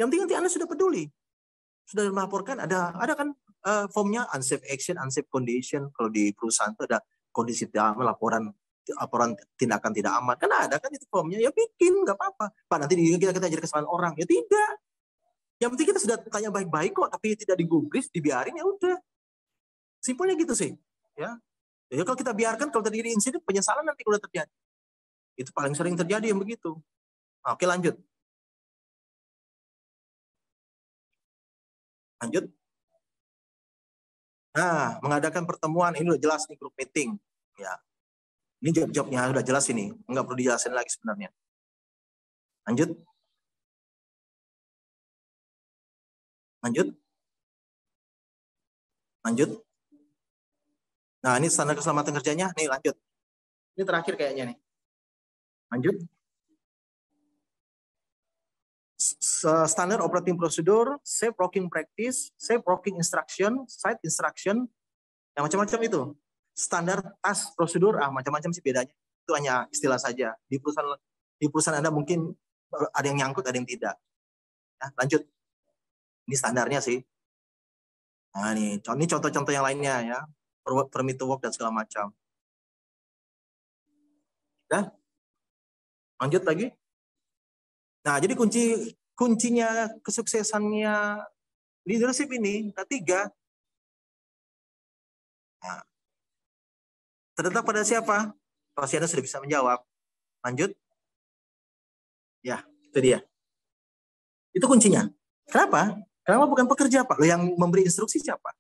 Yang penting nanti Anda sudah peduli. Sudah melaporkan, ada kan formnya unsafe action, unsafe condition. Kalau di perusahaan itu ada kondisi tidak aman, laporan tindakan tidak aman. Kan ada kan itu formnya, ya bikin, nggak apa-apa. Pak nanti kita jadi kesalahan orang. Ya tidak. Yang penting kita sudah tanya baik-baik kok, tapi tidak digubris, dibiarin, ya udah. Simpelnya gitu sih. Ya. Ya kalau kita biarkan, kalau terjadi insiden, penyesalan nanti kalau terjadi. Itu paling sering terjadi yang begitu. Oke lanjut. Lanjut. Nah, mengadakan pertemuan, ini udah jelas nih grup meeting. Ya. Ini job-jobnya udah jelas ini. Enggak perlu dijelasin lagi sebenarnya. Lanjut. Lanjut. Lanjut. Nah, ini standar keselamatan kerjanya. Nih, lanjut. Ini terakhir kayaknya nih. Lanjut. Standard operating procedure, safe working practice, safe working instruction, site instruction, yang macam-macam itu. Standar task prosedur, macam-macam sih bedanya. Itu hanya istilah saja. Di perusahaan Anda mungkin ada yang nyangkut, ada yang tidak. Nah, lanjut. Ini standarnya sih. Nah, ini contoh-contoh yang lainnya ya. Permit to work dan segala macam. Dah. Lanjut lagi. Nah, jadi kuncinya kesuksesannya leadership ini, ketiga, nah, terletak pada siapa? Pasti Anda sudah bisa menjawab. Lanjut. Ya, itu dia. Itu kuncinya. Kenapa? Kenapa bukan pekerja, Pak? Lo yang memberi instruksi siapa?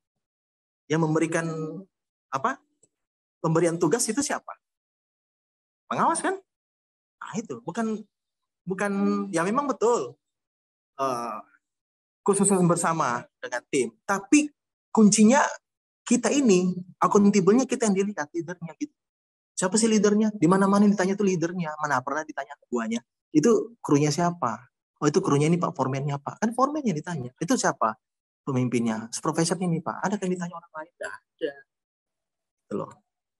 Yang memberikan apa? Pemberian tugas itu siapa? Pengawas kan? Nah, itu bukan ya memang betul khususnya bersama dengan tim. Tapi kuncinya kita ini, akuntabelnya kita yang dilihat, leadernya gitu. Siapa sih leadernya? Di mana-mana ditanya tuh leadernya. Mana pernah ditanya ketuanya? Itu krunya siapa? Oh itu krunya ini Pak, formennya Pak. Kan formennya ditanya. Itu siapa? Pemimpinnya. Supervisornya ini Pak. Ada kan ditanya orang lain? Dah ada. Gitu loh.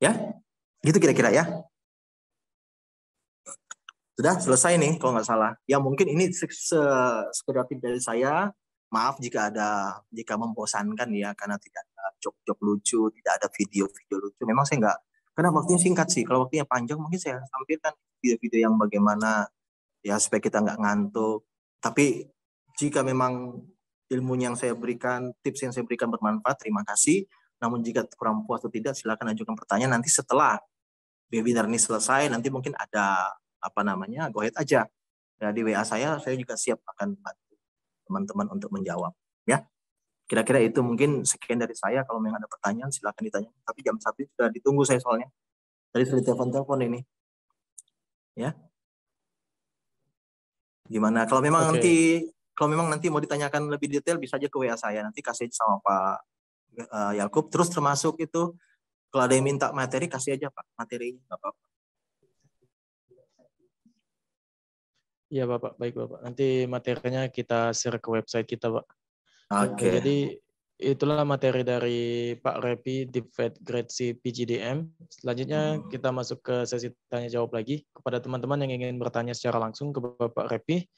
Ya? Gitu kira-kira ya. Sudah selesai nih kalau nggak salah. Ya mungkin ini sekedar tip dari saya. Maaf jika membosankan ya karena tidak ada job-job lucu, tidak ada video-video lucu. Memang saya nggak, karena waktunya singkat sih. Kalau waktunya panjang mungkin saya tampilkan video-video yang bagaimana ya supaya kita nggak ngantuk. Tapi jika memang ilmu yang saya berikan, tips yang saya berikan bermanfaat, terima kasih. Namun jika kurang puas atau tidak, silakan ajukan pertanyaan. Nanti setelah webinar ini selesai, nanti mungkin ada go ahead aja. Ya, di WA saya juga siap akan bantu teman-teman untuk menjawab. Ya, kira-kira itu mungkin sekian dari saya. Kalau memang ada pertanyaan, silakan ditanya. Tapi jam 1 sudah ditunggu saya soalnya. Tadi sudah telepon ini. Ya. Gimana? Kalau memang nanti mau ditanyakan lebih detail, bisa aja ke WA saya. Nanti kasih sama Pak Yakub. Terus termasuk itu, kalau ada yang minta materi, kasih aja Pak materinya. Nggak apa-apa. Iya Bapak, baik Bapak. Nanti materinya kita share ke website kita Pak. Oke. Jadi itulah materi dari Pak Repi di Fed Grade C PGDM. Selanjutnya kita masuk ke sesi tanya jawab lagi. Kepada teman-teman yang ingin bertanya secara langsung ke Bapak Repi,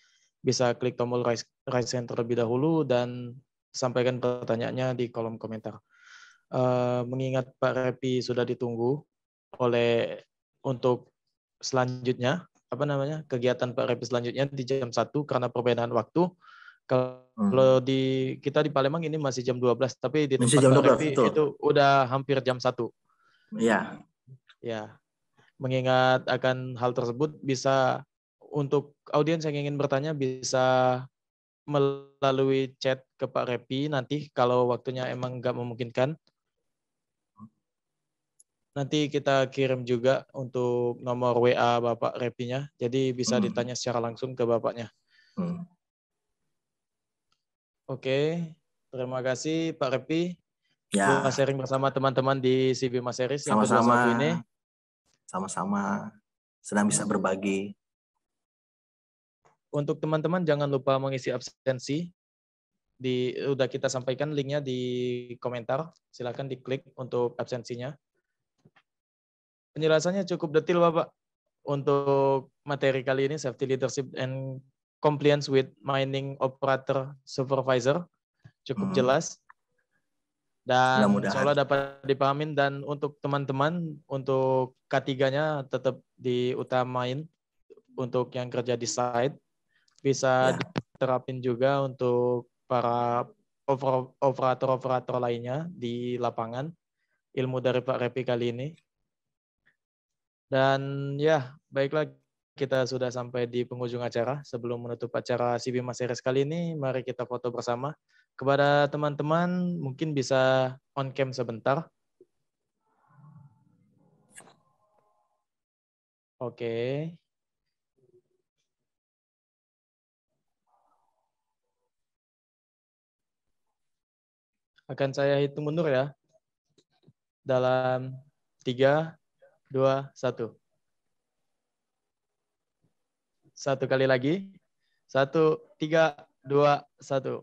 bisa klik tombol raise hand terlebih dahulu dan sampaikan pertanyaannya di kolom komentar. Mengingat Pak Repi sudah ditunggu untuk selanjutnya, kegiatan Pak Repi selanjutnya di jam 1 karena perbedaan waktu. Kalau kita di Palembang ini masih jam 12, tapi di tempat Pak Repi itu udah hampir jam 1. Iya. Ya. Mengingat akan hal tersebut, bisa untuk audiens yang ingin bertanya bisa melalui chat ke Pak Repi nanti kalau waktunya emang nggak memungkinkan. Nanti kita kirim juga untuk nomor WA Bapak Repinya, jadi bisa ditanya secara langsung ke Bapaknya. Oke, terima kasih Pak Repi. Ya. Telah sharing bersama teman-teman di CB Mas Series yang ke-21 ini. Sama-sama. Sedang bisa berbagi. Untuk teman-teman jangan lupa mengisi absensi. Udah kita sampaikan linknya di komentar. Silakan diklik untuk absensinya. Penjelasannya cukup detail Bapak. Untuk materi kali ini, Safety Leadership and Compliance with Mining Operator Supervisor. Cukup jelas. Dan insya Allah dapat dipahamin. Dan untuk teman-teman, untuk K3-nya tetap diutamain untuk yang kerja di site. Bisa diterapin juga untuk para operator-operator lainnya di lapangan. Ilmu dari Pak Repi kali ini. Dan ya, baiklah, kita sudah sampai di penghujung acara. Sebelum menutup acara CB Mas Series kali ini, mari kita foto bersama. Kepada teman-teman, mungkin bisa on cam sebentar. Oke. Akan saya hitung mundur ya. Dalam 3, 2, 1. Satu kali lagi. 1, 3, 2, 1.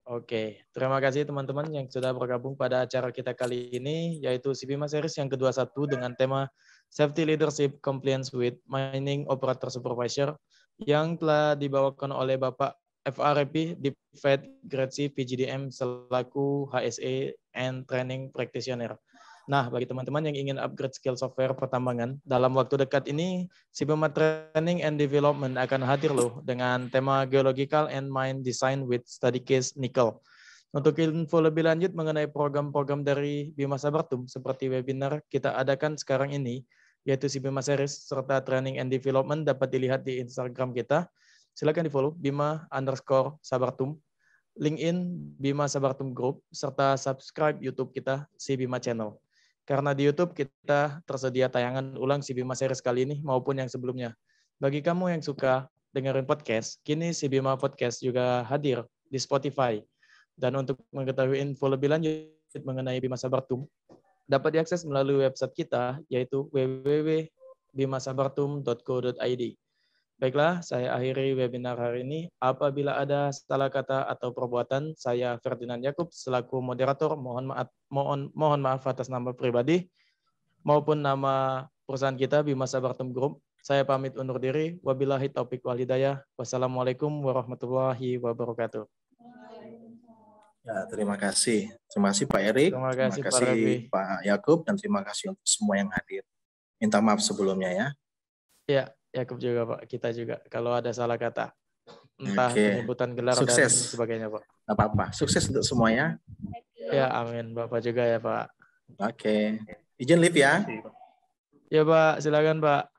Oke, terima kasih teman-teman yang sudah bergabung pada acara kita kali ini, yaitu CB Mas Series yang ke-21 dengan tema Safety Leadership Compliance with Mining Operator Supervisor yang telah dibawakan oleh Bapak FA Repi di Fed Grade C PGDM selaku HSE and Training Practitioner. Nah, bagi teman-teman yang ingin upgrade skill software pertambangan, dalam waktu dekat ini, Sibema Training and Development akan hadir loh dengan tema Geological and Mine Design with Study Case Nickel. Untuk info lebih lanjut mengenai program-program dari Bima Sabartum, seperti webinar kita adakan sekarang ini, yaitu Sibema Series, serta Training and Development dapat dilihat di Instagram kita. Silakan di-follow Bima_Sabartum, LinkedIn Bima Sabartum Group, serta subscribe YouTube kita, si Bima Channel. Karena di YouTube kita tersedia tayangan ulang si Bima Series kali ini maupun yang sebelumnya. Bagi kamu yang suka dengerin podcast, kini si Bima Podcast juga hadir di Spotify. Dan untuk mengetahui info lebih lanjut mengenai Bima Sabartum, dapat diakses melalui website kita, yaitu www.bimasabartum.co.id. Baiklah, saya akhiri webinar hari ini. Apabila ada salah kata atau perbuatan, saya Ferdinand Yakub selaku moderator mohon maaf atas nama pribadi maupun nama perusahaan kita Bima Sabartum Group. Saya pamit undur diri. Wabillahi taufik wal hidayah. Wassalamualaikum warahmatullahi wabarakatuh. Ya, terima kasih. Terima kasih Pak Erik. Terima kasih Pak Yakub, dan terima kasih untuk semua yang hadir. Minta maaf sebelumnya ya. Ya, Yakub juga Pak. Kita juga kalau ada salah kata. Entah penyebutan gelar sukses dan sebagainya Pak. Nggak apa-apa. Sukses untuk semuanya. Ya, amin. Bapak juga ya Pak. Oke. Izin live ya. Ya Pak, silakan Pak.